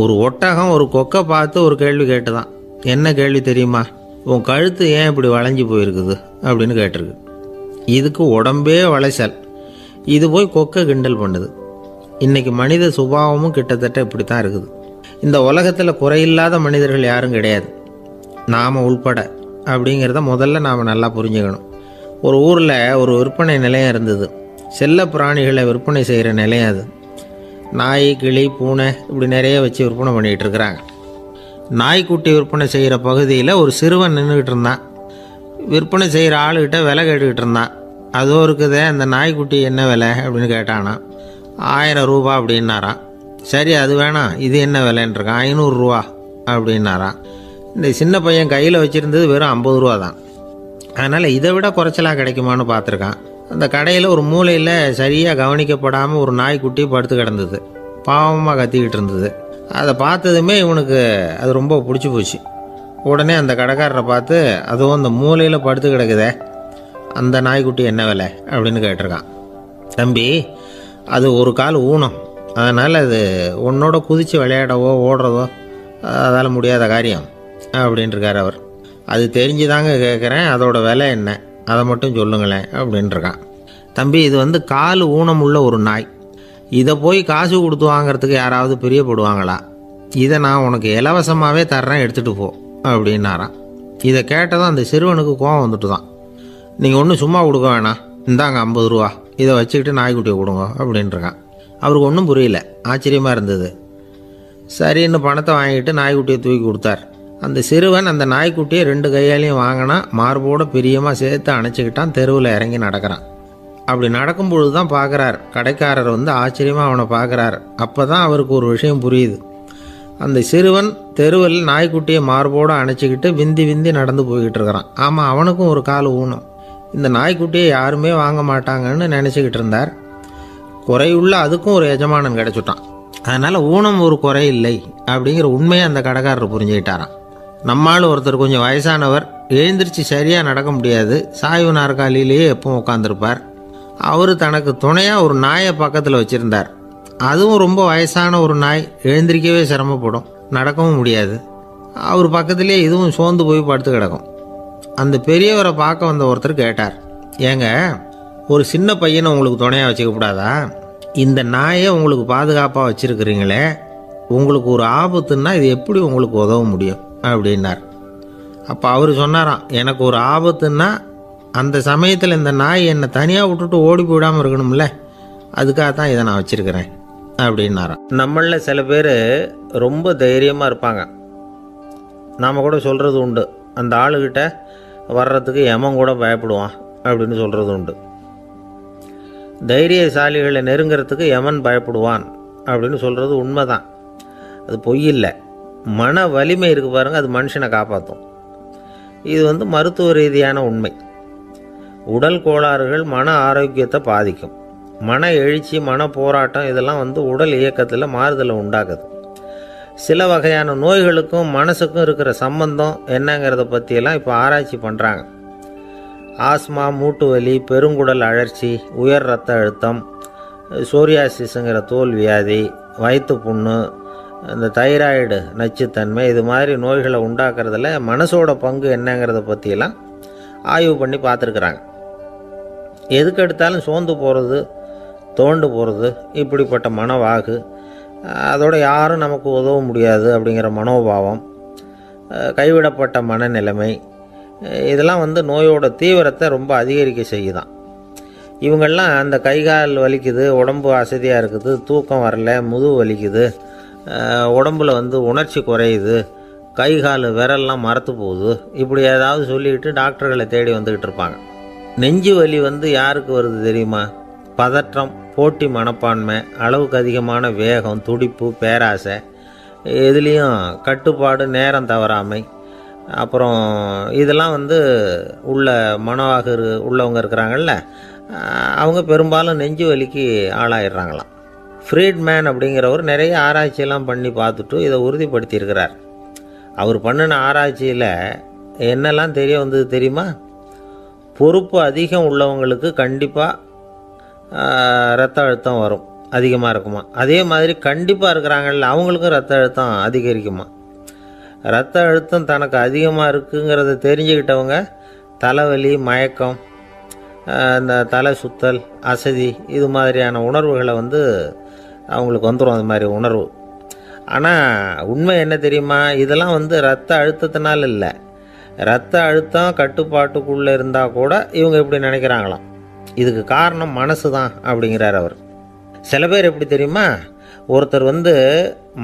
ஒரு ஒட்டகம் ஒரு கொக்கை பார்த்து ஒரு கேள்வி கேட்டுதான். என்ன கேள்வி தெரியுமா? உன் கழுத்து ஏன் இப்படி வளைஞ்சி போயிருக்குது அப்படின்னு கேட்டிருக்கு. இதுக்கு உடம்பே வளைச்சல். இது போய் கொக்கை கிண்டல் பண்ணுது. இன்றைக்கி மனித சுபாவமும் கிட்டத்தட்ட இப்படி தான் இருக்குது. இந்த உலகத்தில் குறையில்லாத மனிதர்கள் யாரும் கிடையாது, நாம் உள்பட. அப்படிங்கிறத முதல்ல நாம் நல்லா புரிஞ்சுக்கணும். ஒரு ஊரில் ஒரு விற்பனை நிலையம் இருந்தது. செல்ல பிராணிகளை விற்பனை செய்கிற நிலையம் அது. நாய், கிளி, பூனை இப்படி நிறைய வச்சு விற்பனை பண்ணிகிட்டு இருக்கிறாங்க. நாய்க்குட்டி விற்பனை செய்கிற பகுதியில் ஒரு சிறுவன் நின்றுக்கிட்டு இருந்தான். விற்பனை செய்கிற ஆளுகிட்ட விலை கேட்டுக்கிட்டு இருந்தான். அதோ இருக்குதே அந்த நாய்க்குட்டி என்ன விலை அப்படின்னு கேட்டானா. 1000 ரூபா அப்படின்னாரான். சரி அது வேணாம், இது என்ன விலைன்றிருக்கான். 500 ரூபா அப்படின்னாரான். இந்த சின்ன பையன் கையில் வச்சுருந்தது வெறும் 50 ரூபா தான். அதனால் இதை விட குறைச்சலாக கிடைக்குமான்னு பார்த்துருக்கான். அந்த கடையில் ஒரு மூலையில் சரியாக கவனிக்கப்படாமல் ஒரு நாய்க்குட்டி படுத்து கிடந்தது. பாவமாக கத்திக்கிட்டு இருந்தது. அதை பார்த்ததுமே இவனுக்கு அது ரொம்ப பிடிச்சி போச்சு. உடனே அந்த கடைக்காரரை பார்த்து, அதுவும் அந்த மூலையில் படுத்து கிடக்குதே அந்த நாய்க்குட்டி என்ன விலை அப்படின்னு கேட்டிருக்கான். தம்பி, அது ஒரு கால் ஊனம், அதனால் அது உன்னோட குதித்து விளையாடவோ ஓடுறதோ அதால் முடியாத காரியம் அப்படின்ட்டுருக்கார் அவர். அது தெரிஞ்சுதாங்க கேட்குறேன், அதோட விலை என்ன அதை மட்டும் சொல்லுங்களேன் அப்படின்ட்டுருக்கான். தம்பி, இது கால் ஊனம் உள்ள ஒரு நாய். இதை போய் காசு கொடுத்து வாங்கிறதுக்கு யாராவது பிரியப்படுவாங்களா? இதை நான் உனக்கு இலவசமாகவே தர்றேன், எடுத்துகிட்டு போ அப்படின்னாரான். இதை கேட்டதும் அந்த சிறுவனுக்கு கோபம் வந்துட்டு தான். நீங்கள் ஒன்றும் சும்மா கொடுக்க வேணாம், இந்தாங்க 50 ரூபா, இதை வச்சுக்கிட்டு நாய்க்குட்டியை கொடுங்க அப்படின்ட்டுருக்கான். அவருக்கு ஒன்றும் புரியல, ஆச்சரியமாக இருந்தது. சரின்னு பணத்தை வாங்கிட்டு நாய்க்குட்டியை தூக்கி கொடுத்தார். அந்த சிறுவன் அந்த நாய்க்குட்டியை 2 கையாலையும் வாங்கினா, மார்போட பிரியமாக சேர்த்து அணைச்சிக்கிட்டான். தெருவில் இறங்கி நடக்கிறான். அப்படி நடக்கும்பொழுது தான் பார்க்குறார், கடைக்காரர் ஆச்சரியமாக அவனை பார்க்குறார். அப்போ தான் அவருக்கு ஒரு விஷயம் புரியுது. அந்த சிறுவன் தெருவில் நாய்க்குட்டியை மார்போடு அணைச்சிக்கிட்டு விந்தி விந்தி நடந்து போய்கிட்டு இருக்கிறான். ஆமாம், அவனுக்கும் ஒரு கால் ஊனம். இந்த நாய்க்குட்டியை யாருமே வாங்க மாட்டாங்கன்னு நினச்சிக்கிட்டு இருந்தார். குறையுள்ள அதுக்கும் ஒரு எஜமானன் கிடச்சிட்டான். அதனால் ஊனம் ஒரு குறை இல்லை அப்படிங்கிற உண்மையை அந்த கடைக்காரர் புரிஞ்சுக்கிட்டாரான். நம்மால் ஒருத்தர் கொஞ்சம் வயசானவர், எழுந்திரிச்சு சரியாக நடக்க முடியாது, சாய்வு நாற்காலியிலேயே எப்பவும் உட்காந்துருப்பார். அவர் தனக்கு துணையாக ஒரு நாயை பக்கத்தில் வச்சுருந்தார். அதுவும் ரொம்ப வயசான ஒரு நாய், எழுந்திரிக்கவே சிரமப்படும், நடக்கவும் முடியாது. அவர் பக்கத்துலேயே இதுவும் சோர்ந்து போய் படுத்து கிடக்கும். அந்த பெரியவரை பார்க்க வந்த ஒருத்தர் கேட்டார், ஏங்க, ஒரு சின்ன பையனை உங்களுக்கு துணையாக வச்சுக்கப்படாதா? இந்த நாயை உங்களுக்கு பாதுகாப்பாக வச்சுருக்கிறீங்களே, உங்களுக்கு ஒரு ஆபத்துன்னா இது எப்படி உங்களுக்கு உதவ முடியும் அப்படின்னார். அப்போ அவர் சொன்னாராம், எனக்கு ஒரு ஆபத்துன்னா அந்த சமயத்தில் இந்த நாய் என்னை தனியாக விட்டுட்டு ஓடி போயிடாமல் இருக்கணும்ல, அதுக்காக தான் இதை நான் வச்சுருக்கிறேன் அப்படின்னாராம். நம்மளில் சில பேர் ரொம்ப தைரியமாக இருப்பாங்க. நாம் கூட சொல்கிறது உண்டு, அந்த ஆளுகிட்ட வர்றதுக்கு எமன் கூட பயப்படுவான் அப்படின்னு சொல்கிறது உண்டு. தைரியசாலிகளை நெருங்கிறதுக்கு எமன் பயப்படுவான் அப்படின்னு சொல்கிறது உண்மைதான். அது பொய் இல்லை. மன வலிமை இருக்குது பாருங்கள், அது மனுஷனை காப்பாற்றும். இது மருத்துவ ரீதியான உண்மை. உடல் கோளாறுகள் மன ஆரோக்கியத்தை பாதிக்கும். மன எழுச்சி, மன போராட்டம் இதெல்லாம் உடல் இயக்கத்தில் மாறுதலை உண்டாக்குது. சில வகையான நோய்களுக்கும் மனசுக்கும் இருக்கிற சம்பந்தம் என்னங்கிறத பற்றியெல்லாம் இப்போ ஆராய்ச்சி பண்ணுறாங்க. ஆஸ்மா, மூட்டு வலி, பெருங்குடல் அழற்சி, உயர் இரத்த அழுத்தம், சோரியாசிஸுங்கிற தோல் வியாதி, வயிற்று புண்ணு, இந்த தைராய்டு நச்சுத்தன்மை, இது மாதிரி நோய்களை உண்டாக்குறதுல மனசோட பங்கு என்னங்கிறத பற்றியெல்லாம் ஆய்வு பண்ணி பார்த்துருக்குறாங்க. எதுக்கு எடுத்தாலும் சோர்ந்து போகிறது, தோண்டு போகிறது, இப்படிப்பட்ட மனவாகு, அதோட யாரும் நமக்கு உதவ முடியாது அப்படிங்கிற மனோபாவம், கைவிடப்பட்ட மனநிலைமை, இதெல்லாம் நோயோட தீவிரத்தை ரொம்ப அதிகரிக்க செய்யுதான். இவங்கெல்லாம் அந்த கைகால் வலிக்குது, உடம்பு அசதியாக இருக்குது, தூக்கம் வரல, முதுகு வலிக்குது, உடம்புல உணர்ச்சி குறையுது, கை கால் விரல்லாம் மரத்து போகுது, இப்படி ஏதாவது சொல்லிக்கிட்டு டாக்டர்களை தேடி வந்துக்கிட்டு இருப்பாங்க. நெஞ்சு வலி யாருக்கு வருது தெரியுமா? பதற்றம், போட்டி மனப்பான்மை, அளவுக்கு அதிகமான வேகம், துடிப்பு, பேராசை, எதுலேயும் கட்டுப்பாடு, நேரம் தவறாமை, அப்புறம் இதெல்லாம் உள்ள மனவாக உள்ளவங்க இருக்கிறாங்கல்ல, அவங்க பெரும்பாலும் நெஞ்சு வலிக்கு ஆளாயிடுறாங்களாம். ஃப்ரீட்மேன் அப்படிங்கிறவர் நிறைய ஆராய்ச்சியெல்லாம் பண்ணி பார்த்துட்டு இதை உறுதிப்படுத்தியிருக்கிறார். அவர் பண்ணின ஆராய்ச்சியில் என்னெல்லாம் தெரிய வந்தது தெரியுமா? பொறுப்பு அதிகம் உள்ளவங்களுக்கு கண்டிப்பாக இரத்த அழுத்தம் வரும். அதிகமாக இருக்குமா. அதே மாதிரி கண்டிப்பாக இருக்கிறாங்கல்ல, அவங்களுக்கும் ரத்த அழுத்தம் அதிகரிக்குமா. ரத்த அழுத்தம் தனக்கு அதிகமாக இருக்குங்கிறத தெரிஞ்சுக்கிட்டவங்க தலைவலி, மயக்கம், இந்த தலை சுத்தல், அசதி, இது மாதிரியான உணர்வுகளை அவங்களுக்கு வந்துடும், அது மாதிரி உணர்வு. ஆனால் உண்மை என்ன தெரியுமா, இதெல்லாம் ரத்த அழுத்தத்தினால இல்லை, ரத்த அழுத்தம் கட்டுப்பாட்டுக்குள்ளே இருந்தால் கூட இவங்க இப்படி நினைக்கிறாங்களாம். இதுக்கு காரணம் மனசு தான் அப்படிங்கிறார் அவர். சில பேர் எப்படி தெரியுமா, ஒருத்தர்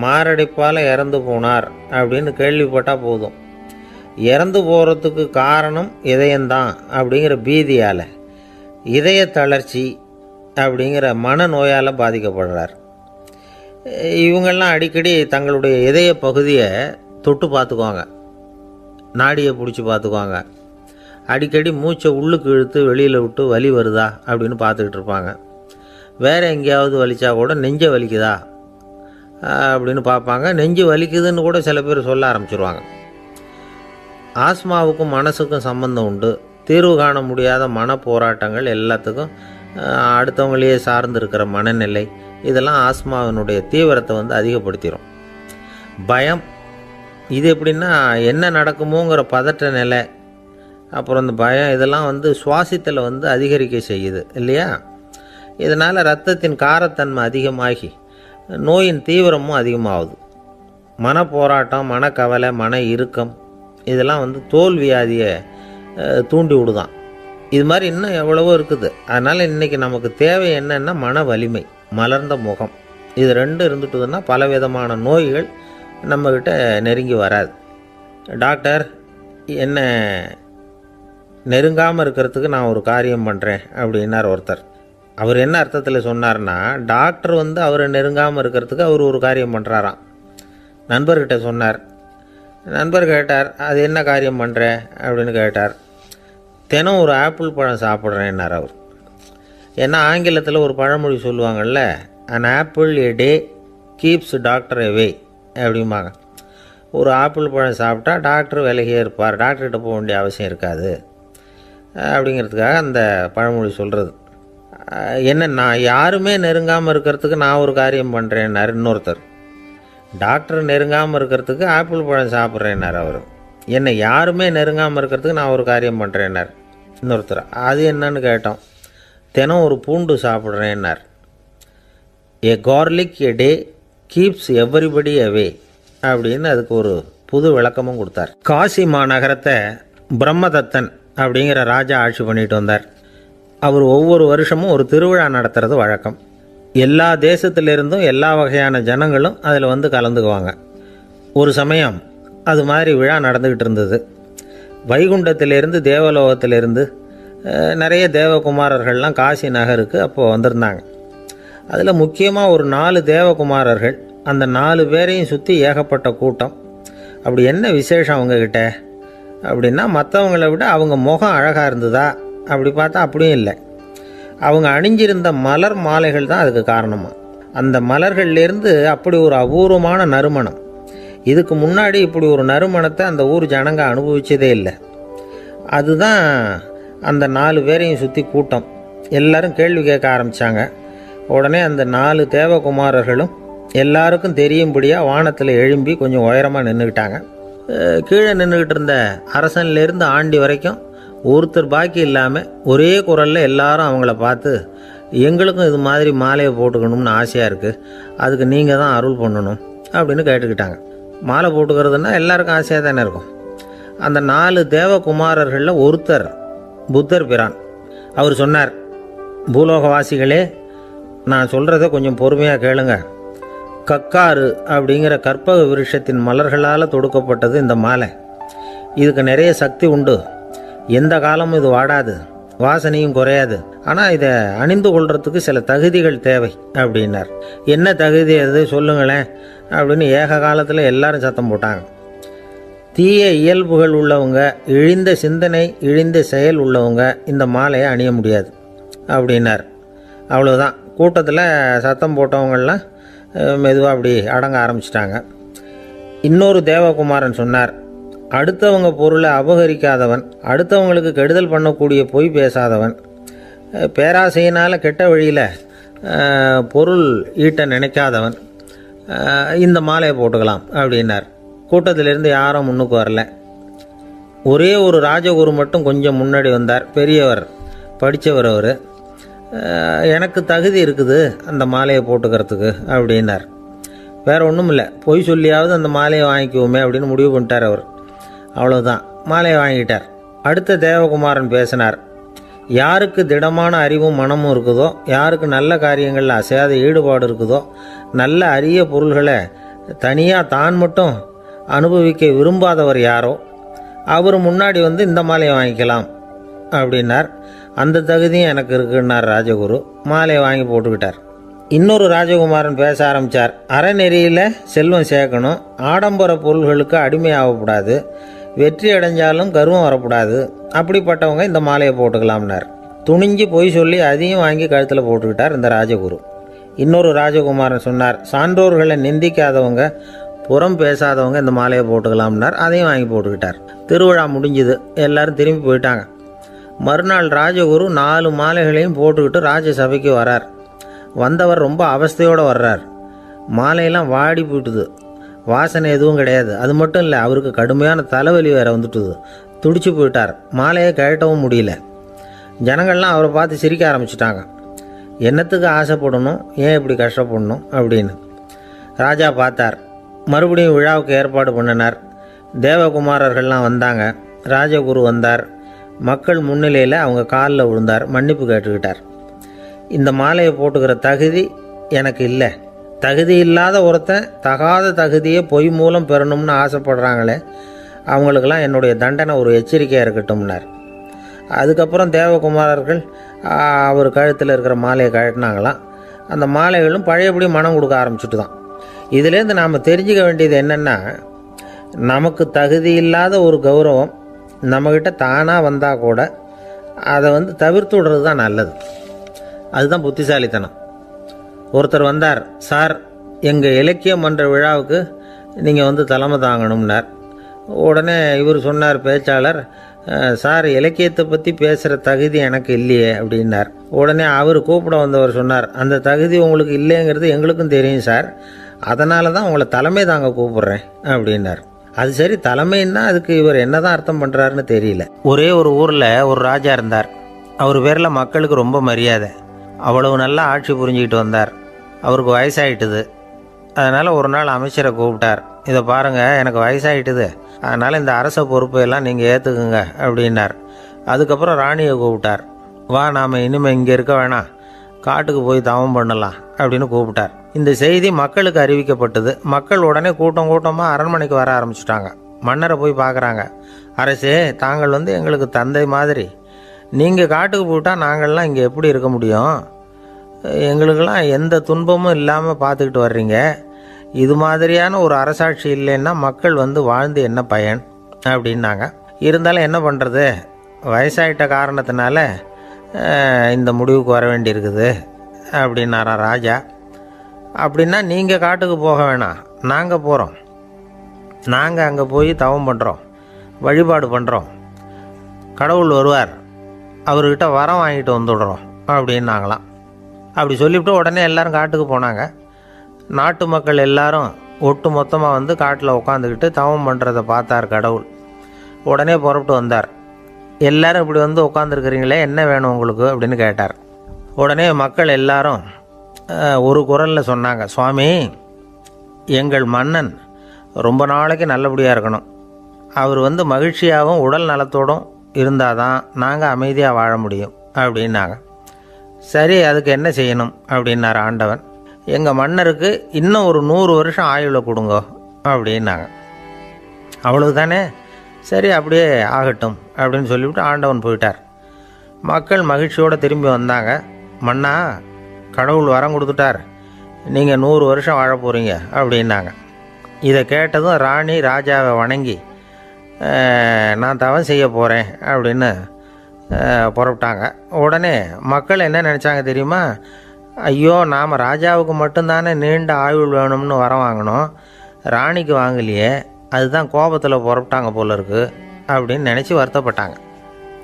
மாரடைப்பால் இறந்து போனார் அப்படின்னு கேள்விப்பட்டால் போதும், இறந்து போகிறதுக்கு காரணம் இதயம்தான் அப்படிங்கிற பீதியால், இதய தளர்ச்சி அப்படிங்கிற மனநோயால் பாதிக்கப்படுறார். இவங்கெல்லாம் அடிக்கடி தங்களுடைய இதய பகுதியை தொட்டு பார்த்துக்குவாங்க, நாடியை பிடிச்சி பார்த்துக்குவாங்க, அடிக்கடி மூச்சை உள்ளுக்கு இழுத்து வெளியில் விட்டு வலி வருதா அப்படின்னு பார்த்துக்கிட்டு இருப்பாங்க. வேறு எங்கேயாவது வலிச்சா கூட நெஞ்சை வலிக்குதா அப்படின்னு பார்ப்பாங்க. நெஞ்சு வலிக்குதுன்னு கூட சில பேர் சொல்ல ஆரம்பிச்சிருவாங்க. ஆஸ்மாவுக்கும் மனசுக்கும் சம்பந்தம் உண்டு. தீர்வு காண முடியாத மன போராட்டங்கள் எல்லாத்துக்கும் அடுத்தவங்களையே சார்ந்து இருக்கிற மனநிலை, இதெல்லாம் ஆஸ்மாவினுடைய தீவிரத்தை அதிகப்படுத்திடும். பயம், இது எப்படின்னா என்ன நடக்குமோங்கிற பதற்ற நிலை, அப்புறம் இந்த பயம், இதெல்லாம் சுவாசித்தலை அதிகரிக்க செய்யுது இல்லையா. இதனால் இரத்தத்தின் காரத்தன்மை அதிகமாகி நோயின் தீவிரமும் அதிகமாகுது. மன போராட்டம், மனக்கவலை, மன இறுக்கம், இதெல்லாம் தோல் வியாதியை தூண்டி விடுதான். இது மாதிரி இன்னும் எவ்வளவோ இருக்குது. அதனால் இன்றைக்கி நமக்கு தேவை என்னென்னா மன வலிமை, மலர்ந்த முகம். இது ரெண்டு இருந்துட்டுதுன்னா பலவிதமான நோய்கள் நம்மக்கிட்ட நெருங்கி வராது. டாக்டர் என்ன நெருங்காமல் இருக்கிறதுக்கு நான் ஒரு காரியம் பண்ணுறேன் அப்படின்னார் ஒருத்தர். அவர் என்ன அர்த்தத்தில் சொன்னார்னா, டாக்டர் அவரை நெருங்காமல் இருக்கிறதுக்கு அவர் ஒரு காரியம் பண்ணுறாராம். நண்பர்கிட்ட சொன்னார். நண்பர் கேட்டார், அது என்ன காரியம் பண்ணுற அப்படின்னு கேட்டார். தினம் ஒரு ஆப்பிள் பழம் சாப்பிட்றேன்னார் அவர். ஏன்னா ஆங்கிலத்தில் ஒரு பழமொழி சொல்லுவாங்கள்ல, an apple a day keeps doctor away அப்படிம்பாங்க. ஒரு ஆப்பிள் பழம் சாப்பிட்டா டாக்டர் விலகியே இருப்பார், டாக்டர்கிட்ட போக வேண்டிய அவசியம் இருக்காது அப்படிங்கிறதுக்காக அந்த பழமொழி சொல்கிறது. என்ன, நான் யாருமே நெருங்காமல் இருக்கிறதுக்கு நான் ஒரு காரியம் பண்ணுறேன்னார் இன்னொருத்தர். டாக்டர் நெருங்காமல் இருக்கிறதுக்கு ஆப்பிள் பழம் சாப்பிட்றேன்னார் அவர். என்னை யாருமே நெருங்காமல் இருக்கிறதுக்கு நான் ஒரு காரியம் பண்ணுறேன்னார் இன்னொருத்தர். அது என்னன்னு கேட்டோம். தினம் ஒரு பூண்டு சாப்பிட்றேன்னார். ஏ கார்லிக் எ டே கீப்ஸ் எவ்ரிபடி அவே அப்படின்னு அதுக்கு ஒரு புது விளக்கமும் கொடுத்தார். காசி மாநகரத்தை பிரம்மதத்தன் அப்படிங்கிற ராஜா ஆட்சி பண்ணிட்டு வந்தார். அவர் ஒவ்வொரு வருஷமும் ஒரு திருவிழா நடத்துறது வழக்கம். எல்லா தேசத்திலிருந்தும் எல்லா வகையான ஜனங்களும் அதில் கலந்துக்குவாங்க. ஒரு சமயம் அது மாதிரி விழா நடந்துக்கிட்டு இருந்தது. வைகுண்டத்திலிருந்து தேவலோகத்திலிருந்து நிறைய தேவகுமாரர்கள்லாம் காசி நகருக்கு அப்போது வந்திருந்தாங்க. அதில் முக்கியமாக ஒரு 4 தேவகுமாரர்கள், அந்த 4 பேரையும் சுற்றி ஏகப்பட்ட கூட்டம். அப்படி என்ன விசேஷம் அவங்கக்கிட்ட அப்படின்னா, மற்றவங்களை விட அவங்க முகம் அழகாக இருந்ததா அப்படி பார்த்தா அப்படியும் இல்லை. அவங்க அணிஞ்சிருந்த மலர் மாலைகள் தான் அதுக்கு காரணமாக. அந்த மலர்கள்லேருந்து அப்படி ஒரு அபூர்வமான நறுமணம், இதுக்கு முன்னாடி இப்படி ஒரு நறுமணத்தை அந்த ஊர் ஜனங்க அனுபவிச்சதே இல்லை. அதுதான் அந்த 4 பேரையும் சுற்றி கூட்டம். எல்லாரும் கேள்வி கேட்க ஆரம்பித்தாங்க. உடனே அந்த 4 தேவகுமாரர்களும் எல்லாருக்கும் தெரியும்படியாக வானத்தில் எழும்பி கொஞ்சம் உயரமாக நின்றுக்கிட்டாங்க. கீழே நின்றுக்கிட்டு இருந்த அரசன்லேருந்து ஆண்டி வரைக்கும் ஒருத்தர் பாக்கி இல்லாமல் ஒரே குரலில் எல்லாரும் அவங்கள பார்த்து, எங்களுக்கும் இது மாதிரி மாலையை போட்டுக்கணும்னு ஆசையாக இருக்குது, அதுக்கு நீங்கள் தான் அருள் பண்ணணும் அப்படின்னு கேட்டுக்கிட்டாங்க. மாலை போட்டுக்கிறதுனா எல்லாருக்கும் ஆசையாக தானே இருக்கும். அந்த 4 தேவகுமாரர்களில் ஒருத்தர் புத்தர் பிரான். அவர் சொன்னார், பூலோகவாசிகளே, நான் சொல்கிறத கொஞ்சம் பொறுமையாக கேளுங்க. கக்காரு அப்படிங்கிற கற்பக விருஷத்தின் மலர்களால் தொடுக்கப்பட்டது இந்த மாலை. இதுக்கு நிறைய சக்தி உண்டு. எந்த காலமும் இது வாடாது, வாசனையும் குறையாது. ஆனால் இதை அணிந்து கொள்றதுக்கு சில தகுதிகள் தேவை அப்படின்னார். என்ன தகுதி அது சொல்லுங்களேன் அப்படின்னு ஏக காலத்தில் எல்லாரும் சத்தம் போட்டாங்க. தீய இயல்புகள் உள்ளவங்க, இழிந்த சிந்தனை, இழிந்த செயல் உள்ளவங்க இந்த மாலையை அணிய முடியாது அப்படின்னார். அவ்வளோதான். கூட்டத்தில் சத்தம் போட்டவங்கள்லாம் மெதுவாக அப்படி அடங்க ஆரம்பிச்சிட்டாங்க. இன்னொரு தேவகுமாரன் சொன்னார், அடுத்தவங்க பொருளை அபகரிக்காதவன், அடுத்தவங்களுக்கு கெடுதல் பண்ணக்கூடிய பொய் பேசாதவன், பேராசையினால் கெட்ட வழியில் பொருள் ஈட்ட நினைக்காதவன் இந்த மாலையை போட்டுக்கலாம் அப்படின்னார். கூட்டத்திலிருந்து யாரும் முன்னுக்கு வரல. ஒரே ஒரு ராஜகுரு மட்டும் கொஞ்சம் முன்னாடி வந்தார். பெரியவர், படித்தவர் அவர். எனக்கு தகுதி இருக்குது அந்த மாலையை போட்டுக்கிறதுக்கு அப்படின்னார். வேறு ஒன்றும் இல்லை, பொய் சொல்லியாவது அந்த மாலையை வாங்கிக்குவோமே அப்படின்னு முடிவு பண்ணிட்டார் அவர். அவ்வளோதான், மாலையை வாங்கிட்டார். அடுத்த தேவகுமாரன் பேசினார். யாருக்கு திடமான அறிவும் மனமும் இருக்குதோ, யாருக்கு நல்ல காரியங்களில் அசையாத ஈடுபாடு இருக்குதோ, நல்ல அரிய பொருள்களை தனியாக தான் மட்டும் அனுபவிக்க விரும்பாதவர் யாரோ அவர் முன்னாடி வந்து இந்த மாலையை வாங்கிக்கலாம் அப்படின்னார். அந்த தகுதியும் எனக்கு இருக்குன்னார் ராஜகுரு. மாலையை வாங்கி போட்டுக்கிட்டார். இன்னொரு ராஜகுமாரன் பேச ஆரம்பித்தார். அறநெறியில் செல்வம் சேர்க்கணும், ஆடம்பர பொருள்களுக்கு அடிமையாகக்கூடாது, வெற்றி அடைஞ்சாலும் கர்வம் வரக்கூடாது, அப்படிப்பட்டவங்க இந்த மாலையை போட்டுக்கலாம்னார். துணிஞ்சு பொய் சொல்லி அதையும் வாங்கி கழுத்தில் போட்டுக்கிட்டார் இந்த ராஜகுரு. இன்னொரு ராஜகுமாரன் சொன்னார். சான்றோர்களை நிந்திக்காதவங்க, புறம் பேசாதவங்க இந்த மாலையை போட்டுக்கலாம்னார். அதையும் வாங்கி போட்டுக்கிட்டார். திருவிழா முடிஞ்சுது, எல்லாரும் திரும்பி போயிட்டாங்க. மறுநாள் ராஜகுரு 4 மாலைகளையும் போட்டுக்கிட்டு ராஜசபைக்கு வரார். வந்தவர் ரொம்ப அவஸ்தையோடு வர்றார். மாலையெல்லாம் வாடி போயிட்டுது, வாசனை எதுவும் கிடையாது. அது மட்டும் இல்லை, அவருக்கு கடுமையான தலைவலி வேறு வந்துட்டுது. துடிச்சு போயிட்டார். மாலையை கழட்டவும் முடியல. ஜனங்கள்லாம் அவரை பார்த்து சிரிக்க ஆரம்பிச்சிட்டாங்க. என்னத்துக்கு ஆசைப்படணும், ஏன் இப்படி கஷ்டப்படணும் அப்படின்னு ராஜா பார்த்தார். மறுபடியும் விழாவுக்கு ஏற்பாடு பண்ணினார். தேவகுமாரர்கள்லாம் வந்தாங்க. ராஜகுரு வந்தார். மக்கள் முன்னிலையில் அவங்க காலில் விழுந்தார், மன்னிப்பு கேட்டுக்கிட்டார். இந்த மாலையை போட்டுக்கிற தகுதி எனக்கு இல்லை. தகுதி இல்லாத ஒருத்தன் தகாத தகுதியை பொய் மூலம் பெறணும்னு ஆசைப்படுறாங்களே, அவங்களுக்கெல்லாம் என்னுடைய தண்டனை ஒரு எச்சரிக்கையாக இருக்கட்டும்னார். அதுக்கப்புறம் தேவகுமாரர்கள் அவர் கழுத்தில் இருக்கிற மாலையை கழட்டினாங்களாம். அந்த மாலைகளும் பழையபடி மனம் கொடுக்க ஆரம்பிச்சுட்டு தான். இதுலேருந்து நாம் தெரிஞ்சுக்க வேண்டியது என்னென்னா, நமக்கு தகுதி இல்லாத ஒரு கௌரவம் நம்மக்கிட்ட தானாக வந்தால் கூட அதை தவிர்த்து விடுறது தான் நல்லது. அதுதான் புத்திசாலித்தனம். ஒருத்தர் வந்தார். சார், எங்கள் இலக்கிய மன்ற விழாவுக்கு நீங்கள் தலைமை தாங்கணும்னார். உடனே இவர் சொன்னார், பேச்சாளர், சார், இலக்கியத்தை பற்றி பேசுகிற தகுதி எனக்கு இல்லையே அப்படின்னார். உடனே அவர் கூப்பிட வந்தவர் சொன்னார், அந்த தகுதி உங்களுக்கு இல்லைங்கிறது எங்களுக்கும் தெரியும் சார், அதனால தான் உங்களை தலைமை தாங்க கூப்பிட்றேன் அப்படின்னார். அது சரி, தலைமைன்னா அதுக்கு இவர் என்ன தான் அர்த்தம் பண்ணுறாருன்னு தெரியல. ஒரே ஒரு ஊரில் ஒரு ராஜா இருந்தார். அவர் பேரில் மக்களுக்கு ரொம்ப மரியாதை. அவ்வளவு நல்லா ஆட்சி புரிஞ்சுக்கிட்டு வந்தார். அவருக்கு வயசாகிட்டுது. அதனால் ஒரு நாள் அமைச்சரை கூப்பிட்டார். இதை பாருங்கள், எனக்கு வயசாகிட்டுது, அதனால் இந்த அரச பொறுப்பையெல்லாம் நீங்கள் ஏற்றுக்குங்க அப்படின்னார். அதுக்கப்புறம் ராணியை கூப்பிட்டார். வா, நாம் இனிமேல் இங்கே இருக்க வேணாம், காட்டுக்கு போய் தவம் பண்ணலாம் அப்படின்னு கூப்பிட்டார். இந்த செய்தி மக்களுக்கு அறிவிக்கப்பட்டது. மக்கள் உடனே கூட்டம் கூட்டமாக அரண்மனைக்கு வர ஆரம்பிச்சிட்டாங்க. மன்னரை போய் பார்க்குறாங்க. அரசே, தாங்கள் எங்களுக்கு தந்தை மாதிரி. நீங்கள் காட்டுக்கு போயிட்டால் நாங்கள்லாம் இங்கே எப்படி இருக்க முடியும்? எங்களுக்கெல்லாம் எந்த துன்பமும் இல்லாமல் பார்த்துக்கிட்டு வர்றீங்க. இது மாதிரியான ஒரு அரசாட்சி இல்லைன்னா மக்கள் வாழ்ந்து என்ன பயன் அப்படின்னாங்க. இருந்தாலும் என்ன பண்ணுறது, வயசாயிட்ட காரணத்தினால இந்த முடிவுக்கு வர வேண்டியிருக்குது அப்படின்னாரா ராஜா. அப்படின்னா நீங்கள் காட்டுக்கு போக வேணாம், நாங்கள் போகிறோம். நாங்கள் அங்கே போய் தவம் பண்ணுறோம், வழிபாடு பண்ணுறோம். கடவுள் வருவார், அவர்கிட்ட வரம் வாங்கிட்டு வந்துடுறோம் அப்படின்னாங்களாம். அப்படி சொல்லிவிட்டு உடனே எல்லோரும் காட்டுக்கு போனாங்க. நாட்டு மக்கள் எல்லாரும் ஒட்டு மொத்தமாக காட்டில் உட்காந்துக்கிட்டு தவம் பண்ணுறதை பார்த்தார் கடவுள். உடனே புறப்பட்டு வந்தார். எல்லோரும் இப்படி உட்காந்துருக்கிறீங்களே, என்ன வேணும் உங்களுக்கு அப்படின்னு கேட்டார். உடனே மக்கள் எல்லாரும் ஒரு குரலில் சொன்னாங்க, சுவாமி, எங்கள் மன்னன் ரொம்ப நாளைக்கு நல்லபடியாக இருக்கணும். அவர் மகிழ்ச்சியாகவும் உடல் நலத்தோடும் இருந்தால் தான் நாங்கள் அமைதியாக வாழ முடியும் அப்படின்னாங்க. சரி, அதுக்கு என்ன செய்யணும் அப்படின்னார் ஆண்டவன். எங்கள் மன்னருக்கு இன்னும் ஒரு 100 வருஷம் ஆயுளை கொடுங்க அப்படின்னாங்க. அவ்வளவுதானே, சரி அப்படியே ஆகட்டும் அப்படின்னு சொல்லிவிட்டு ஆண்டவன் போயிட்டார். மக்கள் மகிழ்ச்சியோடு திரும்பி வந்தாங்க. மன்னா, கடவுள் வரம் கொடுத்துட்டார், நீங்கள் 100 வருஷம் வாழ போகிறீங்க அப்படின்னாங்க. இதை கேட்டதும் ராணி ராஜாவை வணங்கி, நான் தவம் செய்ய போகிறேன் அப்படின்னு புறப்பட்டாங்க. உடனே மக்கள் என்ன நினச்சாங்க தெரியுமா? ஐயோ, நாம் ராஜாவுக்கு மட்டும்தானே நீண்ட ஆயுள் வேணும்னு வரம் வாங்கினோம், ராணிக்கு வாங்கலையே, அதுதான் கோபத்தில் புறப்பட்டாங்க போல இருக்கு அப்படின்னு நினச்சி வருத்தப்பட்டாங்க.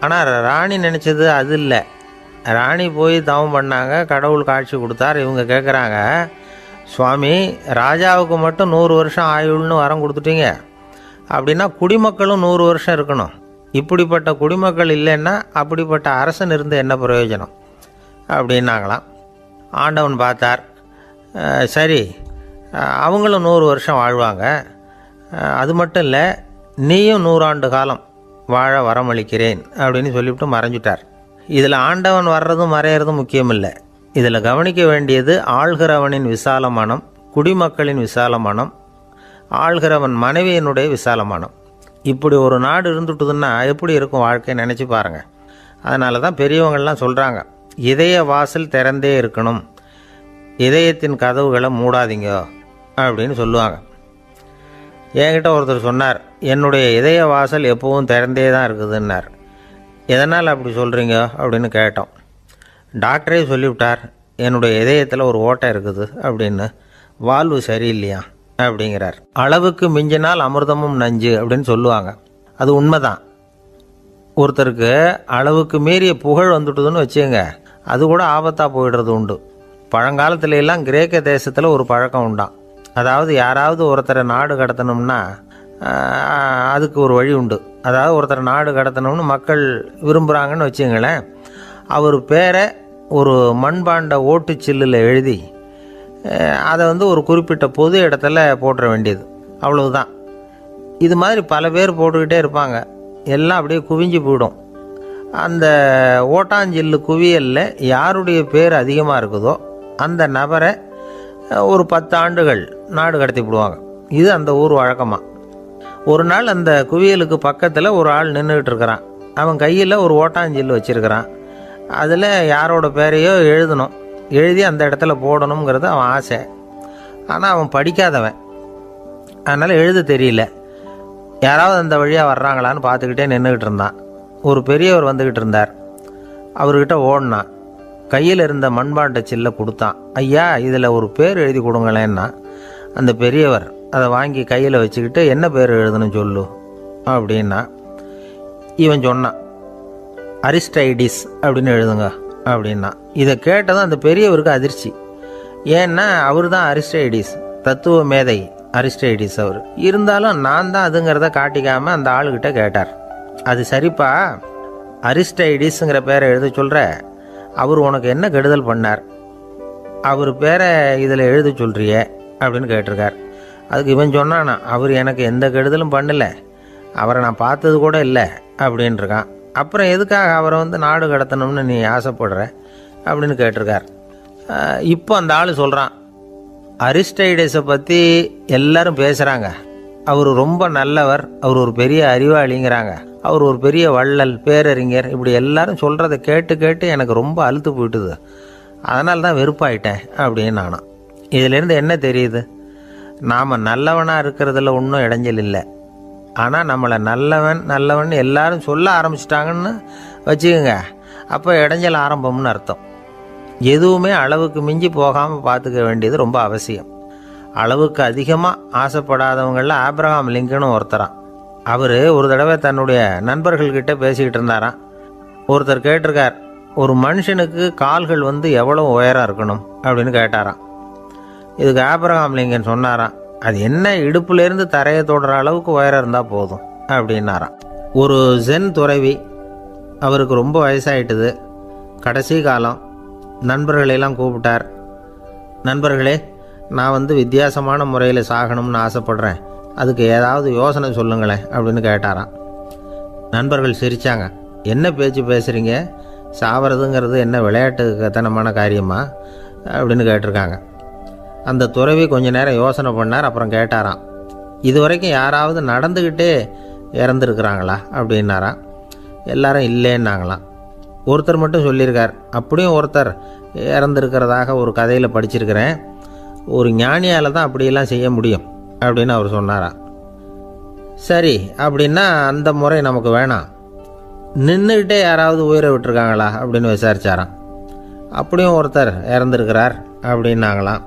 ஆனால் ராணி நினச்சது அது இல்லை. ராணி போய் தவம் பண்ணாங்க, கடவுள் காட்சி கொடுத்தார். இவங்க கேட்குறாங்க, சுவாமி ராஜாவுக்கு மட்டும் 100 வருஷம் ஆயுள்னு வரம் கொடுத்துட்டீங்க, அப்படின்னா குடிமக்களும் 100 வருஷம் இருக்கணும். இப்படிப்பட்ட குடிமக்கள் இல்லைன்னா அப்படிப்பட்ட அரசன் இருந்து என்ன பிரயோஜனம் அப்படின்னாங்களாம். ஆண்டவன் பார்த்தார், சரி அவங்களும் 100 வருஷம் வாழ்வாங்க, அது மட்டும் இல்லை நீயும் 100 ஆண்டு காலம் வாழ வரமளிக்கிறேன் அப்படின்னு சொல்லிவிட்டு மறைஞ்சிட்டார். இதில் ஆண்டவன் வர்றதும் மறையிறதும் முக்கியம் இல்லை. இதில் கவனிக்க வேண்டியது ஆள்கிறவனின் விசால மனம், குடிமக்களின் விசால மனம், ஆள்கிறவன் மனைவியினுடைய விசால மனம். இப்படி ஒரு நாடு இருந்துட்டுதுன்னா எப்படி இருக்கும் வாழ்க்கை நினச்சி பாருங்கள். அதனால தான் பெரியவங்கள்லாம் சொல்கிறாங்க, இதய வாசல் திறந்தே இருக்கணும், இதயத்தின் கதவுகளை மூடாதீங்க அப்படின்னு சொல்லுவாங்க. என்கிட்ட ஒருத்தர் சொன்னார், என்னுடைய இதய வாசல் எப்பவும் திறந்தே தான் இருக்குதுன்னார். எதனால் அப்படி சொல்கிறீங்க அப்படின்னு கேட்டோம். டாக்டரே சொல்லிவிட்டார், என்னுடைய இதயத்தில் ஒரு ஓட்டை இருக்குது அப்படின்னு, வால்வு சரியில்லையா அப்படிங்கிறார். அளவுக்கு மிஞ்சினால் அமிர்தமும் நஞ்சு அப்படின்னு சொல்லுவாங்க. அது உண்மைதான். ஒருத்தருக்கு அளவுக்கு மீறிய புகழ் வந்துட்டுதுன்னு வச்சுங்க, அது கூட ஆபத்தாக போயிடுறது உண்டு. பழங்காலத்துல எல்லாம் கிரேக்க தேசத்தில் ஒரு பழக்கம் உண்டாம். அதாவது யாராவது ஒருத்தரை நாடு கடத்தணும்னா அதுக்கு ஒரு வழி உண்டு. அதாவது ஒருத்தரை நாடு கடத்தணும்னு மக்கள் விரும்புகிறாங்கன்னு வச்சுங்களேன், அவர் பேரை ஒரு மண்பாண்ட ஓட்டுச்சில்லில் எழுதி அதை ஒரு குறிப்பிட்ட பொது இடத்துல போட்டுற வேண்டியது, அவ்வளவுதான். இது மாதிரி பல பேர் போட்டுக்கிட்டே இருப்பாங்க, எல்லாம் அப்படியே குவிஞ்சு போயிடும். அந்த ஓட்டாஞ்சில்லு குவியலில் யாருடைய பேர் அதிகமாக இருக்குதோ அந்த நபரை ஒரு 10 ஆண்டுகள் நாடு கடத்தி விடுவாங்க. இது அந்த ஊர் வழக்கமாக. ஒரு நாள் அந்த குவியலுக்கு பக்கத்தில் ஒரு ஆள் நின்றுக்கிட்டு இருக்கிறான். அவன் கையில் ஒரு ஓட்டாஞ்சில்லு வச்சுருக்கிறான். அதில் யாரோட பேரையோ எழுதணும், எழுதி அந்த இடத்துல போடணுங்கிறது அவன் ஆசை. ஆனால் அவன் படிக்காதவன், அதனால் எழுத தெரியல. யாராவது அந்த வழியாக வர்றாங்களான்னு பார்த்துக்கிட்டே நின்றுக்கிட்டு இருந்தான். ஒரு பெரியவர் வந்துக்கிட்டு இருந்தார். அவர்கிட்ட ஓடினான், கையில் இருந்த மண்பாண்ட சில்லை கொடுத்தான். ஐயா இதில் ஒரு பேர் எழுதி கொடுங்களேன்னா. அந்த பெரியவர் அதை வாங்கி கையில் வச்சுக்கிட்டு, என்ன பேர் எழுதணும் சொல்லு அப்படின்னா. இவன் சொன்னான், அரிஸ்டைடிஸ் அப்படின்னு எழுதுங்க அப்படின்னா. இதை கேட்டதும் அந்த பெரியவருக்கு அதிர்ச்சி. ஏன்னா அவர் தான் அரிஸ்டைடிஸ், தத்துவ மேதை அரிஸ்டைடிஸ் அவர். இருந்தாலும் நான் தான் அதுங்கிறத காட்டிக்காமல் அந்த ஆளுகிட்ட கேட்டார், அது சரிப்பா, அரிஸ்டைடிஸுங்கிற பேரை எழுத சொல்கிற, அவர் உனக்கு என்ன கெடுதல் பண்ணார், அவர் பேரை இதில் எழுத சொல்கிறியே அப்படின்னு கேட்டிருக்கார். அதுக்கு இவன் சொன்னானா, அவர் எனக்கு எந்த கெடுதலும் பண்ணலை, அவரை நான் பார்த்தது கூட இல்லை அப்படின்ட்டுருக்கான். அப்புறம் எதுக்காக அவரை நாடு கடத்தணும்னு நீ ஆசைப்படுற அப்படின்னு கேட்டிருக்கார். இப்போ அந்த ஆள் சொல்கிறான், அரிஸ்டைடஸை பற்றி எல்லாரும் பேசுகிறாங்க, அவர் ரொம்ப நல்லவர், அவர் ஒரு பெரிய அறிவாளிங்கிறாங்க, அவர் ஒரு பெரிய வள்ளல், பேரறிஞர், இப்படி எல்லாரும் சொல்கிறத கேட்டு கேட்டு எனக்கு ரொம்ப அலுத்து போயிட்டுது, அதனால தான் வெறுப்பாயிட்டேன் அப்படின்னு நானும். இதிலேருந்து என்ன தெரியுது, நாம் நல்லவனாக இருக்கிறதுல ஒன்றும் இடைஞ்சல் இல்லை. ஆனால் நம்மளை நல்லவன் நல்லவன் எல்லாரும் சொல்ல ஆரம்பிச்சிட்டாங்கன்னு வச்சுக்கோங்க, அப்போ இடைஞ்சல் ஆரம்பம்னு அர்த்தம். எதுவுமே அளவுக்கு மிஞ்சி போகாமல் பார்த்துக்க வேண்டியது ரொம்ப அவசியம். அளவுக்கு அதிகமாக ஆசைப்படாதவங்களில் ஆப்ரஹாம் லிங்கனும் ஒருத்தரான். அவர் ஒரு தடவை தன்னுடைய நண்பர்கள்கிட்ட பேசிக்கிட்டு இருந்தாராம். ஒருத்தர் கேட்டிருக்கார், ஒரு மனுஷனுக்கு கால்கள் எவ்வளோ உயரம் இருக்கணும் அப்படின்னு கேட்டாராம். இதுக்கு ஆப்ரஹாம் லிங்கன் சொன்னாராம், அது என்ன இடுப்புலேருந்து தரையை தொடுற அளவுக்கு உயரம் இருந்தால் போதும் அப்படின்னாராம். ஒரு ஜென் துறவி, அவருக்கு ரொம்ப வயசாயிட்டுது, கடைசி காலம். நண்பர்களெல்லாம் கூப்பிட்டார். நண்பர்களே, நான் வித்தியாசமான முறையில் சாகணும்னு ஆசைப்படுறேன், அதுக்கு ஏதாவது யோசனை சொல்லுங்களேன் அப்படின்னு கேட்டாராம். நண்பர்கள் சிரித்தாங்க. என்ன பேச்சு பேசுகிறீங்க, சாவறதுங்கிறது என்ன விளையாட்டு கத்தனமான காரியமா அப்படின்னு கேட்டிருக்காங்க. அந்த துறவி கொஞ்ச நேரம் யோசனை பண்ணார். அப்புறம் கேட்டாராம், இது வரைக்கும் யாராவது நடந்துக்கிட்டே இறந்துருக்குறாங்களா அப்படின்னாராம். எல்லாரும் இல்லைன்னாங்களாம். ஒருத்தர் மட்டும் சொல்லியிருக்கார், அப்படியும் ஒருத்தர் இறந்துருக்கிறதாக ஒரு கதையில் படிச்சிருக்கிறேன், ஒரு ஞானியால் தான் அப்படியெல்லாம் செய்ய முடியும் அப்படின்னு அவர் சொன்னாராம். சரி, அப்படின்னா அந்த முறை நமக்கு வேணாம், நின்றுக்கிட்டே யாராவது உயிரை விட்டுருக்காங்களா அப்படின்னு விசாரிச்சாராம். அப்படியும் ஒருத்தர் இறந்துருக்கிறார் அப்படின்னாங்களாம்.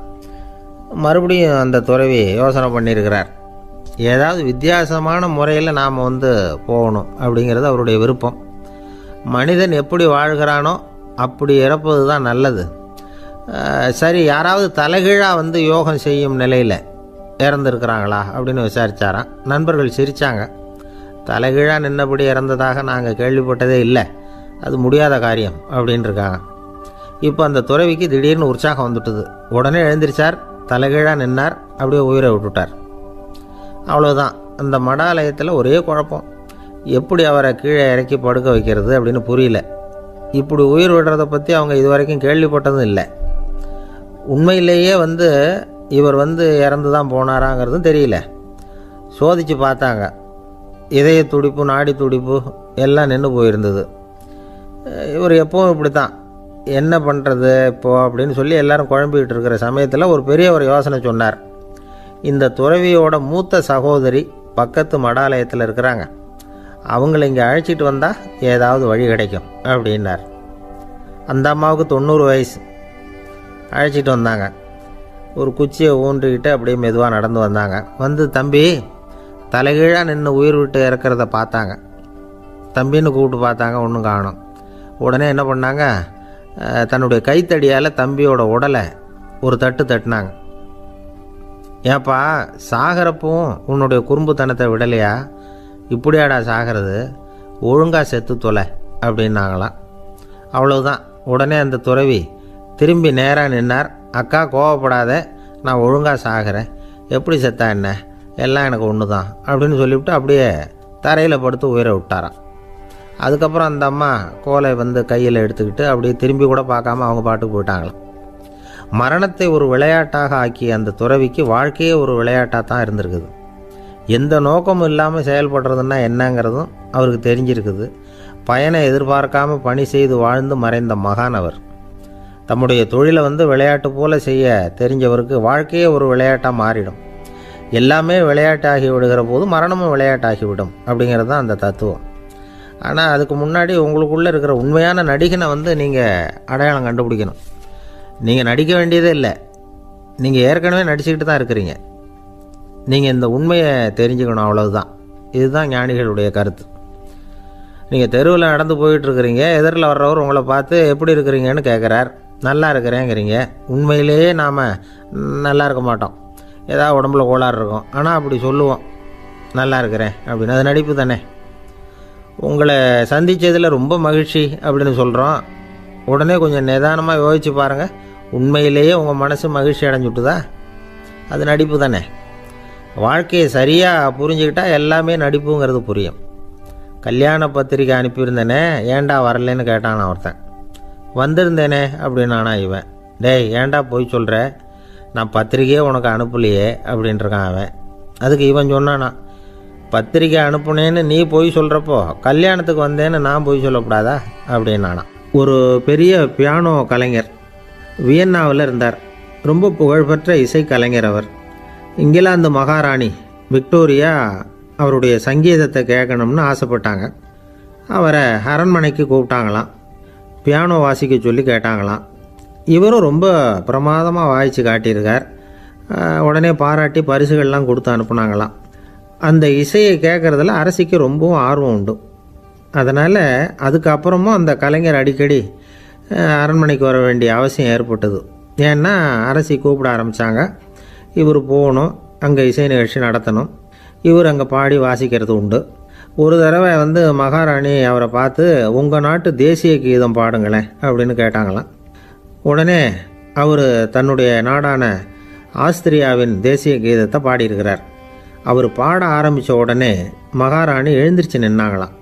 மறுபடியும் அந்த துறவி யோசனை பண்ணியிருக்கிறார், ஏதாவது வித்தியாசமான முறையில் நாம் போகணும் அப்படிங்கிறது அவருடைய விருப்பம். மனிதன் எப்படி வாழ்கிறானோ அப்படி இறப்பது தான் நல்லது. சரி, யாராவது தலைகீழாக வந்து யோகம் செய்யும் நிலையில் இறந்துருக்கிறாங்களா அப்படின்னு விசாரித்தாராம். நண்பர்கள் சிரித்தாங்க. தலைகீழாக நின்னபடி இறந்ததாக நாங்கள் கேள்விப்பட்டதே இல்லை, அது முடியாத காரியம் அப்படின்ட்டுருக்காங்க. இப்போ அந்த துறவிக்கு திடீர்னு உற்சாகம் வந்துட்டுது. உடனே எழுந்திரிச்சார், தலைகீழாக நின்னார், அப்படியே உயிரை விட்டுட்டார். அவ்வளோதான். அந்த மடாலயத்தில் ஒரே குழப்பம். எப்படி அவரை கீழே இறக்கி படுக்க வைக்கிறது அப்படின்னு புரியல. இப்படி உயிர் விடுறதை பற்றி அவங்க இது வரைக்கும் கேள்விப்பட்டதும் இல்லை. உண்மையிலேயே வந்து இவர் வந்து இறந்து தான் போனாராங்கிறதும் தெரியல. சோதித்து பார்த்தாங்க. இதய துடிப்பு, நாடி துடிப்பு எல்லாம் நின்று போயிருந்தது. இவர் எப்பவும் இப்படி தான், என்ன பண்ணுறது இப்போது அப்படின்னு சொல்லி எல்லாரும் குழம்பிக்கிட்டு இருக்கிற சமயத்தில் ஒரு பெரிய ஒரு யோசனை சொன்னார். இந்த துறவியோட மூத்த சகோதரி பக்கத்து மடாலயத்தில் இருக்கிறாங்க, அவங்கள இங்கே அழைச்சிட்டு வந்தால் ஏதாவது வழி கிடைக்கும் அப்படின்னார். அந்த அம்மாவுக்கு 90 வயசு. அழைச்சிட்டு வந்தாங்க. ஒரு குச்சியை ஊன்றிக்கிட்டு அப்படியே மெதுவாக நடந்து வந்தாங்க. வந்து தம்பி, தலைகீழாக நின்று உயிர் விட்டு இறக்கிறத பார்த்தாங்க. தம்பின்னு கூப்பிட்டு பார்த்தாங்க, ஒன்றும் காணோம். உடனே என்ன பண்ணாங்க, தன்னுடைய கைத்தடியால் தம்பியோட உடலை ஒரு தட்டு தட்டினாங்க. ஏப்பா, சாகிறப்பவும் உன்னுடைய குறும்புத்தனத்தை விடலையா? இப்படியாடா சாகிறது, ஒழுங்காக செத்து தொலை அப்படின்னாங்களாம். அவ்வளவுதான். உடனே அந்த துறவி திரும்பி நேராக நின்னார். அக்கா, கோவப்படாத, நான் ஒழுங்காக சாகிறேன், எப்படி செத்தா என்ன, எல்லாம் எனக்கு ஒன்று தான் அப்படின்னு சொல்லிவிட்டு அப்படியே தரையில் படுத்து உயிரை விட்டாராம். அதுக்கப்புறம் அந்த அம்மா கோலை வந்து கையில் எடுத்துக்கிட்டு அப்படியே திரும்பி கூட பார்க்காம அவங்க பாட்டுக்கு போயிட்டாங்களாம். மரணத்தை ஒரு விளையாட்டாக ஆக்கிய அந்த துறவிக்கு வாழ்க்கையே ஒரு விளையாட்டாக தான் இருந்திருக்குது. எந்த நோக்கமும் இல்லாமல் செயல்படுறதுன்னா என்னங்கிறதும் அவருக்கு தெரிஞ்சிருக்குது. பயனை எதிர்பார்க்காம பணி செய்து வாழ்ந்து மறைந்த மகான் அவர். தம்முடைய தொழிலை வந்து விளையாட்டு போல செய்ய தெரிஞ்சவருக்கு வாழ்க்கையே ஒரு விளையாட்டாக மாறிடும். எல்லாமே விளையாட்டாகி விடுகிற போது மரணமும் விளையாட்டாகிவிடும் அப்படிங்கிறது தான் அந்த தத்துவம். ஆனால் அதுக்கு முன்னாடி உங்களுக்குள்ளே இருக்கிற உண்மையான நடிகனை வந்து நீங்கள் அடையாளம் கண்டுபிடிக்கணும். நீங்கள் நடிக்க வேண்டியதே இல்லை, நீங்கள் ஏற்கனவே நடிச்சுக்கிட்டு தான் இருக்கிறீங்க. நீங்கள் இந்த உண்மையை தெரிஞ்சுக்கணும், அவ்வளவுதான். இதுதான் ஞானிகளுடைய கருத்து. நீங்கள் தெருவில் நடந்து போயிட்டுருக்கிறீங்க, எதிரில் வர்றவர் உங்களை பார்த்து எப்படி இருக்கிறீங்கன்னு கேட்குறார். நல்லா இருக்கிறேங்கிறீங்க. உண்மையிலேயே நாம் நல்லா இருக்க மாட்டோம், ஏதாவது உடம்புல கோளாறு இருக்கும். ஆனால் அப்படி சொல்லுவோம், நல்லா இருக்கிறேன் அப்படின்னு. அது நடிப்பு தானே. உங்களை சந்தித்ததில் ரொம்ப மகிழ்ச்சி அப்படின்னு சொல்கிறோம். உடனே கொஞ்சம் நிதானமாக யோசிச்சு பாருங்கள், உண்மையிலேயே உங்கள் மனசு மகிழ்ச்சி அடைஞ்சுட்டுதா? அது நடிப்பு தானே. வாழ்க்கையை சரியாக புரிஞ்சுக்கிட்டால் எல்லாமே நடிப்புங்கிறது புரியும். கல்யாண பத்திரிக்கை அனுப்பியிருந்தேனே, ஏன்டா வரலன்னு கேட்டான் ஒருத்தன். வந்திருந்தேனே அப்படின்னானா இவன். டேய், ஏன்டா போய் சொல்கிற, நான் பத்திரிக்கையே உனக்கு அனுப்பலையே அப்படின்ட்டுருக்கான் அவன். அதுக்கு இவன் சொன்னானா, பத்திரிக்கை அனுப்புனேன்னு நீ போய் சொல்கிறப்போ கல்யாணத்துக்கு வந்தேன்னு நான் போய் சொல்லக்கூடாதா அப்படின்னானா. ஒரு பெரிய பியானோ கலைஞர் வியன்னாவில் இருந்தார். ரொம்ப புகழ்பெற்ற இசைக்கலைஞர் அவர். இங்கிலாந்து மகாராணி விக்டோரியா அவருடைய சங்கீதத்தை கேட்கணும்னு ஆசைப்பட்டாங்க. அவரை அரண்மனைக்கு கூப்பிட்டாங்களாம். பியானோ வாசிக்க சொல்லி கேட்டாங்களாம். இவரும் ரொம்ப பிரமாதமாக வாய்ச்சி காட்டியிருக்கார். உடனே பாராட்டி பரிசுகள்லாம் கொடுத்து அனுப்புனாங்களாம். அந்த இசையை கேட்குறதுல அரசிக்கு ரொம்பவும் ஆர்வம் உண்டு. அதனால் அதுக்கப்புறமும் அந்த கலைஞர் அடிக்கடி அரண்மனைக்கு வர வேண்டிய அவசியம் ஏற்பட்டது. ஏன்னா அரசி கூப்பிட ஆரம்பித்தாங்க. இவர் போகணும், அங்கே இசை நிகழ்ச்சி நடத்தணும். இவர் அங்கே பாடி வாசிக்கிறது உண்டு. ஒரு தடவை வந்து மகாராணி அவரை பார்த்து, உங்கள் நாட்டு தேசிய கீதம் பாடுங்களேன் அப்படின்னு கேட்டாங்களாம். உடனே அவர் தன்னுடைய நாடான ஆஸ்திரியாவின் தேசிய கீதத்தை பாடியிருக்கிறார். அவர் பாட ஆரம்பித்த உடனே மகாராணி எழுந்திரிச்சு நின்னாங்களாம்.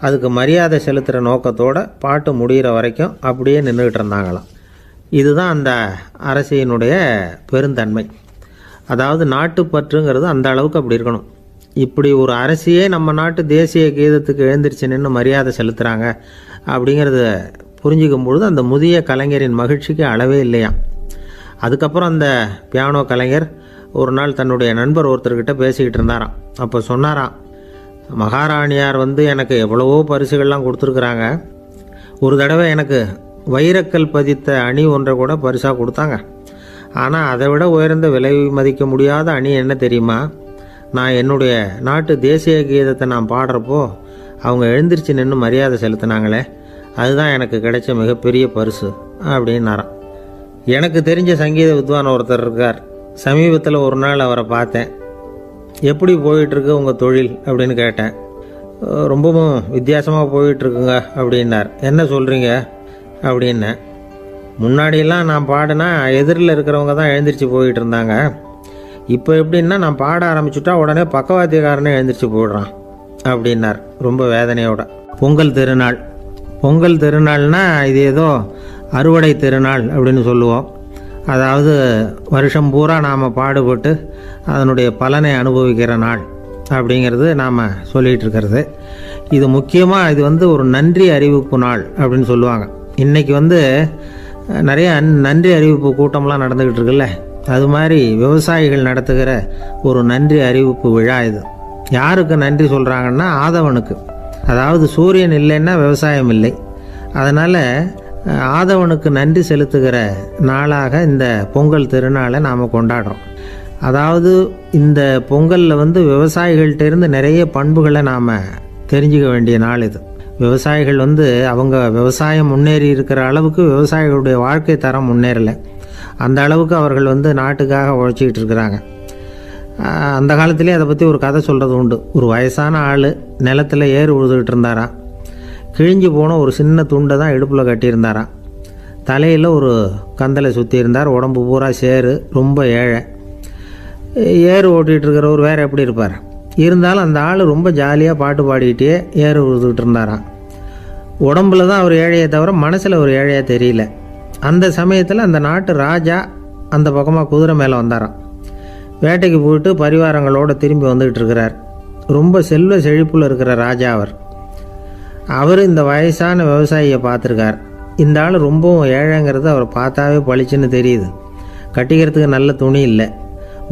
அதுக்கு மரியாதை செலுத்துகிற நோக்கத்தோடு பாட்டு முடிகிற வரைக்கும் அப்படியே நின்றுக்கிட்டு இருந்தாங்களாம். இதுதான் அந்த அரசியினுடைய பெருந்தன்மை. அதாவது நாட்டுப்பற்றுங்கிறது அந்த அளவுக்கு அப்படி இருக்கணும். இப்படி ஒரு அரசியே நம்ம நாட்டு தேசிய கீதத்துக்கு எழுந்திரிச்சு நின்று மரியாதை செலுத்துகிறாங்க அப்படிங்கிறத புரிஞ்சிக்கும் பொழுது அந்த முதிய கலைஞரின் மகிழ்ச்சிக்கு அளவே இல்லையாம். அதுக்கப்புறம் அந்த பியானோ கலைஞர் ஒரு நாள் தன்னுடைய நண்பர் ஒருத்தர்கிட்ட பேசிக்கிட்டு இருந்தாராம். அப்போ சொன்னாராம், மகாராணியார் வந்து எனக்கு எவ்வளவோ பரிசுகள்லாம் கொடுத்துருக்குறாங்க. ஒரு தடவை எனக்கு வைரக்கல் பதித்த அணி ஒன்றை கூட பரிசாக கொடுத்தாங்க. ஆனால் அதை விட உயர்ந்த விலை மதிக்க முடியாத அணி என்ன தெரியுமா? நான் என்னுடைய நாட்டு தேசிய கீதத்தை நான் பாடுறப்போ அவங்க எழுந்திரிச்சு நின்று மரியாதை செலுத்தினாங்களே, அதுதான் எனக்கு கிடைச்ச மிகப்பெரிய பரிசு அப்படின்னாராம். எனக்கு தெரிஞ்ச சங்கீத வித்வான் ஒருத்தர் இருக்கார். சமீபத்தில் ஒரு நாள் அவரை பார்த்தேன். எப்படி போயிட்டுருக்கு உங்கள் தொழில் அப்படின்னு கேட்டேன். ரொம்பவும் வித்தியாசமாக போயிட்டுருக்குங்க அப்படின்னார். என்ன சொல்கிறீங்க அப்படின்னேன். முன்னாடியெல்லாம் நான் பாடினா எதிரில் இருக்கிறவங்க தான் எழுந்திரிச்சு போயிட்டு இருந்தாங்க. இப்போ எப்படின்னா நான் பாட ஆரம்பிச்சுட்டா உடனே பக்கவாத்தியக்காரனே எழுந்திரிச்சு போயிடுறான் அப்படின்னார் ரொம்ப வேதனையோட. பொங்கல் திருநாள். பொங்கல் திருநாள்னா இது ஏதோ அறுவடை திருநாள் அப்படின்னு சொல்லுவோம். அதாவது வருஷம் பூரா நாம் பாடுபட்டு அதனுடைய பலனை அனுபவிக்கிற நாள் அப்படிங்கிறது நாம் சொல்லிகிட்டு இருக்கிறது. இது முக்கியமாக இது ஒரு நன்றி அறிவிப்பு நாள் அப்படின்னு சொல்லுவாங்க. இன்றைக்கி நிறைய நன்றி அறிவிப்பு கூட்டம்லாம் நடந்துக்கிட்டு இருக்குல்ல, அது மாதிரி விவசாயிகள் நடத்துகிற ஒரு நன்றி அறிவிப்பு விழா இது. யாருக்கு நன்றி சொல்கிறாங்கன்னா ஆதவனுக்கு. அதாவது சூரியன் இல்லைன்னா விவசாயம் இல்லை. அதனால் ஆதவனுக்கு நன்றி செலுத்துகிற நாளாக இந்த பொங்கல் திருநாளை நாம் கொண்டாடுறோம். அதாவது இந்த பொங்கலில் விவசாயிகள்கிட்ட இருந்து நிறைய பண்புகளை நாம் தெரிஞ்சுக்க வேண்டிய நாள் இது. விவசாயிகள் அவங்க விவசாயம் முன்னேறி இருக்கிற அளவுக்கு விவசாயிகளுடைய வாழ்க்கை தரம் முன்னேறலை. அந்த அளவுக்கு அவர்கள் நாட்டுக்காக உழைச்சிக்கிட்டு இருக்கிறாங்க. அந்த காலத்திலே அதை பற்றி ஒரு கதை சொல்கிறது உண்டு. ஒரு வயசான ஆள் நிலத்தில் ஏறு உழுதுகிட்டு இருந்தாராம். கிழிஞ்சு போன ஒரு சின்ன துண்டை தான் இடுப்பில் கட்டியிருந்தாராம். தலையில் ஒரு கந்தலை சுற்றி இருந்தார். உடம்பு பூரா சேரு, ரொம்ப ஏழை. ஏறு ஓட்டிகிட்டு இருக்கிறவர் வேறு எப்படி இருப்பார்? இருந்தாலும் அந்த ஆள் ரொம்ப ஜாலியாக பாட்டு பாடிக்கிட்டே ஏறு உழுதுகிட்டு இருந்தாராம். உடம்புல தான் அவர் ஏழையை தவிர மனசில் ஒரு ஏழையாக தெரியல. அந்த சமயத்தில் அந்த நாட்டு ராஜா அந்த பக்கமாக குதிரை மேலே வந்தாராம். வேட்டைக்கு போயிட்டு பரிவாரங்களோடு திரும்பி வந்துக்கிட்டு இருக்கிறார். ரொம்ப செல்வ செழிப்பில் இருக்கிற ராஜா அவர் இந்த வயசான விவசாயியை பார்த்துருக்கார். இந்த ஆள் ரொம்பவும் ஏழைங்கிறது அவர் பார்த்தாவே பளிச்சுன்னு தெரியுது. கட்டிக்கிறதுக்கு நல்ல துணி இல்லை,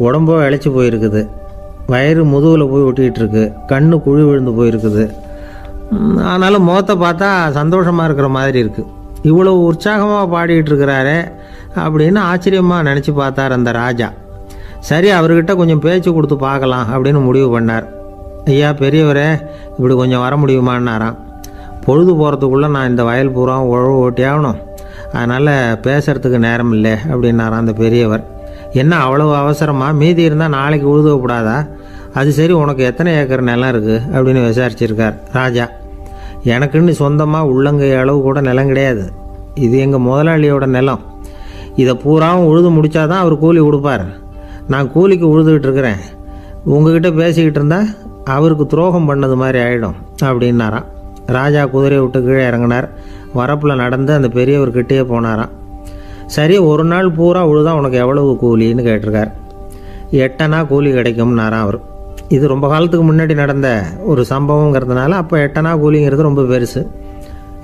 உடம்போ இழைச்சி போயிருக்குது, வயிறு முதுகில் போய் ஒட்டிக்கிட்டு இருக்கு, கண்ணு குழி விழுந்து போயிருக்குது. ஆனாலும் முகத்தை பார்த்தா சந்தோஷமாக இருக்கிற மாதிரி இருக்குது. இவ்வளோ உற்சாகமாக பாடிக்கிட்டு இருக்கிறாரே அப்படின்னு ஆச்சரியமாக நினச்சி பார்த்தார் அந்த ராஜா. சரி, அவர்கிட்ட கொஞ்சம் பேச்சு கொடுத்து பார்க்கலாம் அப்படின்னு முடிவு பண்ணார். ஐயா பெரியவரே, இப்படி கொஞ்சம் வர முடியுமான்னாராம். பொழுது போகிறதுக்குள்ளே நான் இந்த வயல் பூரா உழவு ஓட்டி ஆகணும், அதனால் பேசுகிறதுக்கு நேரம் இல்லை அப்படின்னாராம் அந்த பெரியவர். என்ன அவ்வளவு அவசரமாக? மீதி இருந்தால் நாளைக்கு உழுதக்கூடாதா? அது சரி, உனக்கு எத்தனை ஏக்கர் நிலம் இருக்குது அப்படின்னு விசாரிச்சிருக்கார் ராஜா. எனக்குன்னு சொந்தமாக உள்ளங்கை அளவு கூட நிலம் கிடையாது. இது எங்கள் முதலாளியோட நிலம். இதை பூராவும் உழுது முடித்தாதான் அவர் கூலி கொடுப்பார். நான் கூலிக்கு உழுதுகிட்டு இருக்கிறேன். உங்ககிட்ட பேசிக்கிட்டு இருந்தால் அவருக்கு துரோகம் பண்ணது மாதிரி ஆகிடும் அப்படின்னாராம். ராஜா குதிரையை விட்டு கீழே இறங்கினார். வரப்பில் நடந்து அந்த பெரியவர்கிட்டயே போனாராம். சரி, ஒரு நாள் பூரா உழுதா உனக்கு எவ்வளவு கூலின்னு கேட்டிருக்கார். 8 அணா கூலி கிடைக்கும்னாராம் அவர். இது ரொம்ப காலத்துக்கு முன்னாடி நடந்த ஒரு சம்பவங்கிறதுனால அப்போ 8 அணா கூலிங்கிறது ரொம்ப பெருசு.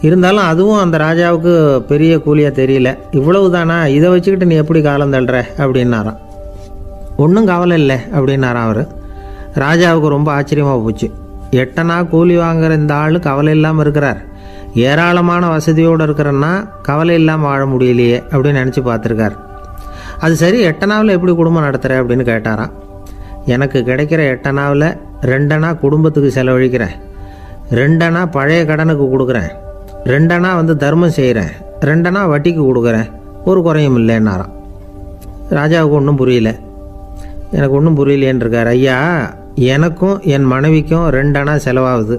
இருந்தாலும் அதுவும் அந்த ராஜாவுக்கு பெரிய கூலியாக தெரியல. இவ்வளவு தானா, இதை வச்சுக்கிட்டு நீ எப்படி காலம் தள்ளுற அப்படின்னாராம். ஒன்றும் கவலை இல்லை அப்படின்னாராம் அவர். ராஜாவுக்கு ரொம்ப ஆச்சரியமாக போச்சு. 8 அணா கூலி வாங்குற இந்த ஆள் கவலை இல்லாமல் இருக்கிறார், ஏராளமான வசதியோடு இருக்கிறன்னா கவலை இல்லாமல் வாழ முடியலையே அப்படின்னு நினச்சி பார்த்துருக்கார். அது சரி, 8 அணாவில் எப்படி குடும்பம் நடத்துகிற அப்படின்னு கேட்டாராம். எனக்கு கிடைக்கிற 8 அணாவில் 2 அணா குடும்பத்துக்கு செலவழிக்கிறேன், 2 அணா பழைய கடனுக்கு கொடுக்குறேன், 2 அணா தர்மம் செய்கிறேன், 2 அணா வட்டிக்கு கொடுக்குறேன், ஒரு குறையும் இல்லைன்னாராம். ராஜாவுக்கு ஒன்றும் புரியல. எனக்கு ஒன்றும் புரியலேன்னு இருக்கார். ஐயா, எனக்கும் என் மனைவிக்கும் 2 அணா செலவாகுது.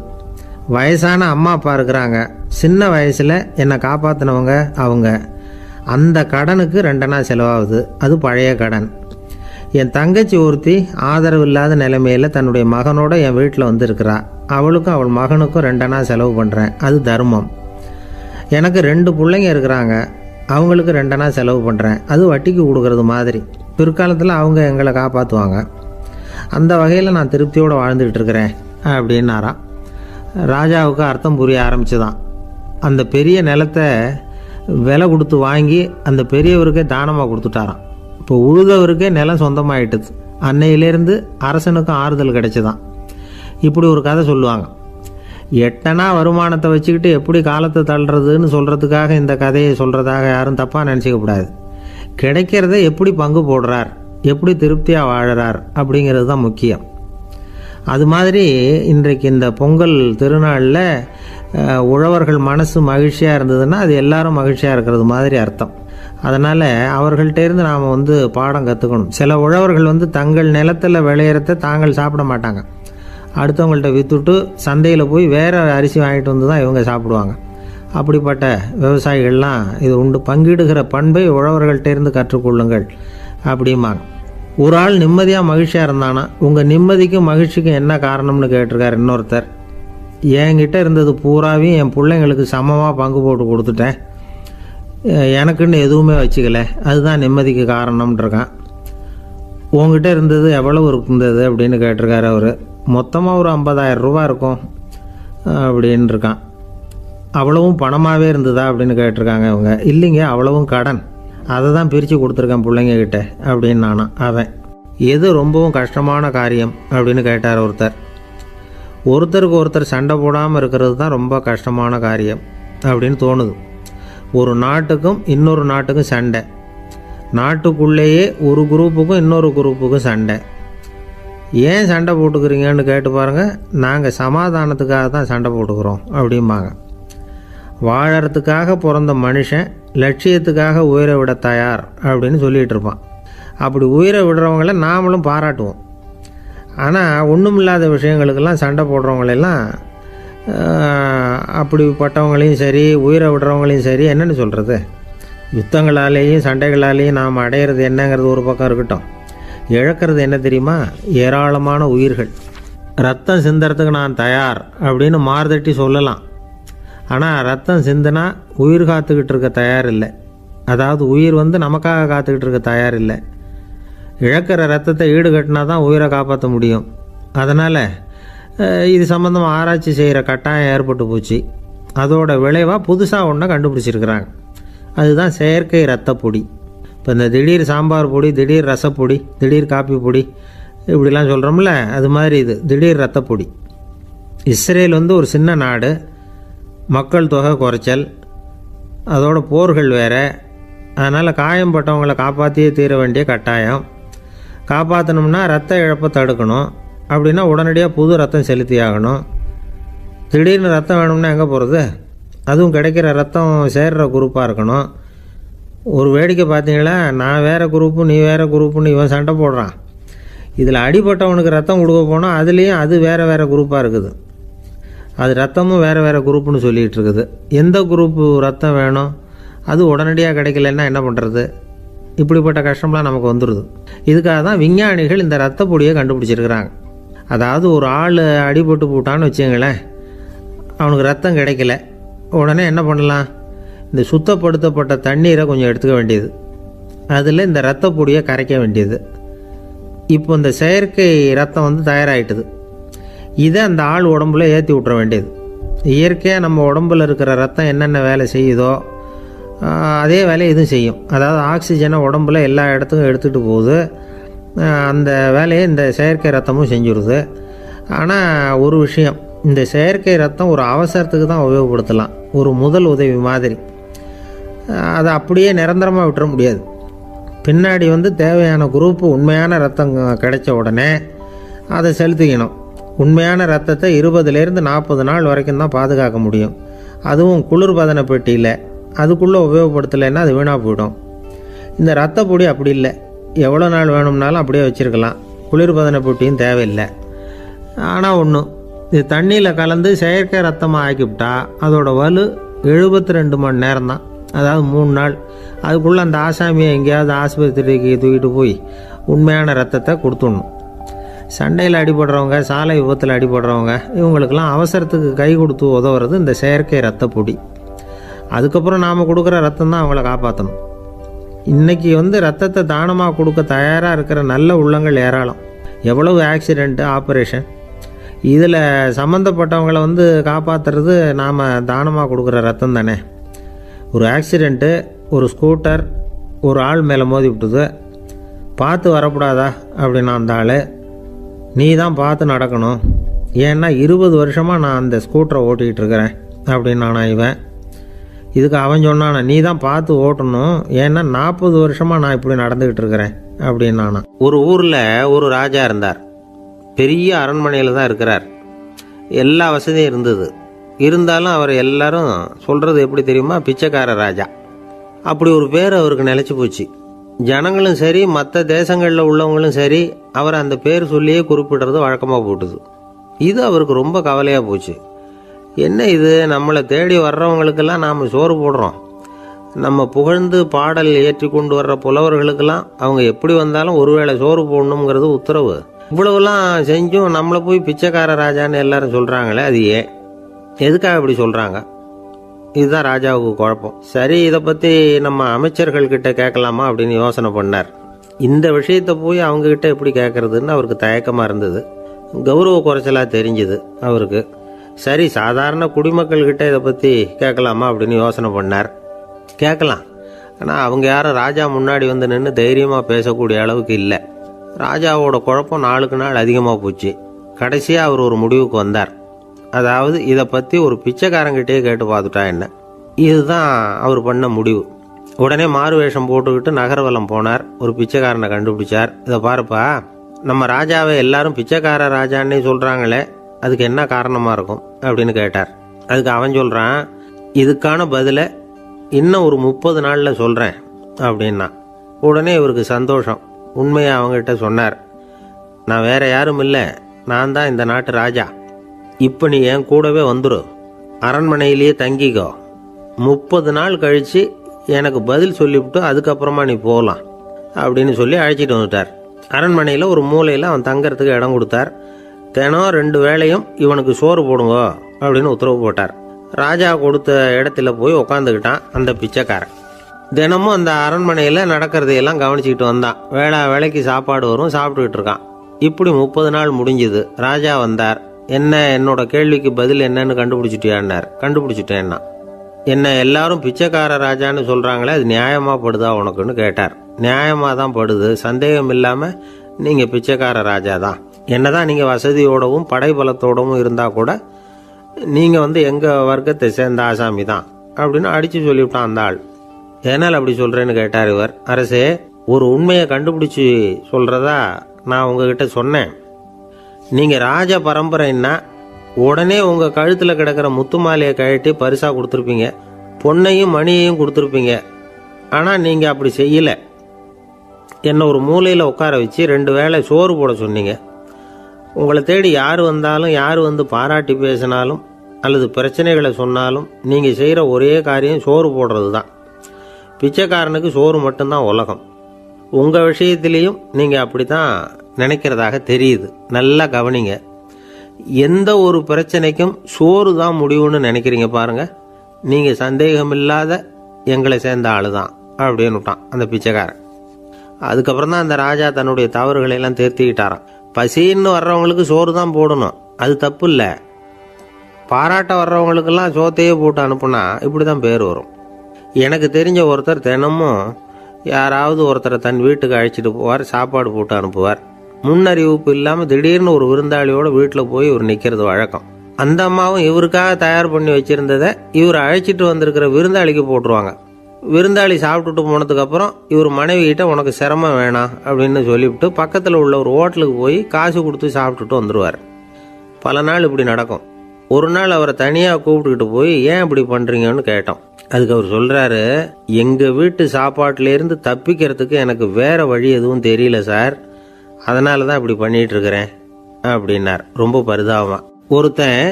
வயசான அம்மா அப்பா இருக்கிறாங்க, சின்ன வயசில் என்னை காப்பாற்றினவங்க அவங்க. அந்த கடனுக்கு 2 அணா செலவாகுது, அது பழைய கடன். என் தங்கச்சி ஒருத்தி ஆதரவு இல்லாத நிலைமையில் தன்னுடைய மகனோட என் வீட்டில் இருக்கிறா. அவளுக்கும் அவள் மகனுக்கும் 2 அணா செலவு பண்ணுறேன், அது தர்மம். எனக்கு 2 பிள்ளைங்க இருக்கிறாங்க, அவங்களுக்கு 2 அணா செலவு பண்ணுறேன், அது வட்டிக்கு கொடுக்கறது மாதிரி. பிற்காலத்தில் அவங்க எங்களை காப்பாற்றுவாங்க. அந்த வகையில் நான் திருப்தியோடு வாழ்ந்துக்கிட்டு இருக்கிறேன் அப்படின்னாராம். ராஜாவுக்கு அர்த்தம் புரிய ஆரம்பிச்சுதான். அந்த பெரிய நிலத்தை விலை கொடுத்து வாங்கி அந்த பெரியவருக்கே தானமாக கொடுத்துட்டாராம். இப்போ உழுதவருக்கே நிலம் சொந்தமாயிட்டுது. அன்னையிலேருந்து அரசனுக்கும் ஆறுதல் கிடைச்சிதான். இப்படி ஒரு கதை சொல்லுவாங்க. 8 அணா வருமானத்தை வச்சுக்கிட்டு எப்படி காலத்தை தள்ளுறதுன்னு சொல்கிறதுக்காக இந்த கதையை சொல்கிறதாக யாரும் தப்பாக நினச்சிக்கக்கூடாது. கிடைக்கிறத எப்படி பங்கு போடுறார், எப்படி திருப்தியாக வாழறார் அப்படிங்கிறது தான் முக்கியம். அது மாதிரி இன்றைக்கு இந்த பொங்கல் திருநாளில் உழவர்கள் மனசு மகிழ்ச்சியாக இருந்ததுன்னா அது எல்லாரும் மகிழ்ச்சியாக இருக்கிறது மாதிரி அர்த்தம். அதனால் அவர்கள்ட்ட இருந்து நாம் பாடம் கற்றுக்கணும். சில உழவர்கள் தங்கள் நிலத்தில் விளையிறத தாங்கள் சாப்பிட மாட்டாங்க. அடுத்தவங்கள்ட்ட விற்றுட்டு சந்தையில் போய் வேறு அரிசி வாங்கிட்டு வந்து தான் இவங்க சாப்பிடுவாங்க. அப்படிப்பட்ட விவசாயிகள்லாம் இது உண்டு. பங்கிடுகிற பண்பை உழவர்கள்ட்ட இருந்து கற்றுக்கொள்ளுங்கள் அப்படிம்பாங்க. ஒரு ஆள் நிம்மதியாக மகிழ்ச்சியாக இருந்தானா உங்கள் நிம்மதிக்கும் மகிழ்ச்சிக்கும் என்ன காரணம்னு கேட்டிருக்கார் இன்னொருத்தர். என்கிட்ட இருந்தது பூராவையும் என் பிள்ளைங்களுக்கு சமமாக பங்கு போட்டு கொடுத்துட்டேன், எனக்குன்னு எதுவுமே வச்சுக்கல, அதுதான் நிம்மதிக்கு காரணம்ன்றிருக்கான். உங்ககிட்ட இருந்தது எவ்வளவு இருந்தது அப்படின்னு கேட்டிருக்காரு அவர். மொத்தமாக ஒரு 50,000 ரூபா இருக்கும் அப்படின்னு இருக்கான். அவ்வளவும் பணமாகவே இருந்ததா அப்படின்னு கேட்டிருக்காங்க இவங்க. இல்லைங்க, அவ்வளவும் கடன், அதை தான் பிரித்து கொடுத்துருக்கேன் பிள்ளைங்கக்கிட்ட அப்படின்னு நானா. அவன் எது ரொம்பவும் கஷ்டமான காரியம் அப்படின்னு கேட்டார் ஒருத்தர். ஒருத்தருக்கு ஒருத்தர் சண்டை போடாமல் இருக்கிறது தான் ரொம்ப கஷ்டமான காரியம் அப்படின்னு தோணுது. ஒரு நாட்டுக்கும் இன்னொரு நாட்டுக்கும் சண்டை, நாட்டுக்குள்ளேயே ஒரு குரூப்புக்கும் இன்னொரு குரூப்புக்கும் சண்டை. ஏன் சண்டை போட்டுக்கிறீங்கன்னு கேட்டு பாருங்கள். நாங்கள் சமாதானத்துக்காக தான் சண்டை போட்டுக்கிறோம் அப்படிம்பாங்க. வாழறதுக்காக பிறந்த மனுஷன் லட்சியத்துக்காக உயிரை விட தயார் அப்படின்னு சொல்லிகிட்டு இருப்பான். அப்படி உயிரை விடுறவங்கள நாமளும் பாராட்டுவோம். ஆனால் ஒன்றுமில்லாத விஷயங்களுக்கெல்லாம் சண்டை போடுறவங்களெல்லாம், அப்படிப்பட்டவங்களையும் சரி உயிரை விடுறவங்களையும் சரி என்னென்னு சொல்கிறது, யுத்தங்களாலேயும் சண்டைகளாலேயும் நாம் அடையிறது என்னங்கிறது ஒரு பக்கம் இருக்கட்டும், இழக்கிறது என்ன தெரியுமா? ஏராளமான உயிர்கள். ரத்தம் சிந்தறதுக்கு நான் தயார் அப்படின்னு மார்தட்டி சொல்லலாம். ஆனால் ரத்தம் சிந்தினா உயிர் காத்துக்கிட்டு இருக்க தயார் இல்லை. அதாவது உயிர் நமக்காக காத்துக்கிட்டு இருக்க தயார் இல்லை. இழக்கிற ரத்தத்தை ஈடுகட்டினா தான் உயிரை காப்பாற்ற முடியும். அதனால் இது சம்மந்தமாக ஆராய்ச்சி செய்கிற கட்டாயம் ஏற்பட்டு போச்சு. அதோட விளைவாக புதுசாக ஒன்றை கண்டுபிடிச்சிருக்கிறாங்க. அதுதான் செயற்கை ரத்த பொடி. இப்போ இந்த திடீர் சாம்பார் பொடி, திடீர் ரசப்பொடி, திடீர் காப்பி பொடி இப்படிலாம் சொல்கிறோம்ல, அது மாதிரி இது திடீர் ரத்த பொடி. இஸ்ரேல் ஒரு சின்ன நாடு, மக்கள் தொகை குறைச்சல், அதோட போர்கள் வேறு. அதனால் காயம்பட்டவங்களை காப்பாற்றியே தீர வேண்டிய கட்டாயம். காப்பாற்றணும்னா ரத்த இழப்பை தடுக்கணும். அப்படின்னா உடனடியாக புது ரத்தம் செலுத்தி ஆகணும். திடீர்னு ரத்தம் வேணும்னா எங்கே போகிறது? அதுவும் கிடைக்கிற ரத்தம் சேர்கிற குரூப்பாக இருக்கணும். ஒரு வேடிக்கை பார்த்தீங்களா, நான் வேறு குரூப்பு நீ வேறு குரூப்புன்னு இவன் சண்டை போடுறான். இதில் அடிபட்டவனுக்கு ரத்தம் கொடுக்க போனால் அதுலேயும் அது வேறு வேறு குரூப்பாக இருக்குது. அது ரத்தமும் வேறு வேறு குரூப்புன்னு சொல்லிகிட்டு இருக்குது. எந்த குரூப்பு ரத்தம் வேணும், அது உடனடியாக கிடைக்கலன்னா என்ன பண்ணுறது? இப்படிப்பட்ட கஷ்டம்லாம் நமக்கு வந்துடுது. இதுக்காக தான் விஞ்ஞானிகள் இந்த ரத்த பொடியை கண்டுபிடிச்சிருக்கிறாங்க. அதாவது ஒரு ஆள் அடிபட்டு போட்டான்னு வச்சுங்களேன், அவனுக்கு ரத்தம் கிடைக்கல, உடனே என்ன பண்ணலாம்? இந்த சுத்தப்படுத்தப்பட்ட தண்ணீரை கொஞ்சம் எடுத்துக்க வேண்டியது, அதில் இந்த ரத்த பொடியை கரைக்க வேண்டியது. இப்போ இந்த செயற்கை ரத்தம் தயாராகிட்டுது. இதை அந்த ஆள் உடம்புல ஏற்றி விட்டுற வேண்டியது. இயற்கையாக நம்ம உடம்புல இருக்கிற ரத்தம் என்னென்ன வேலை செய்யுதோ அதே வேலையை இதுவும் செய்யும். அதாவது ஆக்சிஜனை உடம்புல எல்லா இடத்துக்கும் எடுத்துகிட்டு போகுது. அந்த வேலையை இந்த செயற்கை ரத்தமும் செஞ்சுருது. ஆனால் ஒரு விஷயம், இந்த செயற்கை ரத்தம் ஒரு அவசரத்துக்கு தான் உபயோகப்படுத்தலாம், ஒரு முதல் உதவி மாதிரி. அதை அப்படியே நிரந்தரமாக விட்டுற முடியாது. பின்னாடி தேவையான குரூப்பு உண்மையான ரத்தம் கிடைச்ச உடனே அதை செலுத்திக்கணும். உண்மையான ரத்தத்தை 20லேருந்து 40 நாள் வரைக்கும் தான் பாதுகாக்க முடியும். அதுவும் குளிர்பதன பெட்டியில். அதுக்குள்ளே உபயோகப்படுத்தலைன்னா அது வீணாக போயிடும். இந்த ரத்த பொடி அப்படி இல்லை, எவ்வளோ நாள் வேணும்னாலும் அப்படியே வச்சுருக்கலாம், குளிர்பதன பெட்டியும் தேவையில்லை. ஆனால் ஒன்று, இது தண்ணியில் கலந்து செயற்கை ரத்தமாக ஆக்கிவிட்டா அதோட வலு 72 மணி நேரம் தான், அதாவது 3 நாள். அதுக்குள்ளே அந்த ஆசாமியை எங்கேயாவது ஆஸ்பத்திரிக்கு தூக்கிட்டு போய் உண்மையான ரத்தத்தை கொடுத்துடணும். சண்டையில் அடிபடுறவங்க, சாலை விபத்தில் அடிபடுறவங்க, இவங்களுக்கெல்லாம் அவசரத்துக்கு கை கொடுத்து உதவுறது இந்த செயற்கை ரத்த பொடி. அதுக்கப்புறம் நாம் கொடுக்குற ரத்தம் தான் அவங்கள காப்பாற்றணும். இன்றைக்கி ரத்தத்தை தானமாக கொடுக்க தயாராக இருக்கிற நல்ல உள்ளங்கள் ஏராளம். எவ்வளவு ஆக்சிடெண்ட்டு, ஆப்ரேஷன், இதில் சம்மந்தப்பட்டவங்களை காப்பாற்றுறது நாம் தானமாக கொடுக்குற ரத்தம் தானே. ஒரு ஆக்சிடெண்ட்டு, ஒரு ஸ்கூட்டர் ஒரு ஆள் மேலே மோதி விட்டுது, பார்த்து வரக்கூடாதா அப்படின்னா அந்த ஆள், நீ தான் பார்த்து நடக்கணும், ஏன்னா 20 வருஷமாக நான் அந்த ஸ்கூட்டரை ஓட்டிகிட்டு இருக்கிறேன் அப்படின்னு நானா இவன். இதுக்கு அவன் சொன்னானா, நீ தான் பார்த்து ஓட்டணும், ஏன்னா 40 வருஷமாக நான் இப்படி நடந்துக்கிட்டு இருக்கிறேன் அப்படின்னு நானா. ஒரு ஊரில் ஒரு ராஜா இருந்தார். பெரிய அரண்மனையில் தான் இருக்கிறார். எல்லா வசதியும் இருந்தது. இருந்தாலும் அவர் எல்லாரும் சொல்கிறது எப்படி தெரியுமா, பிச்சைக்கார ராஜா. அப்படி ஒரு பேர் அவருக்கு நிலச்சி போச்சு. ஜனங்களும் சரி, மற்ற தேசங்களில் உள்ளவங்களும் சரி, அவர் அந்த பேர் சொல்லியே குறிப்பிடுறது வழக்கமாக போட்டுது. இது அவருக்கு ரொம்ப கவலையாக போச்சு. என்ன இது, நம்மளை தேடி வர்றவங்களுக்கெல்லாம் நாம் சோறு போடுறோம், நம்ம புகழ்ந்து பாடல் ஏற்றி கொண்டு வர்ற புலவர்களுக்கெல்லாம் அவங்க எப்படி வந்தாலும் ஒருவேளை சோறு போடணுங்கிறது உத்தரவு. இவ்வளவுலாம் செஞ்சும் நம்மளை போய் பிச்சைக்கார ராஜான்னு எல்லாரும் சொல்கிறாங்களே, அது ஏன், எதுக்காக இப்படி சொல்கிறாங்க? இதுதான் ராஜாவுக்கு குழப்பம். சரி, இதை பற்றி நம்ம அமைச்சர்கள்கிட்ட கேட்கலாமா அப்படின்னு யோசனை பண்ணார். இந்த விஷயத்தை போய் அவங்கக்கிட்ட எப்படி கேட்கறதுன்னு அவருக்கு தயக்கமாக இருந்தது. கௌரவ குறைச்சலாக தெரிஞ்சுது அவருக்கு. சரி, சாதாரண குடிமக்கள்கிட்ட இதை பற்றி கேட்கலாமா அப்படின்னு யோசனை பண்ணார். கேட்கலாம், ஆனால் அவங்க யாரும் ராஜா முன்னாடி வந்து நின்று தைரியமாக பேசக்கூடிய அளவுக்கு இல்லை. ராஜாவோட குழப்பம் நாளுக்கு நாள் அதிகமாக போச்சு. கடைசியாக அவர் ஒரு முடிவுக்கு வந்தார். அதாவது இதை பற்றி ஒரு பிச்சைக்காரங்கிட்டே கேட்டு பார்த்துட்டா என்ன. இதுதான் அவர் பண்ண முடிவு. உடனே மாறு வேஷம் போட்டுக்கிட்டு நகர்வலம் போனார். ஒரு பிச்சைக்காரனை கண்டுபிடிச்சார். இதை பாருப்பா, நம்ம ராஜாவை எல்லாரும் பிச்சைக்கார ராஜான்னே சொல்கிறாங்களே, அதுக்கு என்ன காரணமாக இருக்கும் அப்படின்னு கேட்டார். அதுக்கு அவன் சொல்கிறான், இதுக்கான பதிலை இன்னும் ஒரு 30 நாளில் சொல்கிறேன் அப்படின்னா. உடனே இவருக்கு சந்தோஷம். உண்மையை அவங்ககிட்ட சொன்னார். நான் வேற யாரும் இல்லை, நான் தான் இந்த நாட்டு ராஜா. இப்போ நீ என் கூடவே வந்துடும், அரண்மனையிலேயே தங்கிக்கோ. 30 நாள் கழித்து எனக்கு பதில் சொல்லிவிட்டு அதுக்கப்புறமா நீ போகலாம் அப்படின்னு சொல்லி அழைச்சிட்டு வந்துட்டார். அரண்மனையில் ஒரு மூலையில் அவன் தங்கறதுக்கு இடம் கொடுத்தார். தினம் 2 வேளையும் இவனுக்கு சோறு போடுங்க அப்படின்னு உத்தரவு போட்டார். ராஜா கொடுத்த இடத்துல போய் உக்காந்துக்கிட்டான் அந்த பிச்சைக்காரன். தினமும் அந்த அரண்மனையில் நடக்கிறதையெல்லாம் கவனிச்சுக்கிட்டு வந்தான். வேளைக்கு சாப்பாடு வரும், சாப்பிட்டுக்கிட்டு இருக்கான். இப்படி 30 நாள் முடிஞ்சுது. ராஜா வந்தார். என்ன, என்னோட கேள்விக்கு பதில் என்னன்னு கண்டுபிடிச்சிட்டியான்னார். கண்டுபிடிச்சிட்டேன்னா. என்ன எல்லாரும் பிச்சைக்கார ராஜான்னு சொல்கிறாங்களே, அது நியாயமாக படுதா உனக்குன்னு கேட்டார். நியாயமாக தான் படுது, சந்தேகம் இல்லாமல் நீங்கள் பிச்சைக்கார ராஜா தான். என்னதான் நீங்கள் வசதியோடவும் படைபலத்தோடவும் இருந்தால் கூட நீங்கள் எங்கள் வர்க்கத்தை சேர்ந்த ஆசாமி தான் அப்படின்னு அடித்து சொல்லிவிட்டான் அந்த ஆள். ஏனால் அப்படி சொல்கிறேன்னு கேட்டார் இவர். அரசே, ஒரு உண்மையை கண்டுபிடிச்சி சொல்கிறதா நான் உங்ககிட்ட சொன்னேன். நீங்கள் ராஜ பரம்பரைன்னா உடனே உங்கள் கழுத்தில் கிடக்கிற முத்து மாலையை கழட்டி பரிசாக கொடுத்துருப்பீங்க, பொன்னையும் மணியையும் கொடுத்துருப்பீங்க. ஆனால் நீங்கள் அப்படி செய்யலை. என்னை ஒரு மூலையில் உட்கார வச்சு 2 வேளை சோறு போட சொன்னீங்க. உங்களை தேடி யார் வந்தாலும், யார் வந்து பாராட்டி பேசினாலும் அல்லது பிரச்சனைகளை சொன்னாலும் நீங்கள் செய்கிற ஒரே காரியம் சோறு போடுறது தான். பிச்சைக்காரனுக்கு சோறு மட்டும்தான் உலகம். உங்கள் விஷயத்திலையும் நீங்கள் அப்படி தான் நினைக்கிறதாக தெரியுது. நல்லா கவனிங்க. எந்த ஒரு பிரச்சனைக்கும் சோறு தான் முடிவுன்னு நினைக்கிறீங்க பாருங்க. நீங்கள் சந்தேகமில்லாத எங்களை சேர்ந்த ஆளு தான் அப்படின்னு விட்டான் அந்த பிச்சைக்காரன். அதுக்கப்புறம் தான் அந்த ராஜா தன்னுடைய தவறுகளை எல்லாம் திருத்திக்கிட்டாராம். பசின்னு வர்றவங்களுக்கு சோறு தான் போடணும், அது தப்பு இல்லை. பாராட்ட வர்றவங்களுக்கெல்லாம் சோத்தையே போட்டு அனுப்புனா இப்படி தான் பேர் வரும். எனக்கு தெரிஞ்ச ஒருத்தர் தினமும் யாராவது ஒருத்தரை தன் வீட்டுக்கு அழைச்சிட்டு போவார், சாப்பாடு போட்டு அனுப்புவார். முன்னறிவிப்பு இல்லாமல் திடீர்னு ஒரு விருந்தாளியோட வீட்டில் போய் இவர் நிற்கிறது வழக்கம். அந்த அம்மாவும் இவருக்காக தயார் பண்ணி வச்சிருந்ததை இவர் அழைச்சிட்டு வந்திருக்கிற விருந்தாளிக்கு போட்டுருவாங்க. விருந்தாளி சாப்பிட்டுட்டு போனதுக்கப்புறம் இவர் மனைவி கிட்ட உனக்கு சிரமம் வேணாம் அப்படின்னு சொல்லிவிட்டு பக்கத்தில் உள்ள ஒரு ஹோட்டலுக்கு போய் காசு கொடுத்து சாப்பிட்டுட்டு வந்துடுவார். பல நாள் இப்படி நடக்கும். ஒரு நாள் அவரை தனியாக கூப்பிட்டுக்கிட்டு போய் ஏன் இப்படி பண்ணுறீங்கன்னு கேட்டோம். அதுக்கு அவர் சொல்கிறாரு, எங்கள் வீட்டு சாப்பாட்டிலேருந்து தப்பிக்கிறதுக்கு எனக்கு வேற வழி எதுவும் தெரியல சார், அதனால தான் இப்படி பண்ணிட்டு இருக்கிறேன் அப்படின்னார் ரொம்ப பரிதாபமாக. ஒருத்தன்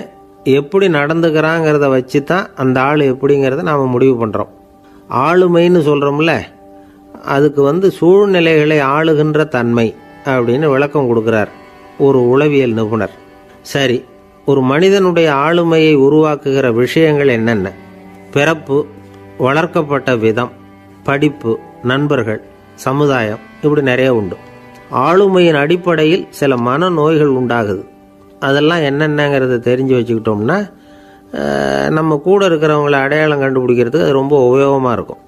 எப்படி நடந்துக்கிறாங்கிறத வச்சு தான் அந்த ஆள் எப்படிங்கிறத நாம் முடிவு பண்ணுறோம். ஆளுமைன்னு சொல்கிறோம்ல, அதுக்கு சூழ்நிலைகளை ஆளுகின்ற தன்மை அப்படின்னு விளக்கம் கொடுக்குறார் ஒரு உளவியல் நிபுணர். சரி, ஒரு மனிதனுடைய ஆளுமையை உருவாக்குகிற விஷயங்கள் என்னென்ன? பிறப்பு, வளர்க்கப்பட்ட விதம், படிப்பு, நண்பர்கள், சமுதாயம், இப்படி நிறைய உண்டு. ஆளுமையின் அடிப்படையில் சில மனநோய்கள் உண்டாகுது. அதெல்லாம் என்னென்னங்கிறத தெரிஞ்சு வச்சுக்கிட்டோம்னா நம்ம கூட இருக்கிறவங்கள அடையாளம் கண்டுபிடிக்கிறதுக்கு அது ரொம்ப உபயோகமாக இருக்கும்.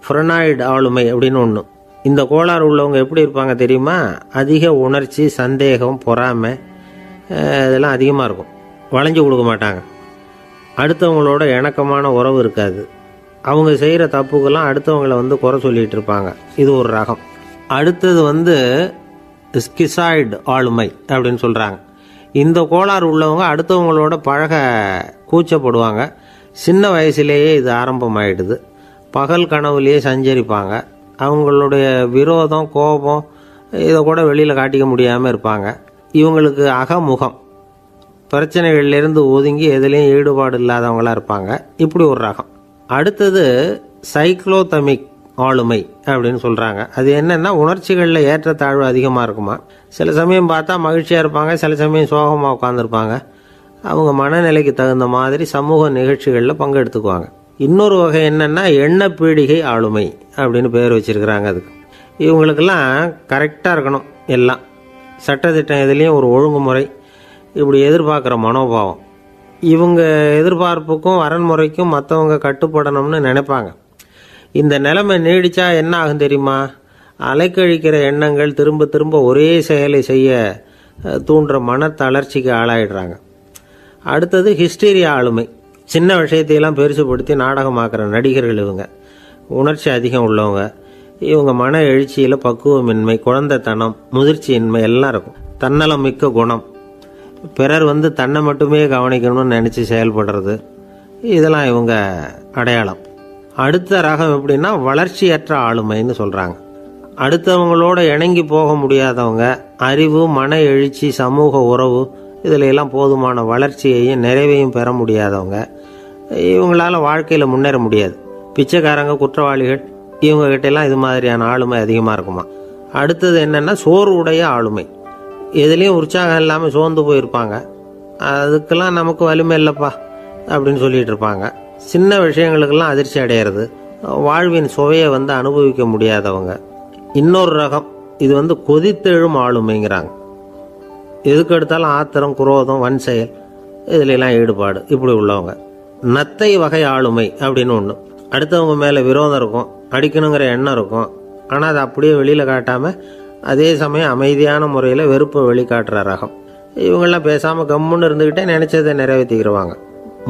ஃப்ரெனாய்டு ஆளுமை அப்படின்னு ஒன்று. இந்த கோளாறு உள்ளவங்க எப்படி இருப்பாங்க தெரியுமா? அதிக உணர்ச்சி, சந்தேகம், பொறாமை இதெல்லாம் அதிகமாக இருக்கும். வளைஞ்சு கொடுக்க மாட்டாங்க. அடுத்தவங்களோட இணக்கமான உறவு இருக்காது. அவங்க செய்கிற தப்புக்கெல்லாம் அடுத்தவங்களை குறை சொல்லிகிட்டு இருப்பாங்க. இது ஒரு ரகம். அடுத்தது ஸ்கிசாய்டு ஆளுமை அப்படின்னு சொல்கிறாங்க. இந்த கோளாறு உள்ளவங்க அடுத்தவங்களோட பழக கூச்சப்படுவாங்க. சின்ன வயசுலேயே இது ஆரம்பமாயிடுது. பகல் கனவுலேயே சஞ்சரிப்பாங்க. அவங்களுடைய விரோதம், கோபம் இதை கூட வெளியில் காட்டிக்க முடியாமல் இருப்பாங்க. இவங்களுக்கு அகமுகம், பிரச்சனைகள்லேருந்து ஒதுங்கி எதுலேயும் ஈடுபாடு இல்லாதவங்களாக இருப்பாங்க. இப்படி ஒரு ரகம். அடுத்தது சைக்ளோதமிக் ஆளுமை அப்படின்னு சொல்கிறாங்க. அது என்னென்னா, உணர்ச்சிகளில் ஏற்றத்தாழ்வு அதிகமாக இருக்குமா. சில சமயம் பார்த்தா மகிழ்ச்சியாக இருப்பாங்க, சில சமயம் சோகமாக உட்காந்துருப்பாங்க. அவங்க மனநிலைக்கு தகுந்த மாதிரி சமூக நிகழ்ச்சிகளில் பங்கெடுத்துக்குவாங்க. இன்னொரு வகை என்னென்னா எண்ணப்பீடிகை ஆளுமை அப்படின்னு பேர் வச்சுருக்கிறாங்க. அதுக்கு இவங்களுக்கெல்லாம் கரெக்டாக இருக்கணும். எல்லாம் சட்டத்திட்டம் எதுலேயும் ஒரு ஒழுங்குமுறை, இப்படி எதிர்பார்க்குற மனோபாவம். இவங்க எதிர்பார்ப்புக்கும் வரன்முறைக்கும் மற்றவங்க கட்டுப்படணும்னு நினைப்பாங்க. இந்த நிலைமை நீடித்தா என்ன ஆகும் தெரியுமா? அலைக்கழிக்கிற எண்ணங்கள் திரும்ப திரும்ப ஒரே செயலை செய்ய தூண்டுற மன தளர்ச்சிக்கு ஆளாயிடுறாங்க. அடுத்தது ஹிஸ்டீரியா ஆளுமை. சின்ன விஷயத்தையெல்லாம் பெருசுப்படுத்தி நாடகமாக்குற நடிகர்கள் இவங்க. உணர்ச்சி அதிகம் உள்ளவங்க. இவங்க மன எழுச்சியில் பக்குவமின்மை, குழந்தைத்தனம், முதிர்ச்சியின்மை எல்லாம் இருக்கும். தன்னலம் மிக்க குணம், பிறர் தன்னை மட்டுமே கவனிக்கணும்னு நினச்சி செயல்படுறது, இதெல்லாம் இவங்க அடையாளம். அடுத்த ரகம் எப்படின்னா வளர்ச்சியற்ற ஆளுமைன்னு சொல்கிறாங்க. அடுத்தவங்களோட இணங்கி போக முடியாதவங்க, அறிவு, மன எழுச்சி, சமூக உறவு இதில் எல்லாம் போதுமான வளர்ச்சியையும் நிறைவையும் பெற முடியாதவங்க. இவங்களால் வாழ்க்கையில் முன்னேற முடியாது. பிச்சைக்காரங்க, குற்றவாளிகள் இவங்ககிட்டெல்லாம் இது மாதிரியான ஆளுமை அதிகமாக இருக்குமா. அடுத்தது என்னென்னா சோர்வுடைய ஆளுமை. எதுலேயும் உற்சாகம் இல்லாமல் சோர்ந்து போயிருப்பாங்க. அதுக்கெல்லாம் நமக்கு வலிமை இல்லைப்பா அப்படின்னு சொல்லிட்டு இருப்பாங்க. சின்ன விஷயங்களுக்கெல்லாம் அதிர்ச்சி அடையிறது, வாழ்வின் சுவையை அனுபவிக்க முடியாதவங்க. இன்னொரு ரகம் இது கொதித்தெழும் ஆளுமைங்கிறாங்க. எதுக்கு எடுத்தாலும் ஆத்திரம், குரோதம், வன் செயல் இதுலெல்லாம் ஈடுபாடு, இப்படி உள்ளவங்க. நத்தை வகை ஆளுமை அப்படின்னு ஒன்று. அடுத்தவங்க மேலே விரோதம் இருக்கும், அடிக்கணுங்கிற எண்ணம் இருக்கும். ஆனால் அதை அப்படியே வெளியில் காட்டாமல் அதே சமயம் அமைதியான முறையில் வெறுப்பை வெளிக்காட்டுற ரகம். இவங்கெல்லாம் பேசாமல் கம்முன்னு இருந்துக்கிட்டே நினைச்சதை நிறைவேற்றிக்கிறவாங்க.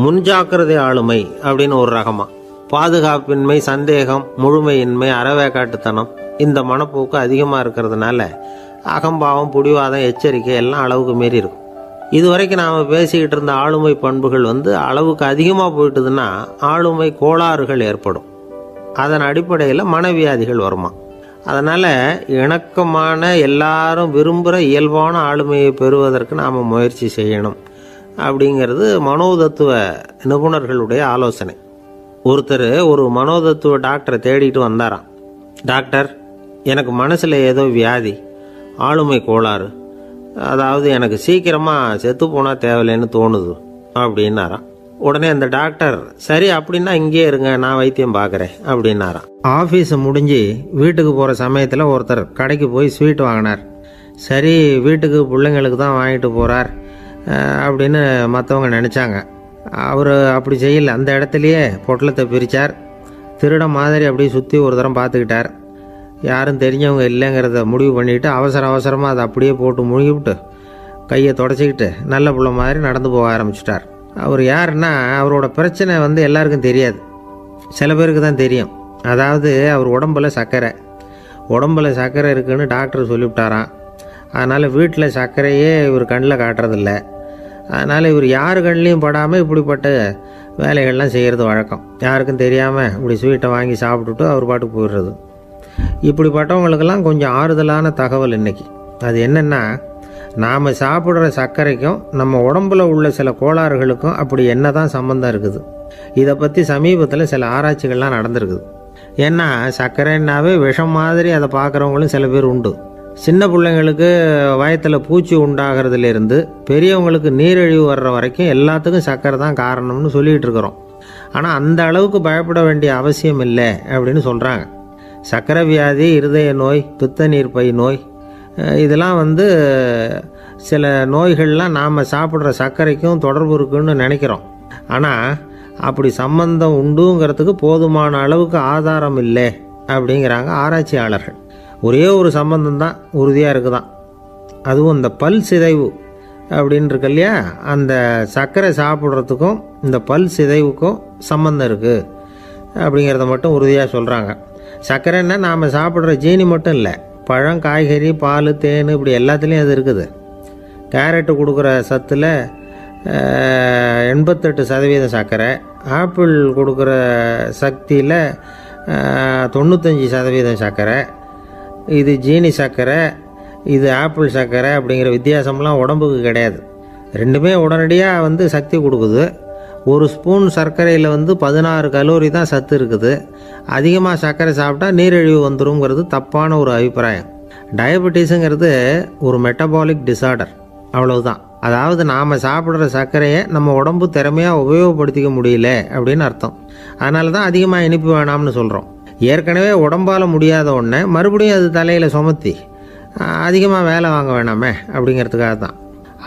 முன்ஜாக்கிரதை ஆளுமை அப்படின்னு ஒரு ரகமா. பாதுகாப்பின்மை, சந்தேகம், முழுமையின்மை, அறவேக்காட்டுத்தனம் இந்த மனப்போக்கு அதிகமாக இருக்கிறதுனால அகம்பாவம், புடிவாதம், எச்சரிக்கை எல்லாம் அளவுக்கு மீறி இருக்கும். இதுவரைக்கும் நாம் பேசிக்கிட்டு இருந்த ஆளுமை பண்புகள் அளவுக்கு அதிகமாக போயிட்டுதுன்னா ஆளுமை கோளாறுகள் ஏற்படும். அதன் அடிப்படையில் மனவியாதிகள் வருமா. அதனால் இணக்கமான, எல்லாரும் விரும்புகிற இயல்பான ஆளுமையை பெறுவதற்கு நாம் முயற்சி செய்யணும் அப்படிங்கிறது மனோதத்துவ நிபுணர்களுடைய ஆலோசனை. ஒருத்தர் ஒரு மனோதத்துவ டாக்டரை தேடிட்டு வந்தாராம். டாக்டர், எனக்கு மனசில் ஏதோ வியாதி, ஆளுமை கோளாறு, அதாவது எனக்கு சீக்கிரமாக செத்து போனால் தேவையில்லைன்னு தோணுது அப்படின்னாராம். உடனே அந்த டாக்டர், சரி அப்படின்னா இங்கே இருங்க, நான் வைத்தியம் பார்க்குறேன் அப்படின்னாராம். ஆஃபீஸு முடிஞ்சு வீட்டுக்கு போகிற சமயத்தில் ஒருத்தர் கடைக்கு போய் ஸ்வீட் வாங்கினார். சரி, வீட்டுக்கு பிள்ளைங்களுக்கு தான் வாங்கிட்டு போகிறார் அப்படின்னு மற்றவங்க நினச்சாங்க. அவர் அப்படி செய்யலை. அந்த இடத்துலையே பொட்டலத்தை பிரித்தார். திருட மாதிரி அப்படியே சுற்றி ஒரு தரம் பார்த்துக்கிட்டார். யாரும் தெரிஞ்சவங்க இல்லைங்கிறத முடிவு பண்ணிவிட்டு அவசரமாக அதை அப்படியே போட்டு முழுகிவிட்டு கையை தொடச்சிக்கிட்டு நல்ல பிள்ளை மாதிரி நடந்து போக ஆரம்பிச்சிட்டார். அவர் யாருன்னா, அவரோட பிரச்சனை எல்லாருக்கும் தெரியாது, சில பேருக்கு தான் தெரியும். அதாவது அவர் உடம்பில் சர்க்கரை இருக்குன்னு டாக்டர் சொல்லிவிட்டாராம். அதனால் வீட்டில் சர்க்கரையே இவர் கண்ணில் காட்டுறதில்ல. அதனால் இவர் யார் கண்ணிலையும் படாமல் இப்படிப்பட்ட வேலைகள்லாம் செய்கிறது வழக்கம். யாருக்கும் தெரியாமல் இப்படி ஸ்வீட்டை வாங்கி சாப்பிட்டுட்டு அவர் பாட்டுக்கு போயிடுறது. இப்படிப்பட்டவங்களுக்கெல்லாம் கொஞ்சம் ஆறுதலான தகவல் இன்றைக்கி. அது என்னென்னா, நாம் சாப்பிட்ற சர்க்கரைக்கும் நம்ம உடம்புல உள்ள சில கோளாறுகளுக்கும் அப்படி என்ன தான் சம்மந்தம் இருக்குது. இதை பற்றி சமீபத்தில் சில ஆராய்ச்சிகள்லாம் நடந்திருக்குது. ஏன்னா சர்க்கரைன்னாவே விஷம் மாதிரி அதை பார்க்குறவங்களும் சில பேர் உண்டு. சின்ன பிள்ளைங்களுக்கு வயத்தில் பூச்சி உண்டாகிறதுலேருந்து பெரியவங்களுக்கு நீரிழிவு வர்ற வரைக்கும் எல்லாத்துக்கும் சர்க்கரை தான் காரணம்னு சொல்லிகிட்டு இருக்கிறோம். ஆனால் அந்த அளவுக்கு பயப்பட வேண்டிய அவசியம் இல்லை அப்படின்னு சொல்கிறாங்க. சர்க்கரை வியாதி, இருதய நோய், பித்த நீர்ப்பை நோய் இதெல்லாம் சில நோய்கள்லாம் நாம் சாப்பிட்ற சர்க்கரைக்கும் தொடர்பு இருக்குன்னு நினைக்கிறோம். ஆனால் அப்படி சம்பந்தம் உண்டுங்கிறதுக்கு போதுமான அளவுக்கு ஆதாரம் இல்லை அப்படிங்கிறாங்க ஆராய்ச்சியாளர்கள். ஒரே ஒரு சம்பந்தம் தான் உறுதியாக இருக்குதான். அதுவும் இந்த பல் சிதைவு அப்படின்னு இருக்கு இல்லையா, அந்த சர்க்கரை சாப்பிட்றதுக்கும் இந்த பல் சிதைவுக்கும் சம்பந்தம் இருக்குது அப்படிங்கிறத மட்டும் உறுதியாக சொல்கிறாங்க. சர்க்கரைன்னா நாம் சாப்பிட்ற ஜீனி மட்டும் இல்லை, பழம், காய்கறி, பால், தேன் இப்படி எல்லாத்துலேயும் அது இருக்குது. கேரட்டு கொடுக்குற சத்தில் 88% சர்க்கரை, ஆப்பிள் கொடுக்குற சக்தியில் 95% சர்க்கரை. இது ஜீனி சர்க்கரை, இது ஆப்பிள் சர்க்கரை அப்படிங்கிற வித்தியாசம்லாம் உடம்புக்கு கிடையாது. ரெண்டுமே உடனடியாக சக்தி கொடுக்குது. ஒரு ஸ்பூன் சர்க்கரையில் 16 கலோரி தான் சத்து இருக்குது. அதிகமாக சர்க்கரை சாப்பிட்டா நீரிழிவு வந்துருங்கிறது தப்பான ஒரு அபிப்பிராயம். டயபெட்டிஸுங்கிறது ஒரு மெட்டபாலிக் டிசார்டர், அவ்வளவுதான். அதாவது நாம் சாப்பிட்ற சர்க்கரையை நம்ம உடம்பு திறமையாக உபயோகப்படுத்திக்க முடியல அப்படின்னு அர்த்தம். அதனால தான் அதிகமாக இனிப்பு வேணாம்னு சொல்கிறோம். ஏற்கனவே உடம்பால் முடியாத ஒன்றை மறுபடியும் அது தலையில் சுமத்தி அதிகமாக வேலை வாங்க வேணாமே அப்படிங்கிறதுக்காக தான்.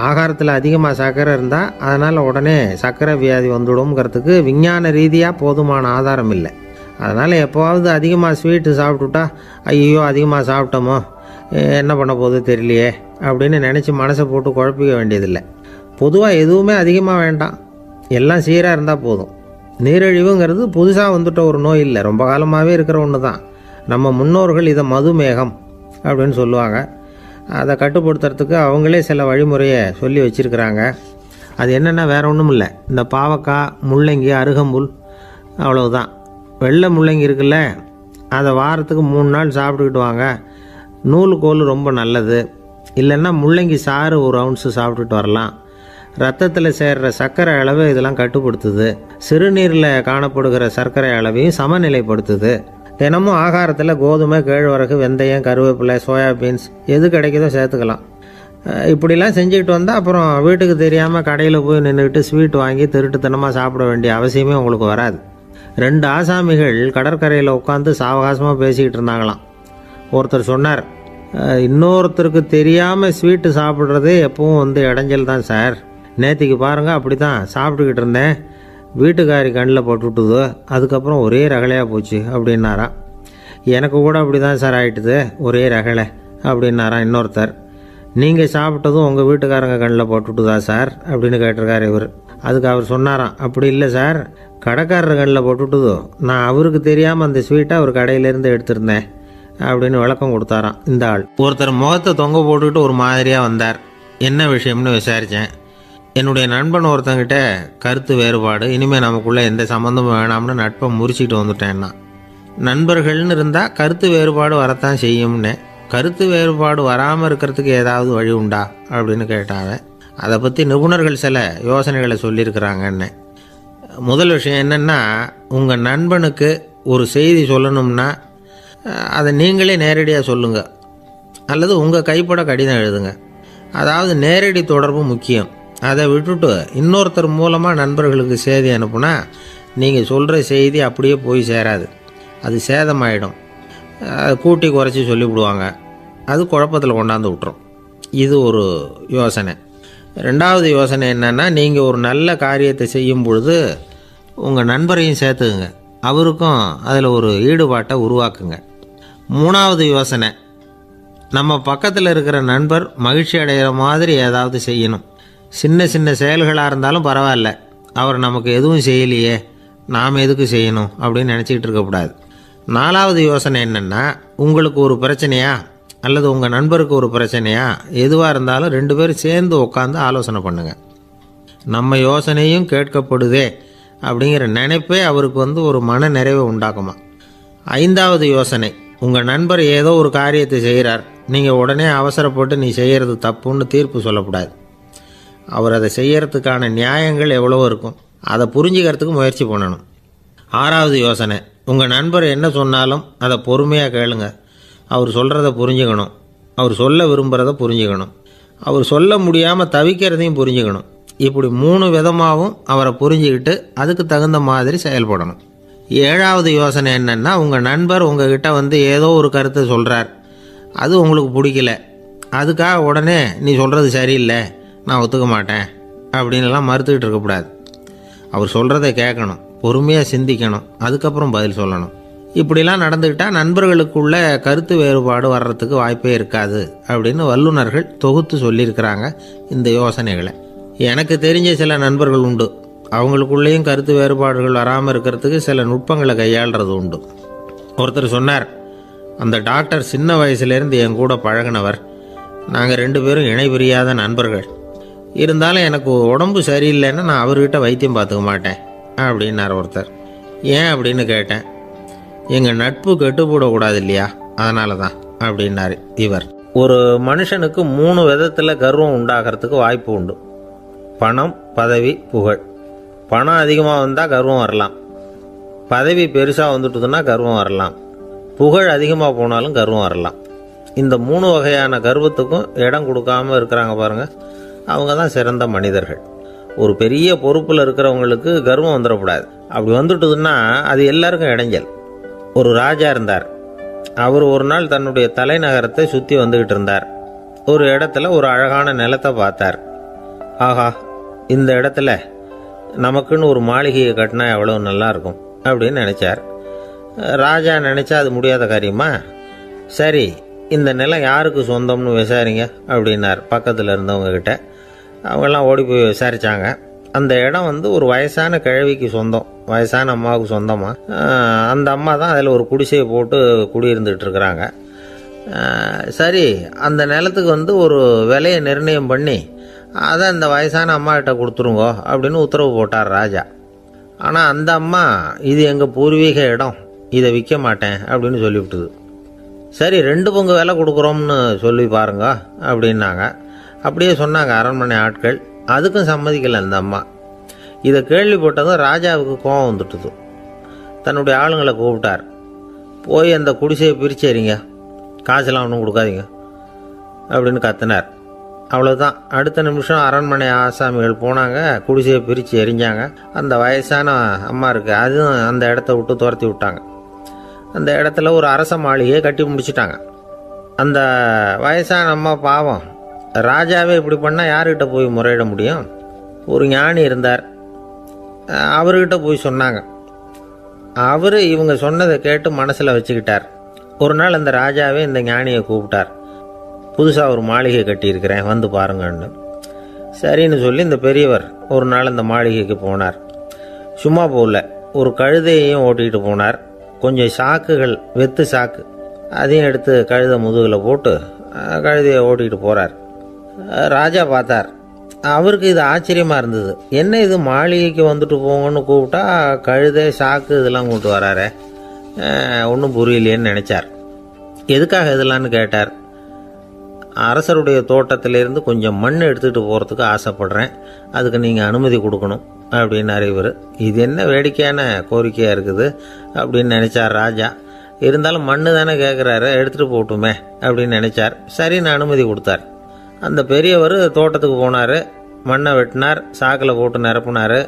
ஆகாரத்தில் அதிகமாக சர்க்கரை இருந்தால் அதனால் உடனே சர்க்கரை வியாதி வந்துடும்ங்கிறதுக்கு விஞ்ஞான ரீதியாக போதுமான ஆதாரம் இல்லை. அதனால் எப்போவாவது அதிகமாக ஸ்வீட்டு சாப்பிட்டுட்டா ஐயோ அதிகமாக சாப்பிட்டோமோ என்ன பண்ண போகுது தெரியலையே அப்படின்னு நினச்சி மனசை போட்டு குழப்பிக்க வேண்டியதில்லை. பொதுவாக எதுவுமே அதிகமாக வேண்டாம், எல்லாம் சீராக இருந்தால் போதும். நீரிழிவுங்கிறது புதுசாக வந்துட்ட ஒரு நோய் இல்லை, ரொம்ப காலமாகவே இருக்கிற ஒன்று தான். நம்ம முன்னோர்கள் இதை மதுமேகம் அப்படின்னு சொல்லுவாங்க. அதை கட்டுப்படுத்துறதுக்கு அவங்களே சில வழிமுறையை சொல்லி வச்சுருக்கிறாங்க. அது என்னென்னா வேறு ஒன்றும் இல்லை, இந்த பாவக்காய், முள்ளங்கி, அருகம்புல், அவ்வளவுதான். வெள்ளை முள்ளங்கி இருக்குல்ல, அதை வாரத்துக்கு 3 நாள் சாப்பிட்டுக்கிட்டு வாங்க. நூலுக்கோல் ரொம்ப நல்லது. இல்லைன்னா முள்ளங்கி சாறு 1 ounce சாப்பிட்டுட்டு வரலாம். ரத்தத்தில் சேர்கிற சர்க்கரை அளவு இதெல்லாம் கட்டுப்படுத்துது. சிறுநீரில் காணப்படுகிற சர்க்கரை அளவையும் சமநிலைப்படுத்துது. தினமும் ஆகாரத்தில் கோதுமை, கேழ்வரகு, வெந்தயம், கருவேப்பிலை, சோயாபீன்ஸ் எது கிடைக்குதோ சேர்த்துக்கலாம். இப்படிலாம் செஞ்சுக்கிட்டு வந்தால் அப்புறம் வீட்டுக்கு தெரியாமல் கடையில் போய் நின்றுக்கிட்டு ஸ்வீட் வாங்கி திருட்டுத்தனமாக சாப்பிட வேண்டிய அவசியமே உங்களுக்கு வராது. 2 ஆசாமிகள் கடற்கரையில் உட்காந்து சாவகாசமாக பேசிக்கிட்டு இருந்தாங்களாம். ஒருத்தர் சொன்னார், இன்னொருத்தருக்கு தெரியாமல் ஸ்வீட்டு சாப்பிட்றதே எப்பவும் இடைஞ்சல் தான் சார். நேற்றுக்கு பாருங்கள் அப்படி தான் சாப்பிட்டுக்கிட்டு இருந்தேன், வீட்டுக்காரி கண்ணில் போட்டுவிட்டுது, அதுக்கப்புறம் ஒரே ரகலையாக போச்சு அப்படின்னாரா. எனக்கு கூட அப்படி தான் சார் ஆகிட்டுது, ஒரே ரகலை அப்படின்னாரா இன்னொருத்தர். நீங்கள் சாப்பிட்டதும் உங்கள் வீட்டுக்காரங்க கண்ணில் போட்டுவிட்டுதா சார் அப்படின்னு கேட்டிருக்காரு இவர். அதுக்கு அவர் சொன்னாராம், அப்படி இல்லை சார், கடைக்காரர் கண்ணில் போட்டுவிட்டுதோ, நான் அவருக்கு தெரியாமல் அந்த ஸ்வீட்டை அவர் கடையிலேருந்து எடுத்திருந்தேன் அப்படின்னு விளக்கம் கொடுத்தாராம் இந்த ஆள். ஒருத்தர் முகத்தை தொங்க போட்டுக்கிட்டு ஒரு மாதிரியாக வந்தார். என்ன விஷயம்னு விசாரித்தேன். என்னுடைய நண்பன் ஒருத்தங்கிட்ட கருத்து வேறுபாடு, இனிமேல் நமக்குள்ளே எந்த சம்மந்தமும் வேணாம்னு நட்பை முறிச்சிட்டு வந்துட்டேன்னா. நண்பர்கள்னு இருந்தால் கருத்து வேறுபாடு வரத்தான் செய்யும்னு. கருத்து வேறுபாடு வராமல் இருக்கிறதுக்கு ஏதாவது வழி உண்டா அப்படின்னு கேட்டாங்க. அதை பற்றி நிபுணர்கள் சில யோசனைகளை சொல்லியிருக்கிறாங்கன்னு. முதல் விஷயம் என்னென்னா, உங்கள் நண்பனுக்கு ஒரு செய்தி சொல்லணும்னா அதை நீங்களே நேரடியாக சொல்லுங்கள், அல்லது உங்கள் கைப்பட கடிதம் எழுதுங்க. அதாவது நேரடி தொடர்பு முக்கியம். அதை விட்டுட்டு இன்னொருத்தர் மூலமாக நண்பர்களுக்கு செய்தி அனுப்புனா நீங்கள் சொல்கிற செய்தி அப்படியே போய் சேராது, அது சேதமாயிடும். கூட்டி குறைச்சி சொல்லிவிடுவாங்க, அது குழப்பத்தில் கொண்டாந்து விட்டுரும். இது ஒரு யோசனை. 2வது யோசனை என்னென்னா, நீங்கள் ஒரு நல்ல காரியத்தை செய்யும் பொழுது உங்கள் நண்பரையும் சேர்த்துக்குங்க, அவருக்கும் அதில் ஒரு ஈடுபாட்டை உருவாக்குங்க. 3வது யோசனை, நம்ம பக்கத்தில் இருக்கிற நண்பர் மகிழ்ச்சி அடைகிற மாதிரி ஏதாவது செய்யணும். சின்ன சின்ன செயல்களாக இருந்தாலும் பரவாயில்ல, அவர் நமக்கு எதுவும் செய்யலையே, நாம் எதுக்கு செய்யணும் அப்படின்னு நினச்சிக்கிட்டு இருக்கக்கூடாது. 4வது யோசனை என்னென்னா, உங்களுக்கு ஒரு பிரச்சனையா அல்லது உங்கள் நண்பருக்கு ஒரு பிரச்சனையா, எதுவாக இருந்தாலும் 2 பேரும் சேர்ந்து உட்காந்து ஆலோசனை பண்ணுங்கள். நம்ம யோசனையும் கேட்கப்படுதே அப்படிங்கிற நினைப்பே அவருக்கு ஒரு மன நிறைவை உண்டாக்குமா. 5வது யோசனை, உங்கள் நண்பர் ஏதோ ஒரு காரியத்தை செய்கிறார், நீங்கள் உடனே அவசரப்பட்டு நீ செய்கிறது தப்புன்னு தீர்ப்பு சொல்லக்கூடாது. அவர் அதை செய்யறதுக்கான நியாயங்கள் எவ்வளவோ இருக்கும், அதை புரிஞ்சுக்கிறதுக்கு முயற்சி பண்ணணும். 6வது யோசனை, உங்கள் நண்பர் என்ன சொன்னாலும் அதை பொறுமையாக கேளுங்க. அவர் சொல்கிறத புரிஞ்சுக்கணும், அவர் சொல்ல விரும்புகிறத புரிஞ்சுக்கணும், அவர் சொல்ல முடியாமல் தவிக்கிறதையும் புரிஞ்சுக்கணும். இப்படி 3 விதமாகவும் அவரை புரிஞ்சுக்கிட்டு அதுக்கு தகுந்த மாதிரி செயல்படணும். 7வது யோசனை என்னென்னா, உங்கள் நண்பர் உங்ககிட்ட ஏதோ ஒரு கருத்தை சொல்கிறார், அது உங்களுக்கு பிடிக்கல, அதுக்காக உடனே நீ சொல்கிறது சரியில்லை, நான் ஒத்துக்க மாட்டேன் அப்படின்லாம் மறுத்துக்கிட்டு இருக்கக்கூடாது. அவர் சொல்கிறத கேட்கணும், பொறுமையாக சிந்திக்கணும், அதுக்கப்புறம் பதில் சொல்லணும். இப்படிலாம் நடந்துக்கிட்டால் நண்பர்களுக்குள்ள கருத்து வேறுபாடு வர்றதுக்கு வாய்ப்பே இருக்காது அப்படின்னு வல்லுநர்கள் தொகுத்து சொல்லியிருக்கிறாங்க இந்த யோசனைகளை. எனக்கு தெரிஞ்ச சில நண்பர்கள் உண்டு, அவங்களுக்குள்ளேயும் கருத்து வேறுபாடுகள் வராமல் இருக்கிறதுக்கு சில நுட்பங்களை கையாளுறது உண்டு. ஒருத்தர் சொன்னார், அந்த டாக்டர் சின்ன வயசுலேருந்து என் கூட பழகினவர், நாங்கள் 2 பேரும் இணை பிரியாத நண்பர்கள். இருந்தாலும் எனக்கு உடம்பு சரியில்லைன்னா நான் அவர்கிட்ட வைத்தியம் பார்த்துக்க மாட்டேன் அப்படின்னார் ஒருத்தர். ஏன் அப்படின்னு கேட்டேன். எங்கள் நட்பு கெட்டுப்போடக்கூடாது இல்லையா, அதனால தான் அப்படின்னாரு இவர். ஒரு மனுஷனுக்கு 3 விதத்தில் கர்வம் உண்டாகிறதுக்கு வாய்ப்பு உண்டு. பணம், பதவி, புகழ். பணம் அதிகமாக வந்தால் கர்வம் வரலாம், பதவி பெருசாக வந்துட்டுதுன்னா கர்வம் வரலாம், புகழ் அதிகமாக போனாலும் கர்வம் வரலாம். இந்த 3 வகையான கர்வத்துக்கும் இடம் கொடுக்காமல் இருக்கிறாங்க பாருங்கள், அவங்க தான் சிறந்த மனிதர்கள். ஒரு பெரிய பொறுப்பில் இருக்கிறவங்களுக்கு கர்வம் வந்துடக்கூடாது. அப்படி வந்துட்டுதுன்னா அது எல்லாருக்கும் இடைஞ்சல். ஒரு ராஜா இருந்தார். அவர் ஒரு நாள் தன்னுடைய தலைநகரத்தை சுற்றி வந்துக்கிட்டு இருந்தார். ஒரு இடத்துல ஒரு அழகான நிலத்தை பார்த்தார். ஆஹா, இந்த இடத்துல நமக்குன்னு ஒரு மாளிகையை கட்டினா எவ்வளோ நல்லாயிருக்கும் அப்படின்னு நினச்சார். ராஜா நினச்சா அது முடியாத காரியமா? சரி, இந்த நிலம் யாருக்கு சொந்தம்னு விசாரிங்க அப்படின்னார் பக்கத்தில் இருந்தவங்க கிட்ட. அவங்கெல்லாம் ஓடி போய் விசாரித்தாங்க. அந்த இடம் ஒரு வயசான கிழவிக்கு சொந்தம், வயசான அம்மாவுக்கு சொந்தமாக. அந்த அம்மா தான் அதில் ஒரு குடிசையை போட்டு குடியிருந்துகிட்டு இருக்கிறாங்க. சரி, அந்த நிலத்துக்கு ஒரு விலையை நிர்ணயம் பண்ணி அதை அந்த வயசான அம்மாக்கிட்ட கொடுத்துருங்கோ அப்படின்னு உத்தரவு போட்டார் ராஜா. ஆனால் அந்த அம்மா, இது எங்கள் பூர்வீக இடம், இதை விற்க மாட்டேன் அப்படின்னு சொல்லிவிட்டுது. சரி, 2 பங்கு விலை கொடுக்குறோம்னு சொல்லி பாருங்க அப்படின்னாங்க. அப்படியே சொன்னாங்க அரண்மனை ஆட்கள். அதுக்கும் சம்மதிக்கலை அந்த அம்மா. இதை கேள்விப்பட்டதும் ராஜாவுக்கு கோபம் வந்துட்டுது. தன்னுடைய ஆளுங்களை கூப்பிட்டார். போய் அந்த குடிசையை பிரிச்சேரிங்க, காசெல்லாம் ஒன்றும் கொடுக்காதீங்க அப்படின்னு கத்தினார். அவ்வளோதான். அடுத்த நிமிஷம் அரண்மனை ஆசாமிகள் போனாங்க, குடிசையை பிரித்து எரிஞ்சாங்க. அந்த வயசான அம்மா இருக்கு, அதுவும் அந்த இடத்த விட்டு துரத்தி விட்டாங்க. அந்த இடத்துல ஒரு அரச மாளிகையை கட்டி முடிச்சிட்டாங்க. அந்த வயசான அம்மா பாவம், ராஜாவே இப்படி பண்ணால் யார்கிட்ட போய் முறையிட முடியும்? ஒரு ஞானி இருந்தார், அவர்கிட்ட போய் சொன்னாங்க. அவர் இவங்க சொன்னதை கேட்டு மனசில் வச்சுக்கிட்டார். ஒரு நாள் அந்த ராஜாவே இந்த ஞானியை கூப்பிட்டார். புதுசாக ஒரு மாளிகை கட்டியிருக்கிறேன், வந்து பாருங்கன்னு. சரின்னு சொல்லி இந்த பெரியவர் ஒரு நாள் அந்த மாளிகைக்கு போனார். சும்மா போகல, ஒரு கழுதையையும் ஓட்டிகிட்டு போனார். கொஞ்சம் சாக்குகள், வெத்து சாக்கு, அதையும் எடுத்து கழுதை முதுகில் போட்டு கழுதையை ஓட்டிகிட்டு போகிறார். ராஜா பார்த்தார். அவருக்கு இது ஆச்சரியமாக இருந்தது. என்ன இது, மாளிகைக்கு வந்துட்டு போங்கன்னு கூப்பிட்டா கழுதை, சாக்கு இதெல்லாம் கூப்பிட்டு வராரு, ஒன்றும் புரியலையேன்னு நினச்சார். எதுக்காக இதெல்லாம்னு கேட்டார். அரசருடைய தோட்டத்திலேருந்து கொஞ்சம் மண் எடுத்துகிட்டு போகிறதுக்கு ஆசைப்படுறேன், அதுக்கு நீங்கள் அனுமதி கொடுக்கணும் அப்படின்னாரு இவர். இது என்ன வேடிக்கையான கோரிக்கையாக இருக்குது அப்படின்னு நினச்சார் ராஜா. இருந்தாலும் மண்ணு தானே கேட்குறாரு, எடுத்துகிட்டு போகட்டுமே அப்படின்னு நினச்சார். சரின்னு அனுமதி கொடுத்தார். அந்த பெரியவர் தோட்டத்துக்கு போனார், மண்ணை வெட்டினார், சாக்கில் போட்டு நிரப்புனார்.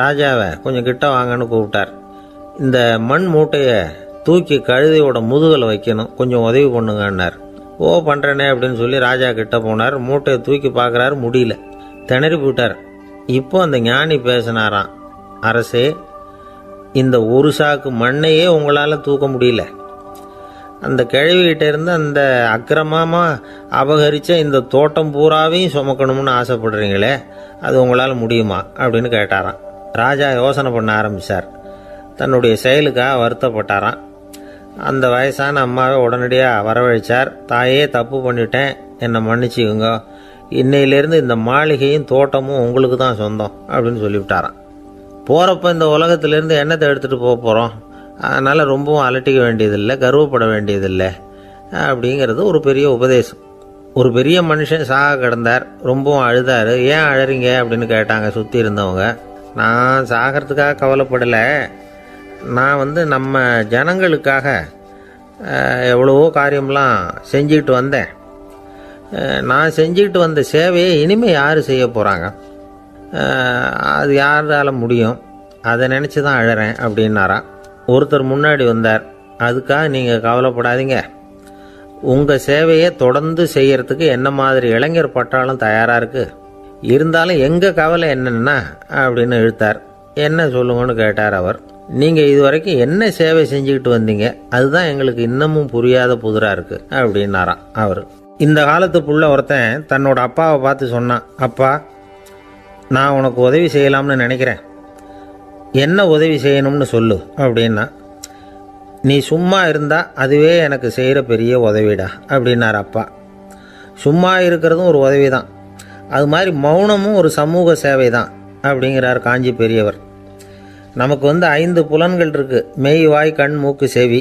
ராஜாவை கொஞ்சம் கிட்ட வாங்கன்னு கூப்பிட்டார். இந்த மண் மூட்டையை தூக்கி கழுதையோட முதுகில் வைக்கணும், கொஞ்சம் உதவி பண்ணுங்கன்னார். ஓ, பண்ணுறேனே அப்படின்னு சொல்லி ராஜா கிட்ட போனார். மூட்டையை தூக்கி பார்க்குறாரு, முடியல, திணறி போயிட்டார். இப்போ அந்த ஞானி பேசினாராம். அரசே, இந்த ஒரு சாக்கு மண்ணையே உங்களால் தூக்க முடியல, அந்த கிழவிகிட்ட இருந்து அந்த அக்கிரமமாக அபகரித்த இந்த தோட்டம் பூராவையும் சுமக்கணும்னு ஆசைப்படுறீங்களே, அது உங்களால் முடியுமா அப்படின்னு கேட்டாராம். ராஜா யோசனை பண்ண ஆரம்பித்தார். தன்னுடைய செயலுக்காக வருத்தப்பட்டாராம். அந்த வயசான அம்மாவை உடனடியாக வரவழைச்சார். தாயே, தப்பு பண்ணிட்டேன், என்னை மன்னிச்சுக்குங்க, இன்னையிலேருந்து இந்த மாளிகையும் தோட்டமும் உங்களுக்கு தான் சொந்தம் அப்படின்னு சொல்லிவிட்டாராம். போகிறப்ப இந்த உலகத்திலேருந்து எண்ணத்தை எடுத்துகிட்டு போக போகிறோம், அதனால் ரொம்பவும் அலட்டிக்க வேண்டியதில்லை, கர்வப்பட வேண்டியதில்லை அப்படிங்கிறது ஒரு பெரிய உபதேசம். ஒரு பெரிய மனுஷன் சாக கிடந்தார், ரொம்பவும் அழுதார். ஏன் அழறீங்க அப்படின்னு கேட்டாங்க சுற்றி இருந்தவங்க. நான் சாகிறதுக்காக கவலைப்படலை, நான் நம்ம ஜனங்களுக்காக எவ்வளவோ காரியம்லாம் செஞ்சுக்கிட்டு வந்தேன். நான் செஞ்சுக்கிட்டு வந்த சேவையை இனிமேல் யார் செய்ய போகிறாங்க, அது யாரால முடியும், அதை நினச்சி தான் அழறேன் அப்படின்னாராம். ஒருத்தர் முன்னாடி வந்தார். அதுக்காக நீங்கள் கவலைப்படாதீங்க, உங்கள் சேவையை தொடர்ந்து செய்கிறதுக்கு என்ன மாதிரி இளைஞர் பட்டாலும் தயாராக இருக்குது, இருந்தாலும் எங்கள் கவலை என்னென்னா அப்படின்னு இழுத்தார். என்ன சொல்லுங்கன்னு கேட்டார் அவர். நீங்கள் இது வரைக்கும் என்ன சேவை செஞ்சுக்கிட்டு வந்தீங்க, அதுதான் எங்களுக்கு இன்னமும் புரியாத புதிராக இருக்குது அப்படின்னாராம் அவர். இந்த காலத்து புள்ள ஒருத்தன் தன்னோட அப்பாவை பார்த்து சொன்னான், அப்பா, நான் உனக்கு உதவி செய்யலாம்னு நினைக்கிறேன், என்ன உதவி செய்யணும்னு சொல்லு அப்படின்னா. நீ சும்மா இருந்தால் அதுவே எனக்கு செய்கிற பெரிய உதவிடா அப்படின்னார் அப்பா. சும்மா இருக்கிறதும் ஒரு உதவி தான். அது மாதிரி மௌனமும் ஒரு சமூக சேவை தான் அப்படிங்கிறார் காஞ்சி பெரியவர். நமக்கு 5 புலன்கள் இருக்குது: மெய், வாய், கண், மூக்கு, செவி.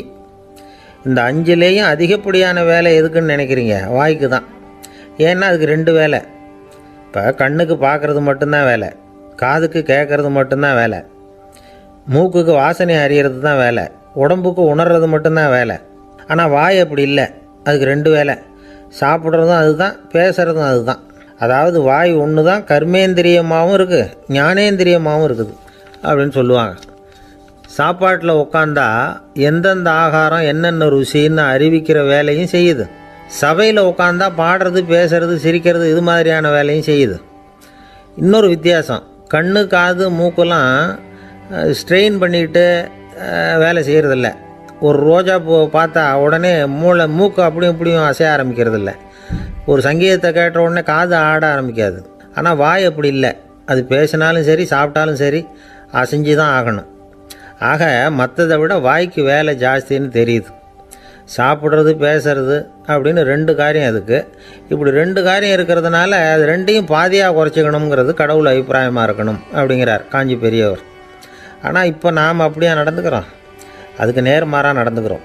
இந்த 5லேயும் அதிகப்படியான வேலை எதுக்குன்னு நினைக்கிறீங்க? வாய்க்கு தான். ஏன்னா அதுக்கு 2 வேலை. இப்போ கண்ணுக்கு பார்க்குறது மட்டும்தான் வேலை, காதுக்கு கேட்குறது மட்டும்தான் வேலை, மூக்குக்கு வாசனை அறியறது தான் வேலை, உடம்புக்கு உணர்றது மட்டும்தான் வேலை. ஆனால் வாய் அப்படி இல்லை, அதுக்கு 2 வேலை. சாப்பிட்றதும் அதுதான், பேசுகிறதும் அதுதான். அதாவது வாய் ஒன்று தான் கர்மேந்திரியமாகவும் இருக்குது, ஞானேந்திரியமாகவும் இருக்குது அப்படின்னு சொல்லுவாங்க. சாப்பாட்டில் உட்காந்தா எந்தெந்த ஆகாரம் என்னென்ன ருசின்னு அறிவிக்கிற வேலையும் செய்யுது. சபையில் உட்காந்தா பாடுறது, பேசுறது, சிரிக்கிறது, இது மாதிரியான வேலையும் செய்யுது. இன்னொரு வித்தியாசம், கண்ணு, காது, மூக்கெல்லாம் ஸ்ட்ரெயின் பண்ணிக்கிட்டு வேலை செய்கிறதில்ல. ஒரு ரோஜா பூ பார்த்தா உடனே மூக்கு அப்படியும் இப்படியும் அசைய ஆரம்பிக்கிறதில்ல. ஒரு சங்கீதத்தை கேட்ட உடனே காது ஆட ஆரம்பிக்காது. ஆனால் வாய் அப்படி இல்லை, அது பேசினாலும் சரி சாப்பிட்டாலும் சரி அசைஞ்சு தான் ஆகணும். ஆக மற்றதை விட வாய்க்கு வேலை ஜாஸ்தின்னு தெரியுது. சாப்பிட்றது, பேசுறது அப்படின்னு 2 காரியம் அதுக்கு. இப்படி 2 காரியம் இருக்கிறதுனால அது 2ஐயும் பாதியாக குறைச்சிக்கணுங்கிறது கடவுள் அபிப்பிராயமாக இருக்கணும் அப்படிங்கிறார் காஞ்சி பெரியவர். ஆனால் இப்போ நாம் அப்படியே நடந்துக்கிறோம், அதுக்கு நேர்மாறாக நடந்துக்கிறோம்.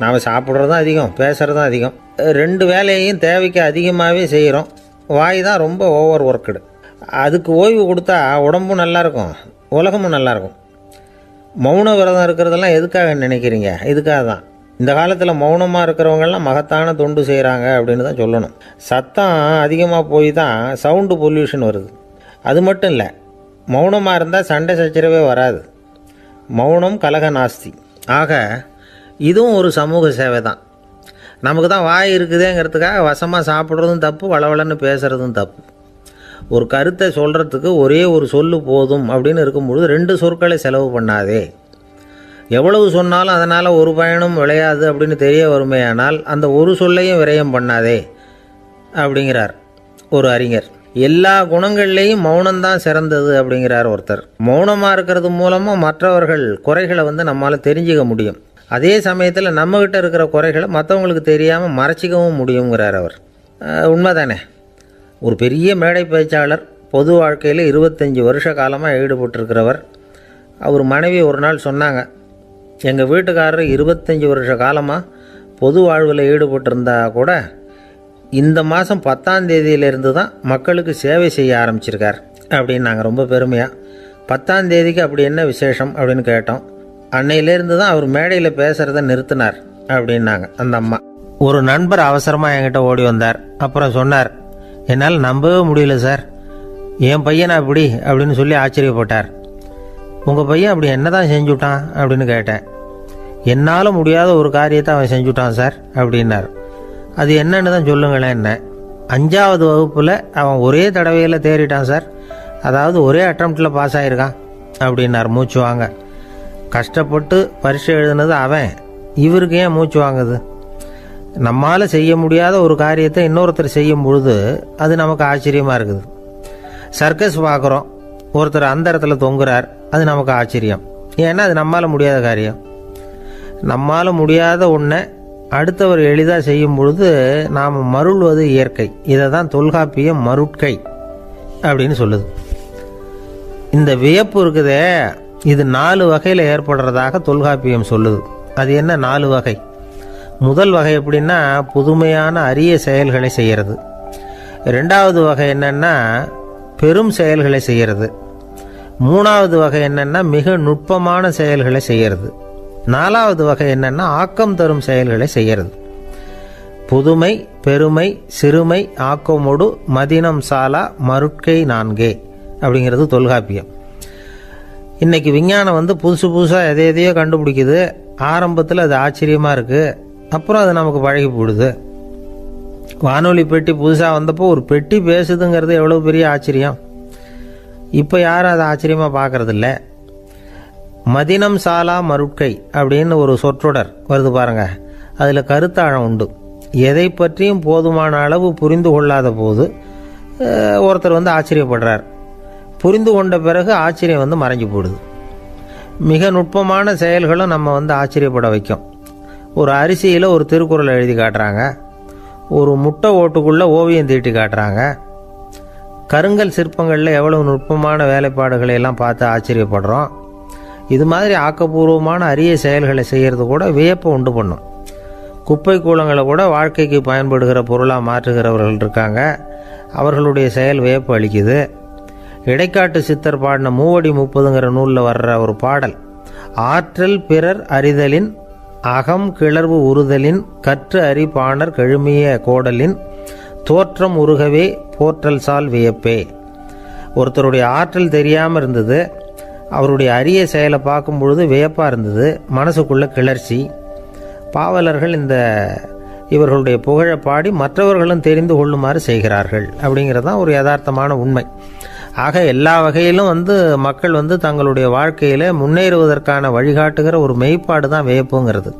நாம் சாப்பிட்றதும் அதிகம், பேசுகிறதும் அதிகம், 2 வேலையையும் தேவைக்கு அதிகமாகவே செய்கிறோம். வாய் தான் ரொம்ப ஓவர் ஒர்க்குடு. அதுக்கு ஓய்வு கொடுத்தா உடம்பும் நல்லாயிருக்கும், உலகமும் நல்லாயிருக்கும். மௌன விரதம் இருக்கிறதெல்லாம் எதுக்காக நினைக்கிறீங்க? இதுக்காக தான். இந்த காலத்தில் மௌனமாக இருக்கிறவங்கெல்லாம் மகத்தான தொண்டு செய்கிறாங்க அப்படின்னு தான் சொல்லணும். சத்தம் அதிகமாக போய் தான் சவுண்டு பொல்யூஷன் வருது. அது மட்டும் இல்லை, மௌனமாக இருந்தால் சண்டை சச்சரவே வராது. மௌனம் கலக நாஸ்தி. ஆக இதுவும் ஒரு சமூக சேவை தான். நமக்கு தான் வாய் இருக்குதேங்கிறதுக்காக வசமாக சாப்பிட்றதும் தப்பு, வளவளன்னு பேசுகிறதும் தப்பு. ஒரு கருத்தை சொல்கிறதுக்கு ஒரே ஒரு சொல்லு போதும் அப்படின்னு இருக்கும்பொழுது 2 சொற்களை செலவு பண்ணாதே. எவ்வளவு சொன்னாலும் அதனால் ஒரு பயனும் விளையாது அப்படின்னு தெரிய வருமேயானால் அந்த ஒரு சொல்லையும் விரயம் பண்ணாதே அப்படிங்கிறார் ஒரு அறிஞர். எல்லா குணங்கள்லேயும் மௌனம்தான் சிறந்தது அப்படிங்கிறார் ஒருத்தர். மௌனமாக இருக்கிறது மூலமாக மற்றவர்கள் குறைகளை நம்மளால் தெரிஞ்சிக்க முடியும். அதே சமயத்தில் நம்மகிட்ட இருக்கிற குறைகளை மற்றவங்களுக்கு தெரியாமல் மறைச்சிக்கவும் முடியுங்கிறார் அவர். உண்மைதானே? ஒரு பெரிய மேடை பேச்சாளர், பொது வாழ்க்கையில் 25 வருஷ காலமாக ஈடுபட்டிருக்கிறவர். அவர் மனைவி ஒரு நாள் சொன்னாங்க, எங்கள் வீட்டுக்காரர் 25 வருஷ காலமாக பொது வாழ்வில் ஈடுபட்டிருந்தா கூட இந்த மாதம் 10ஆம் தேதியிலேருந்து தான் மக்களுக்கு சேவை செய்ய ஆரம்பிச்சிருக்கார் அப்படின்னு நாங்கள் ரொம்ப பெருமையாக. 10ஆம் தேதிக்கு அப்படி என்ன விசேஷம் அப்படின்னு கேட்டோம். அன்னையிலேருந்து தான் அவர் மேடையில் பேசுகிறத நிறுத்தினார் அப்படின்னாங்க அந்த அம்மா. ஒரு நண்பர் அவசரமாக என்கிட்ட ஓடி வந்தார். அப்புறம் சொன்னார், என்னால் நம்பவே முடியல சார், என் பையனை அப்படி அப்படின்னு சொல்லி ஆச்சரியப்பட்டார். உங்கள் பையன் அப்படி என்ன தான் செஞ்சுட்டான் அப்படின்னு கேட்டேன். என்னால் முடியாத ஒரு காரியத்தை அவன் செஞ்சுட்டான் சார் அப்படின்னார். அது என்னன்னு தான் சொல்லுங்களேன். என்ன? 5ஆவது வகுப்பில் அவன் ஒரே தடவையில் தேறிட்டான் சார், அதாவது ஒரே அட்டம்ப்டில் பாஸ் ஆகிருக்கான் அப்படின்னார் மூச்சு வாங்க. கஷ்டப்பட்டு பரீட்சை எழுதுனது அவன், இவருக்கு ஏன் மூச்சு வாங்குது? நம்மால் செய்ய முடியாத ஒரு காரியத்தை இன்னொருத்தர் செய்யும் பொழுது அது நமக்கு ஆச்சரியமாக இருக்குது. சர்க்கஸ் பார்க்குறோம், ஒருத்தர் அந்த இடத்துல தொங்குறார், அது நமக்கு ஆச்சரியம். ஏன்னா அது நம்மால் முடியாத காரியம். நம்மால் முடியாத ஒன்றை அடுத்தவர் எளிதாக செய்யும் பொழுது நாம் மருள்வது இயற்கை. இதை தான் தொல்காப்பியம் மருட்கை அப்படின்னு சொல்லுது. இந்த வியப்பு இருக்குதே, இது 4 வகையில் ஏற்படுறதாக தொல்காப்பியம் சொல்லுது. அது என்ன 4 வகை? முதல் வகை எப்படின்னா, புதுமையான அரிய செயல்களை செய்கிறது. 2வது வகை என்னன்னா பெரும் செயல்களை செய்கிறது. 3வது வகை என்னன்னா மிக நுட்பமான செயல்களை செய்கிறது. 4வது வகை என்னன்னா ஆக்கம் தரும் செயல்களை செய்கிறது. புதுமை, பெருமை, சிறுமை, ஆக்கமோடு மதினம் சாலா மருட்கை 4 அப்படிங்கிறது தொல்காப்பியம். இன்னைக்கு விஞ்ஞானம் புதுசு புதுசாக எதையோ கண்டுபிடிக்குது. ஆரம்பத்தில் அது ஆச்சரியமாக இருக்குது, அப்புறம் அது நமக்கு பழகி போடுது. வானொலி பெட்டி புதுசாக வந்தப்போ ஒரு பெட்டி பேசுதுங்கிறது எவ்வளோ பெரிய ஆச்சரியம். இப்போ யாரும் அதை ஆச்சரியமாக பார்க்கறதில்ல. மதினம் சாலா மருட்கை அப்படின்னு ஒரு சொற்றொடர் வருது பாருங்க, அதில் கருத்தாழம் உண்டு. எதை பற்றியும் போதுமான அளவு புரிந்து கொள்ளாத போது ஒருத்தர் ஆச்சரியப்படுறார். புரிந்து கொண்ட பிறகு ஆச்சரியம் மறைஞ்சு போடுது. மிக நுட்பமான செயல்களும் நம்ம ஆச்சரியப்பட வைக்கும். ஒரு அரிசியில் ஒரு திருக்குறள் எழுதி காட்டுறாங்க. ஒரு முட்டை ஓட்டுக்குள்ளே ஓவியம் தீட்டி காட்டுறாங்க. கருங்கல் சிற்பங்களில் எவ்வளவு நுட்பமான வேலைப்பாடுகளை எல்லாம் பார்த்து ஆச்சரியப்படுறோம். இது மாதிரி ஆக்கப்பூர்வமான அரிய செயல்களை செய்கிறது கூட வியப்பை உண்டு பண்ணும். குப்பை கூலங்களை கூட வாழ்க்கைக்கு பயன்படுகிற பொருளாக மாற்றுகிறவர்கள் இருக்காங்க. அவர்களுடைய செயல் வியப்பு அளிக்குது. இடைக்காட்டு சித்தர் பாடின 30 நூலில் வர்ற ஒரு பாடல், ஆற்றல் பிறர் அறிதலின் அகம் கிளர்வு உறுதலின் கற்று அறி பாணர் கெழுமிய கோடலின் தோற்றம் உருகவே போற்றல் சால் வியப்பே. ஒருத்தருடைய ஆற்றல் தெரியாமல் இருந்தது, அவருடைய அரிய செயலை பார்க்கும் பொழுது வியப்பாக இருந்தது, மனசுக்குள்ள கிளர்ச்சி. பாவலர்கள் இவர்களுடைய புகழை பாடி மற்றவர்களும் தெரிந்து கொள்ளுமாறு செய்கிறார்கள். அப்படிங்கிறது தான் ஒரு யதார்த்தமான உண்மை. ஆக எல்லா வகையிலும் மக்கள் தங்களுடைய வாழ்க்கையில் முன்னேறுவதற்கான வழிகாட்டுகிற ஒரு மெய்ப்பாடு தான் வியப்புங்கிறது.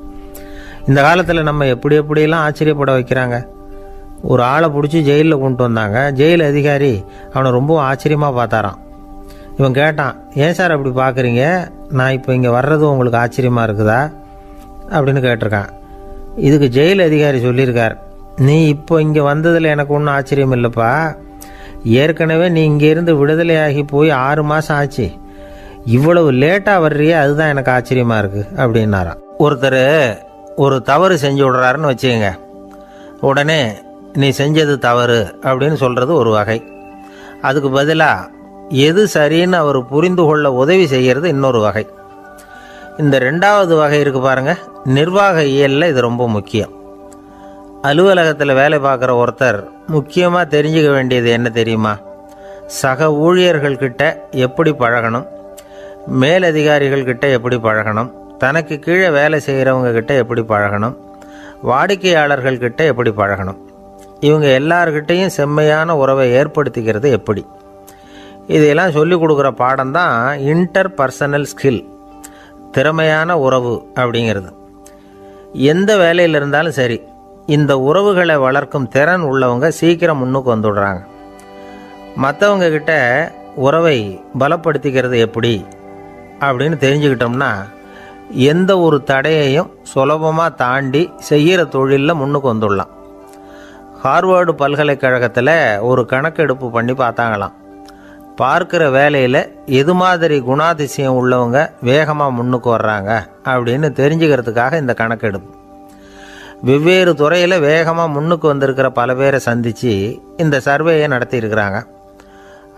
இந்த காலத்தில் நம்ம எப்படியெல்லாம் ஆச்சரியப்பட வைக்கிறாங்க. ஒரு ஆளை பிடிச்சி ஜெயிலில் கொண்டு வந்தாங்க. ஜெயில் அதிகாரி அவனை ரொம்ப ஆச்சரியமாக பார்த்தாராம். இவன் கேட்டான், ஏன் சார் அப்படி பார்க்குறீங்க, நான் இப்போ இங்கே வர்றது உங்களுக்கு ஆச்சரியமாக இருக்குதா அப்படின்னு கேட்டிருக்கான். இதுக்கு ஜெயில் அதிகாரி சொல்லியிருக்கார், நீ இப்போ இங்கே வந்ததில் எனக்கு ஒன்றும் ஆச்சரியம் இல்லைப்பா, ஏற்கனவே நீ இங்கேருந்து விடுதலையாகி போய் 6 மாதம் ஆச்சு, இவ்வளவு லேட்டாக வர்றியே அதுதான் எனக்கு ஆச்சரியமாக இருக்குது அப்படின்னாராம். ஒருத்தர் ஒரு தவறு செஞ்சு விடுறாருன்னு வச்சுக்கோங்க, உடனே நீ செஞ்சது தவறு அப்படின்னு சொல்கிறது ஒரு வகை. அதுக்கு பதிலாக எது சரின்னு அவர் புரிந்து கொள்ள உதவி செய்கிறது இன்னொரு வகை. இந்த 2வது வகை இருக்கு பாருங்க, நிர்வாக இயலில் இது ரொம்ப முக்கியம். அலுவலகத்தில் வேலை பார்க்குற ஒருத்தர் முக்கியமாக தெரிஞ்சுக்க வேண்டியது என்ன தெரியுமா? சக ஊழியர்கள்கிட்ட எப்படி பழகணும், மேலதிகாரிகள்கிட்ட எப்படி பழகணும், தனக்கு கீழே வேலை செய்கிறவங்க கிட்ட எப்படி பழகணும், வாடிக்கையாளர்கள்கிட்ட எப்படி பழகணும், இவங்க எல்லார்கிட்டையும் செம்மையான உறவை ஏற்படுத்திக்கிறது எப்படி. இதையெல்லாம் சொல்லிக் கொடுக்குற பாடம் தான் இன்டர் பர்சனல் ஸ்கில், திறமையான உறவு அப்படிங்கிறது. எந்த வேலையில் இருந்தாலும் சரி, இந்த உறவுகளை வளர்க்கும் திறன் உள்ளவங்க சீக்கிரம் முன்னுக்கு வந்துடுறாங்க. மற்றவங்க கிட்ட உறவை பலப்படுத்திக்கிறது எப்படி அப்படின்னு தெரிஞ்சுக்கிட்டோம்னா எந்த ஒரு தடையையும் சுலபமாக தாண்டி செய்கிற தொழிலில் முன்னுக்கு வந்துடலாம். ஹார்வர்டு பல்கலைக்கழகத்தில் ஒரு கணக்கெடுப்பு பண்ணி பார்த்தாங்களாம். பார்க்குற வேலையில் எது மாதிரி குணாதிசயம் உள்ளவங்க வேகமாக முன்னுக்கு வர்றாங்க அப்படின்னு தெரிஞ்சுக்கிறதுக்காக இந்த கணக்கெடுப்பு. வெவ்வேறு துறையில் வேகமாக முன்னுக்கு வந்திருக்கிற பல பேரை சந்தித்து இந்த சர்வேயை நடத்தியிருக்கிறாங்க.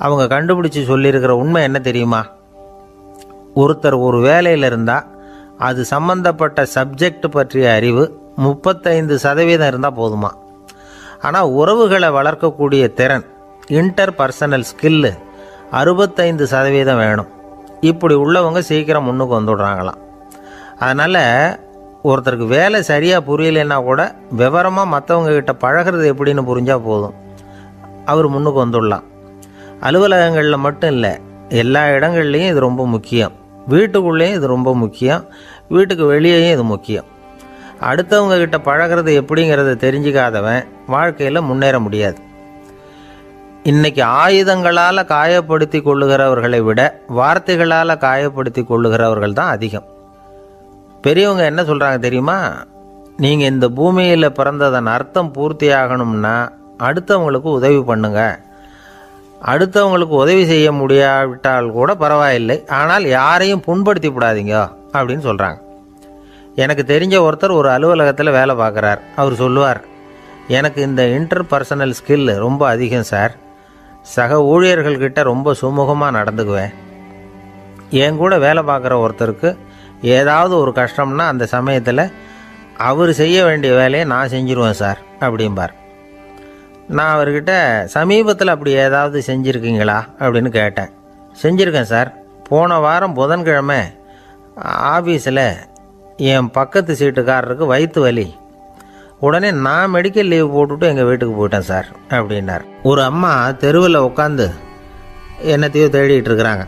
அவங்க கண்டுபிடிச்சி சொல்லியிருக்கிற உண்மை என்ன தெரியுமா? ஒருத்தர் ஒரு வேலையில் இருந்தால் அது சம்பந்தப்பட்ட சப்ஜெக்ட் பற்றிய அறிவு 35% இருந்தால் போதுமா. ஆனால் உறவுகளை வளர்க்கக்கூடிய திறன், இன்டர் பர்சனல் ஸ்கில்லு 65% வேணும். இப்படி உள்ளவங்க சீக்கிரம் முன்னுக்கு வந்துடுறாங்களாம். அதனால் ஒருத்தருக்கு வேலை சரியாக புரியலைன்னா கூட விவரமாக மற்றவங்க கிட்ட பழகிறது எப்படின்னு புரிஞ்சால் போதும், அவர் முன்னுக்கு வந்துடலாம். அலுவலகங்களில் மட்டும் இல்லை, எல்லா இடங்கள்லையும் இது ரொம்ப முக்கியம். வீட்டுக்குள்ளேயும் இது ரொம்ப முக்கியம், வீட்டுக்கு வெளியேயும் இது முக்கியம். அடுத்தவங்க கிட்ட பழகிறது எப்படிங்கிறத தெரிஞ்சிக்காதவன் வாழ்க்கையில் முன்னேற முடியாது. இன்னைக்கு ஆயுதங்களால் காயப்படுத்தி கொள்ளுகிறவர்களை விட வார்த்தைகளால் காயப்படுத்தி கொள்ளுகிறவர்கள் தான் அதிகம். பெரியவங்க என்ன சொல்கிறாங்க தெரியுமா? நீங்கள் இந்த பூமியில் பிறந்ததன் அர்த்தம் பூர்த்தி ஆகணும்னா அடுத்தவங்களுக்கு உதவி பண்ணுங்க. அடுத்தவங்களுக்கு உதவி செய்ய முடியாவிட்டால் கூட பரவாயில்லை, ஆனால் யாரையும் புண்படுத்தி விடாதீங்க அப்படின்னு சொல்கிறாங்க. எனக்கு தெரிஞ்ச ஒருத்தர் ஒரு அலுவலகத்தில் வேலை பார்க்குறார். அவர் சொல்லுவார், எனக்கு இந்த இன்டர் பர்சனல் ஸ்கில் ரொம்ப அதிகம் சார், சக ஊழியர்கள்கிட்ட ரொம்ப சுமூகமாக நடந்துக்குவேன். என் கூட வேலை பார்க்குற ஒருத்தருக்கு ஏதாவது ஒரு கஷ்டம்னா அந்த சமயத்தில் அவர் செய்ய வேண்டிய வேலையை நான் செஞ்சுருவேன் சார் அப்படிம்பார். நான் அவர்கிட்ட சமீபத்தில் அப்படி ஏதாவது செஞ்சுருக்கீங்களா அப்படின்னு கேட்டேன். செஞ்சுருக்கேன் சார். போன வாரம் புதன்கிழமை ஆஃபீஸில் என் பக்கத்து சீட்டுக்காரருக்கு வயிற்று வலி, உடனே நான் மெடிக்கல் லீவ் போட்டுவிட்டு எங்கள் வீட்டுக்கு போயிட்டேன் சார் அப்படின்னார். ஒரு அம்மா தெருவில் உட்காந்து என்னத்தையோ தேடிட்டு இருக்கிறாங்க.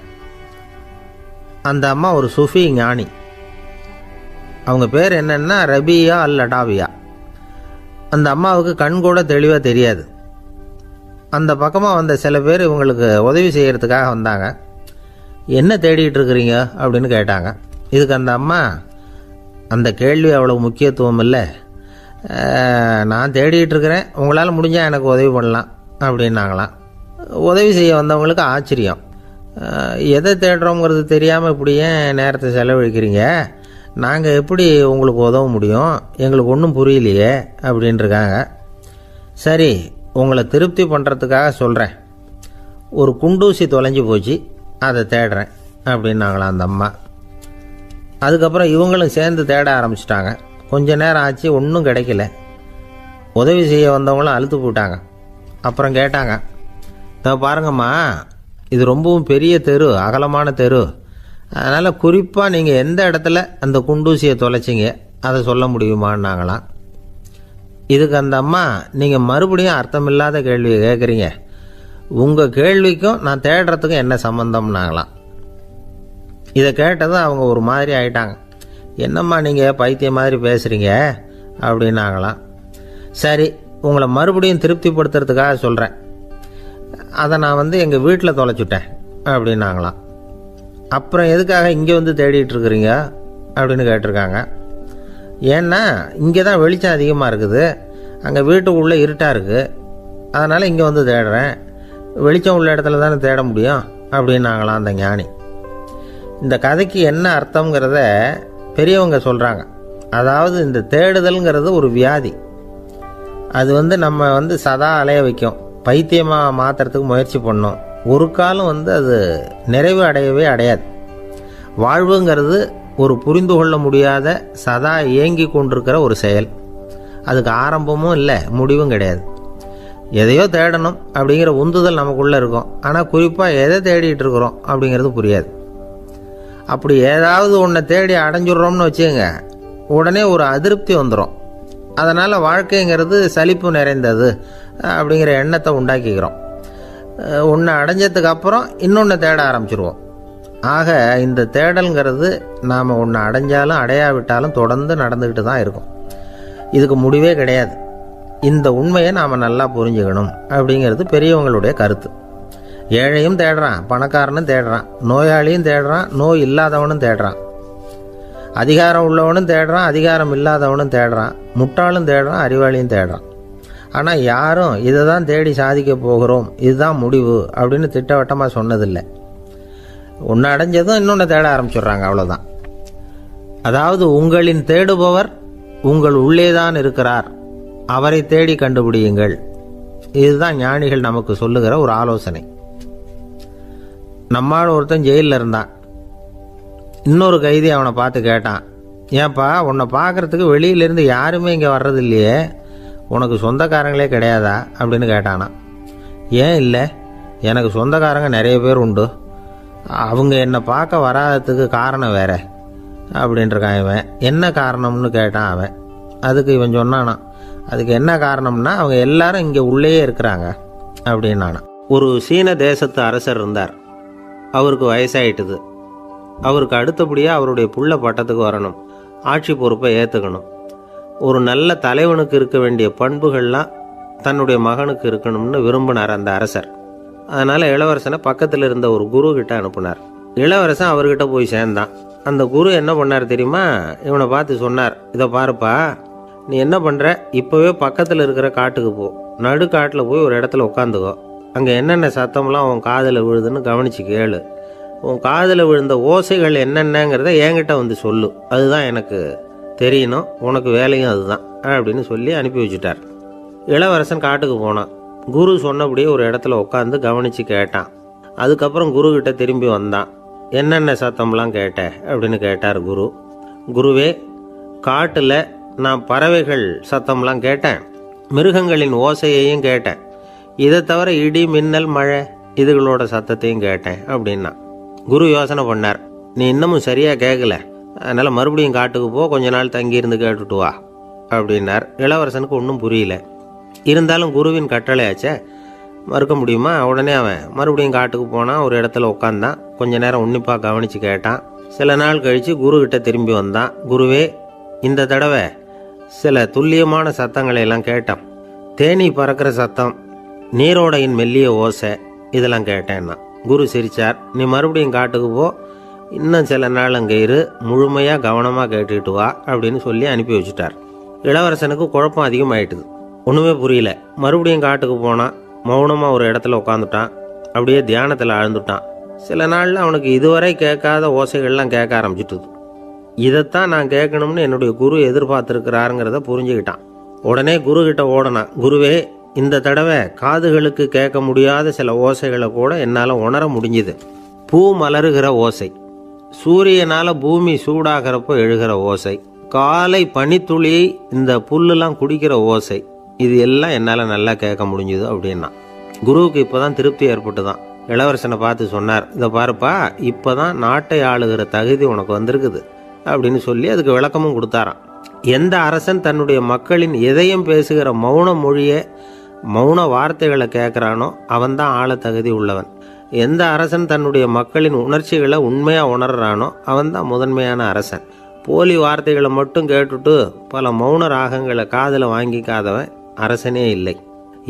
அந்த அம்மா ஒரு சுஃபி ஞானி. அவங்க பேர் என்னென்னா ரபியா அல் அடாவியா. அந்த அம்மாவுக்கு கண் கூட தெளிவாக தெரியாது. அந்த பக்கமாக வந்த சில பேர் இவங்களுக்கு உதவி செய்கிறதுக்காக வந்தாங்க. என்ன தேடிட்டு இருக்கிறீங்க அப்படின்னு கேட்டாங்க. இதுக்கு அந்த அம்மா, அந்த கேள்வி அவ்வளவு முக்கியத்துவம் இல்லை, நான் தேடிகிட்டு இருக்கிறேன், உங்களால் முடிஞ்சால் எனக்கு உதவி பண்ணலாம் அப்படின்னாங்களாம். உதவி செய்ய வந்தவங்களுக்கு ஆச்சரியம். எதை தேடுறோங்கிறது தெரியாமல் இப்படி ஏன் நேரத்தை செலவழிக்கிறீங்க, நாங்கள் எப்படி உங்களுக்கு உதவ முடியும், எங்களுக்கு ஒன்றும் புரியலையே அப்படின்ட்டுருக்காங்க. சரி, உங்களை திருப்தி பண்ணுறதுக்காக சொல்கிறேன், ஒரு குண்டூசி தொலைஞ்சி போச்சு, அதை தேடுறேன் அப்படின்னாங்களாம் அந்த அம்மா. அதுக்கப்புறம் இவங்களும் சேர்ந்து தேட ஆரம்பிச்சிட்டாங்க. கொஞ்ச நேரம் ஆச்சு, ஒன்றும் கிடைக்கல. உதவி செய்ய வந்தவங்களும் அழுத்து போட்டாங்க. அப்புறம் கேட்டாங்க, பாருங்கம்மா, இது ரொம்பவும் பெரிய தெரு, அகலமான தெரு, அதனால் குறிப்பாக நீங்கள் எந்த இடத்துல அந்த குண்டூசியை தொலைச்சிங்க அதை சொல்ல முடியுமான்னாங்களாம். இதுக்கு அந்த அம்மா, நீங்கள் மறுபடியும் அர்த்தமில்லாத கேள்வியை கேட்குறீங்க, உங்கள் கேள்விக்கும் நான் தேடுறதுக்கும் என்ன சம்மந்தம்னாங்களாம். இதை கேட்டதும் அவங்க ஒரு மாதிரி ஆயிட்டாங்க. என்னம்மா நீங்கள் பைத்தியம் மாதிரி பேசுகிறீங்க அப்படின்னாங்களாம். சரி, உங்களை மறுபடியும் திருப்திப்படுத்துறதுக்காக சொல்கிறேன், அதை நான் எங்கள் வீட்டில் தொலைச்சுட்டேன் அப்படின்னாங்களாம். அப்புறம் எதுக்காக இங்கே தேடிட்டு இருக்கிறீங்க அப்படின்னு கேட்டிருக்காங்க. ஏன்னா இங்கே தான் வெளிச்சம் அதிகமாக இருக்குது, அங்கே வீட்டுக்குள்ளே இருட்டாக இருக்குது, அதனால் இங்கே தேடுறேன், வெளிச்சம் உள்ள இடத்துல தானே தேட முடியும் அப்படின்னாங்களாம் அந்த ஞானி. இந்த கதைக்கு என்ன அர்த்தங்கிறத பெரியவங்க சொல்கிறாங்க. அதாவது இந்த தேடுதல்ங்கிறது ஒரு வியாதி. அது நம்ம சதா அலைய வைக்கும், பைத்தியமாக மாற்றுறதுக்கு முயற்சி பண்ணோம். ஒரு காலம் அது நிறைவு அடையவே அடையாது. வாழ்வுங்கிறது ஒரு புரிந்து கொள்ள முடியாத சதா இயங்கி கொண்டிருக்கிற ஒரு செயல். அதுக்கு ஆரம்பமும் இல்லை, முடிவும் கிடையாது. எதையோ தேடணும் அப்படிங்கிற உந்துதல் நமக்குள்ளே இருக்கும், ஆனால் குறிப்பாக எதை தேடிட்டு இருக்கிறோம் அப்படிங்கிறது புரியாது. அப்படி ஏதாவது ஒன்றை தேடி அடைஞ்சிடுறோம்னு வச்சுக்கோங்க, உடனே ஒரு அதிருப்தி வந்துடும். அதனால் வாழ்க்கைங்கிறது சலிப்பு நிறைந்தது அப்படிங்கிற எண்ணத்தை உண்டாக்கிக்கிறோம். ஒன்று அடைஞ்சதுக்கு அப்புறம் இன்னொன்று தேட ஆரம்பிச்சிருவோம். ஆக இந்த தேடல்ங்கிறது நாம் ஒன்று அடைஞ்சாலும் அடையாவிட்டாலும் தொடர்ந்து நடந்துக்கிட்டு தான் இருக்கும். இதுக்கு முடிவே கிடையாது. இந்த உண்மையை நாம் நல்லா புரிஞ்சுக்கணும் அப்படிங்கிறது பெரியவங்களுடைய கருத்து. ஏழையும் தேடுறான், பணக்காரனும் தேடுறான், நோயாளியும் தேடுறான், நோய் இல்லாதவனும் தேடுறான், அதிகாரம் உள்ளவனும் தேடுறான், அதிகாரம் இல்லாதவனும் தேடுறான், முட்டாளும் தேடுறான், அறிவாளியும் தேடுறான். ஆனால் யாரும் இதை தான் தேடி சாதிக்க போகிறோம், இதுதான் முடிவு அப்படின்னு திட்டவட்டமாக சொன்னதில்லை. ஒன்று அடைஞ்சதும் இன்னொன்று தேட ஆரம்பிச்சிடுறாங்க, அவ்வளோதான். அதாவது உங்களின் தேடுபவர் உங்கள் உள்ளேதான் இருக்கிறார், அவரை தேடி கண்டுபிடியுங்கள். இதுதான் ஞானிகள் நமக்கு சொல்லுகிற ஒரு ஆலோசனை. நம்மால் ஒருத்தன் ஜெயிலில் இருந்தான். இன்னொரு கைதி அவனை பார்த்து கேட்டான், ஏன்பா உன்னை பார்க்குறதுக்கு வெளியிலேருந்து யாருமே இங்கே வர்றது இல்லையே, உனக்கு சொந்தக்காரங்களே கிடையாதா அப்படின்னு கேட்டானா. ஏன் இல்லை, எனக்கு சொந்தக்காரங்க நிறைய பேர் உண்டு, அவங்க என்னை பார்க்க வராததுக்கு காரணம் வேற அப்படின்ட்டுருக்கான் இவன். என்ன காரணம்னு கேட்டான் அவன். அதுக்கு இவன் சொன்னானா, அதுக்கு என்ன காரணம்னா அவங்க எல்லாரும் இங்கே உள்ளேயே இருக்கிறாங்க அப்படின்னானா. ஒரு சீன தேசத்து அரசர் இருந்தார். அவருக்கு வயசாயிட்டுது. அவருக்கு அடுத்தபடியாக அவருடைய புள்ள பட்டத்துக்கு வரணும், ஆட்சி பொறுப்பை ஏற்றுக்கணும். ஒரு நல்ல தலைவனுக்கு இருக்க வேண்டிய பண்புகள்லாம் தன்னுடைய மகனுக்கு இருக்கணும்னு விரும்பினார் அந்த அரசர். அதனால் இளவரசனை பக்கத்தில் இருந்த ஒரு குரு கிட்ட அனுப்புனார். இளவரசன் அவர்கிட்ட போய் சேர்ந்தான். அந்த குரு என்ன பண்ணார் தெரியுமா, இவனை பார்த்து சொன்னார், இதை பாருப்பா, நீ என்ன பண்ணுற, இப்போவே பக்கத்தில் இருக்கிற காட்டுக்கு போ, நடு காட்டில் போய் ஒரு இடத்துல உட்காந்துக்கோ, அங்கே என்னென்ன சத்தம்லாம் உன் காதில் விழுதுன்னு கவனித்து கேளு, உன் காதில் விழுந்த ஓசைகள் என்னென்னங்கிறத என்கிட்ட சொல்லு, அதுதான் எனக்கு தெரியணும், உனக்கு வேலையும் அதுதான் அப்படின்னு சொல்லி அனுப்பி வச்சுட்டார். இளவரசன் காட்டுக்கு போனான். குரு சொன்னபடியே ஒரு இடத்துல உட்காந்து கவனித்து கேட்டான். அதுக்கப்புறம் குரு கிட்ட திரும்பி வந்தான். என்னென்ன சத்தம்லாம் கேட்ட அப்படின்னு கேட்டார் குரு. குருவே, காட்டில் நான் பறவைகள் சத்தம்லாம் கேட்டேன், மிருகங்களின் ஓசையையும் கேட்டேன், இதை தவிர இடி மின்னல் மழை இதுகளோட சத்தத்தையும் கேட்டேன் அப்படின்னா. குரு யோசனை பண்ணார், நீ இன்னமும் சரியாக கேட்கல, அதனால் மறுபடியும் காட்டுக்கு போ, கொஞ்ச நாள் தங்கியிருந்து கேட்டுட்டு வா அப்படின்னார். இளவரசனுக்கு ஒன்றும் புரியல. இருந்தாலும் குருவின் கட்டளையாச்சே, மறுக்க முடியுமா? உடனே அவன் மறுபடியும் காட்டுக்கு போனான். ஒரு இடத்துல உட்காந்தான். கொஞ்ச நேரம் உன்னிப்பாக கவனித்து கேட்டான். சில நாள் கழித்து குருக்கிட்ட திரும்பி வந்தான். குருவே, இந்த தடவை சில துல்லியமான சத்தங்களை எல்லாம் கேட்டான். தேனி பறக்கிற சத்தம், நீரோடையின் மெல்லிய ஓசை, இதெல்லாம் கேட்டேன்னா. குரு சிரிச்சார். நீ மறுபடியும் காட்டுக்கு போ, இன்னும் சில நாள் அங்கே இரு, முழுமையாக கவனமாக கேட்டுக்கிட்டு வா அப்படின்னு சொல்லி அனுப்பி வச்சுட்டார். இளவரசனுக்கு குழப்பம் அதிகமாயிட்டுது. ஒன்றுமே புரியல. மறுபடியும் காட்டுக்கு போனான். மௌனமாக ஒரு இடத்துல உட்காந்துட்டான். அப்படியே தியானத்தில் ஆழ்ந்துட்டான். சில நாளில் அவனுக்கு இதுவரை கேட்காத ஓசைகள்லாம் கேட்க ஆரம்பிச்சிட்டுது. இதைத்தான் நான் கேட்கணும்னு என்னுடைய குரு எதிர்பார்த்துருக்கிறாருங்கிறத புரிஞ்சுக்கிட்டான். உடனே குரு கிட்ட ஓடனான். குருவே, இந்த தடவை காதுகளுக்கு கேட்க முடியாத சில ஓசைகளை கூட என்னால் உணர முடிஞ்சுது. பூ மலருகிற ஓசை, சூரியனால் பூமி சூடாகிறப்போ எழுகிற ஓசை, காலை பனித்துளி இந்த புல்லுலாம் குடிக்கிற ஓசை, இது எல்லாம் என்னால் நல்லா கேட்க முடிஞ்சுது அப்படின்னா. குருவுக்கு இப்போ தான் திருப்தி ஏற்பட்டு தான் இளவரசனை பார்த்து சொன்னார், இதை பாருப்பா, இப்போ தான் நாட்டை ஆளுகிற தகுதி உனக்கு வந்திருக்குது அப்படின்னு சொல்லி அதுக்கு விளக்கமும் கொடுத்தாராம். எந்த அரசன் தன்னுடைய மக்களின் இதயம் பேசுகிற மௌன மொழியை, மௌன வார்த்தைகளை கேட்குறானோ அவன்தான் ஆள தகுதி உள்ளவன். எந்த அரசன் தன்னுடைய மக்களின் உணர்ச்சிகளை உண்மையாக உணர்றானோ அவன்தான் முதன்மையான அரசன். போலி வார்த்தைகளை மட்டும் கேட்டுட்டு பல மௌன ராகங்களை காதில் வாங்கிக்காதவன் அரசனே இல்லை.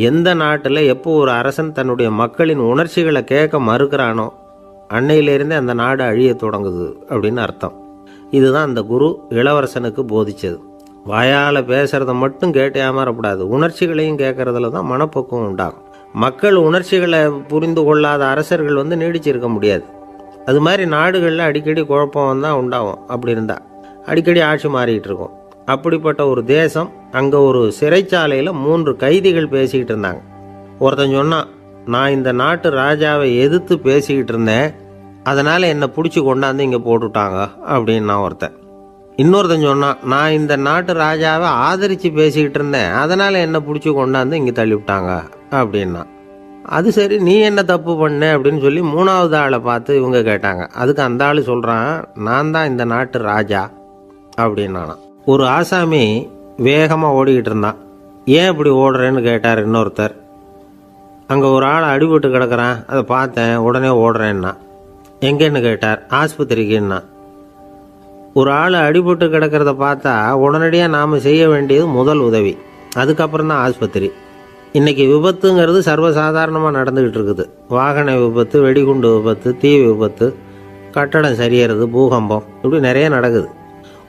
எந்த நாட்டில் எப்போ ஒரு அரசன் தன்னுடைய மக்களின் உணர்ச்சிகளை கேட்க மறுக்கிறானோ அன்னையிலேருந்தே அந்த நாடு அழிய தொடங்குது அப்படின்னு அர்த்தம். இதுதான் அந்த குரு இளவரசனுக்கு போதிச்சது. வாயால் பேசுறத மட்டும் கேட்டு ஏமாறக்கூடாது, உணர்ச்சிகளையும் கேட்கறதுல தான் மனப்பக்குவம் உண்டாகும். மக்கள் உணர்ச்சிகளை புரிந்து கொள்ளாத அரசர்கள் நீடிச்சிருக்க முடியாது. அது மாதிரி நாடுகளில் அடிக்கடி குழப்பம் தான் உண்டாகும். அப்படி இருந்தால் அடிக்கடி ஆட்சி மாறிக்கிட்டு இருக்கும். அப்படிப்பட்ட ஒரு தேசம், அங்கே ஒரு சிறைச்சாலையில் 3 கைதிகள் பேசிக்கிட்டு இருந்தாங்க. ஒருத்தன் சொன்னான், நான் இந்த நாட்டு ராஜாவை எதிர்த்து பேசிக்கிட்டு இருந்தேன், அதனால் என்னை பிடிச்சி கொண்டாந்து இங்கே போட்டுட்டாங்க அப்படின்னு நான் ஒருத்தன். இன்னொருத்தன் சொன்னான், நான் இந்த நாட்டு ராஜாவை ஆதரித்து பேசிக்கிட்டு இருந்தேன், அதனால் என்னை பிடிச்சி கொண்டாந்து இங்கே தள்ளிவிட்டாங்க அப்படின்னா. அது சரி, நீ என்ன தப்பு பண்ண அப்படின்னு சொல்லி 3வது ஆளை பார்த்து இவங்க கேட்டாங்க. அதுக்கு அந்த ஆள் சொல்கிறான், நான் தான் இந்த நாட்டு ராஜா அப்படின்னானா. ஒரு ஆசாமி வேகமாக ஓடிக்கிட்டு இருந்தான். ஏன் இப்படி ஓடுறேன்னு கேட்டார் இன்னொருத்தர். அங்கே ஒரு ஆள் அடிபட்டு கிடக்கிறான், அதை பார்த்தேன், உடனே ஓடுறேன்னா. எங்கேன்னு கேட்டார். ஆஸ்பத்திரிக்குன்னா. ஒரு ஆள் அடிபட்டு கிடக்கிறத பார்த்தா உடனடியாக நாம் செய்ய வேண்டியது முதல் உதவி, அதுக்கப்புறம் தான் ஆஸ்பத்திரி. இன்றைக்கி விபத்துங்கிறது சர்வசாதாரணமாக நடந்துக்கிட்டு இருக்குது. வாகன விபத்து, வெடிகுண்டு விபத்து, தீ விபத்து, கட்டடம் சரியறது, பூகம்பம், இப்படி நிறைய நடக்குது.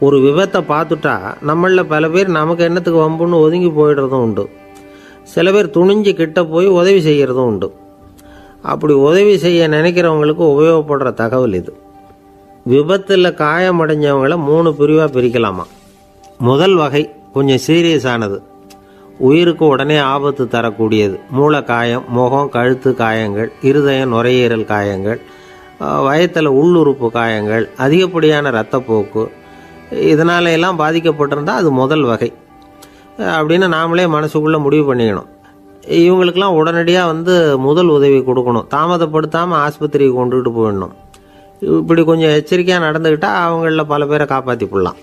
ஒரு விபத்தை பார்த்துட்டா நம்மளில் பல பேர் நமக்கு என்னத்துக்கு வம்புன்னு ஒதுங்கி போயிடுறதும் உண்டு. சில பேர் துணிஞ்சு கிட்ட போய் உதவி செய்கிறதும் உண்டு. அப்படி உதவி செய்ய நினைக்கிறவங்களுக்கு உபயோகப்படுற தகவல் இது. விபத்தில் காயமடைஞ்சவங்களை 3 பிரிவாக பிரிக்கலாமா. முதல் வகை கொஞ்சம் சீரியஸானது, உயிருக்கு உடனே ஆபத்து தரக்கூடியது. மூளை காயம், முகம், கழுத்து காயங்கள், இருதயம், நுரையீரல் காயங்கள், வயத்தில் உள்ளுறுப்பு காயங்கள், அதிகப்படியான இரத்தப்போக்கு, இதனால எல்லாம் பாதிக்கப்பட்டிருந்தால் அது முதல் வகை அப்படின்னு நாமளே மனசுக்குள்ளே முடிவு பண்ணிக்கணும். இவங்களுக்கெல்லாம் உடனடியாக முதல் உதவி கொடுக்கணும். தாமதப்படுத்தாமல் ஆஸ்பத்திரிக்கு கொண்டுகிட்டு போயிடணும். இப்படி கொஞ்சம் எச்சரிக்கையாக நடந்துக்கிட்டால் அவங்களில் பல பேரை காப்பாற்றி போடலாம்.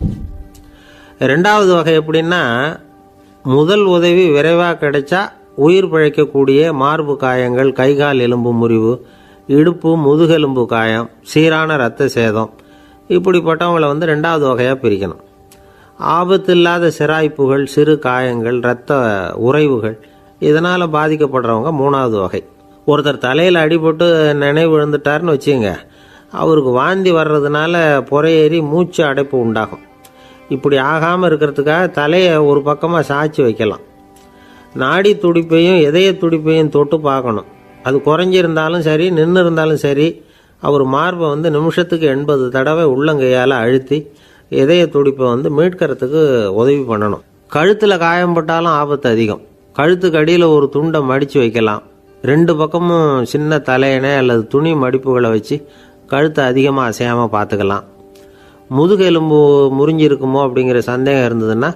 2வது வகை எப்படின்னா, முதல் உதவி விரைவாக கிடைச்சா உயிர் பிழைக்கக்கூடிய மார்பு காயங்கள், கைகால் எலும்பு முறிவு, இடுப்பு முதுகெலும்பு காயம், சீரான இரத்த சேதம், இப்படிப்பட்டவங்களை 2வது வகையாக பிரிக்கணும். ஆபத்து இல்லாத சிராய்ப்புகள், சிறு காயங்கள், இரத்த உறைவுகள், இதனால் பாதிக்கப்படுறவங்க 3வது வகை. ஒருத்தர் தலையில் அடிபட்டு நினைவு விழுந்துட்டார்னு வச்சுங்க, அவருக்கு வாந்தி வர்றதுனால புறையேறி மூச்சு அடைப்பு உண்டாகும். இப்படி ஆகாமல் இருக்கிறதுக்காக தலையை ஒரு பக்கமாக சாய்ச்சி வைக்கலாம். நாடி துடிப்பையும் இதய துடிப்பையும் தொட்டு பார்க்கணும். அது குறைஞ்சிருந்தாலும் சரி, நின்று இருந்தாலும் சரி, அவர் மார்பை நிமிஷத்துக்கு 80 தடவை உள்ளங்கையால் அழுத்தி இதய துடிப்பை மீட்கிறதுக்கு உதவி பண்ணணும். கழுத்தில் காயம்பட்டாலும் ஆபத்து அதிகம். கழுத்துக்கு அடியில் ஒரு துண்டை மடித்து வைக்கலாம். 2 பக்கமும் சின்ன தலையணை அல்லது துணி மடிப்புகளை வச்சு கழுத்தை அதிகமாக அசையாமல் பார்த்துக்கலாம். முதுகெலும்பு முறிஞ்சிருக்குமோ அப்படிங்கிற சந்தேகம் இருந்ததுன்னா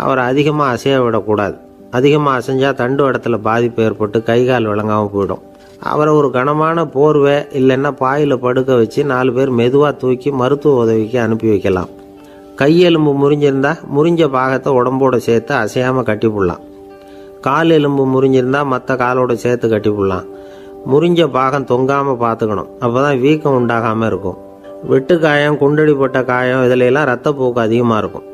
அவரை அதிகமாக அசைய விடக்கூடாது. அதிகமாக அசைஞ்சால் தண்டு இடத்துல பாதிப்பு ஏற்பட்டு கைகால் விளங்காமல் போயிடும். அவரை ஒரு கனமான போர்வை இல்லைன்னா பாயில் படுக்க வச்சு 4 பேர் மெதுவாக தூக்கி மருத்துவ உதவிக்கு அனுப்பி வைக்கலாம். கையெலும்பு முறிஞ்சிருந்தா முறிஞ்ச பாகத்தை உடம்போடு சேர்த்து அசையாமல் கட்டி போடலாம். கால் எலும்பு முறிஞ்சிருந்தா மற்ற காலோட சேர்த்து கட்டி போடலாம். முறிஞ்ச பாகம் தொங்காமல் பார்த்துக்கணும், அப்போ தான் வீக்கம் உண்டாகாமல் இருக்கும். வெட்டு காயம், குண்டடிப்பட்ட காயம், இதிலெல்லாம் இரத்தப்போக்கு அதிகமாக இருக்கும்.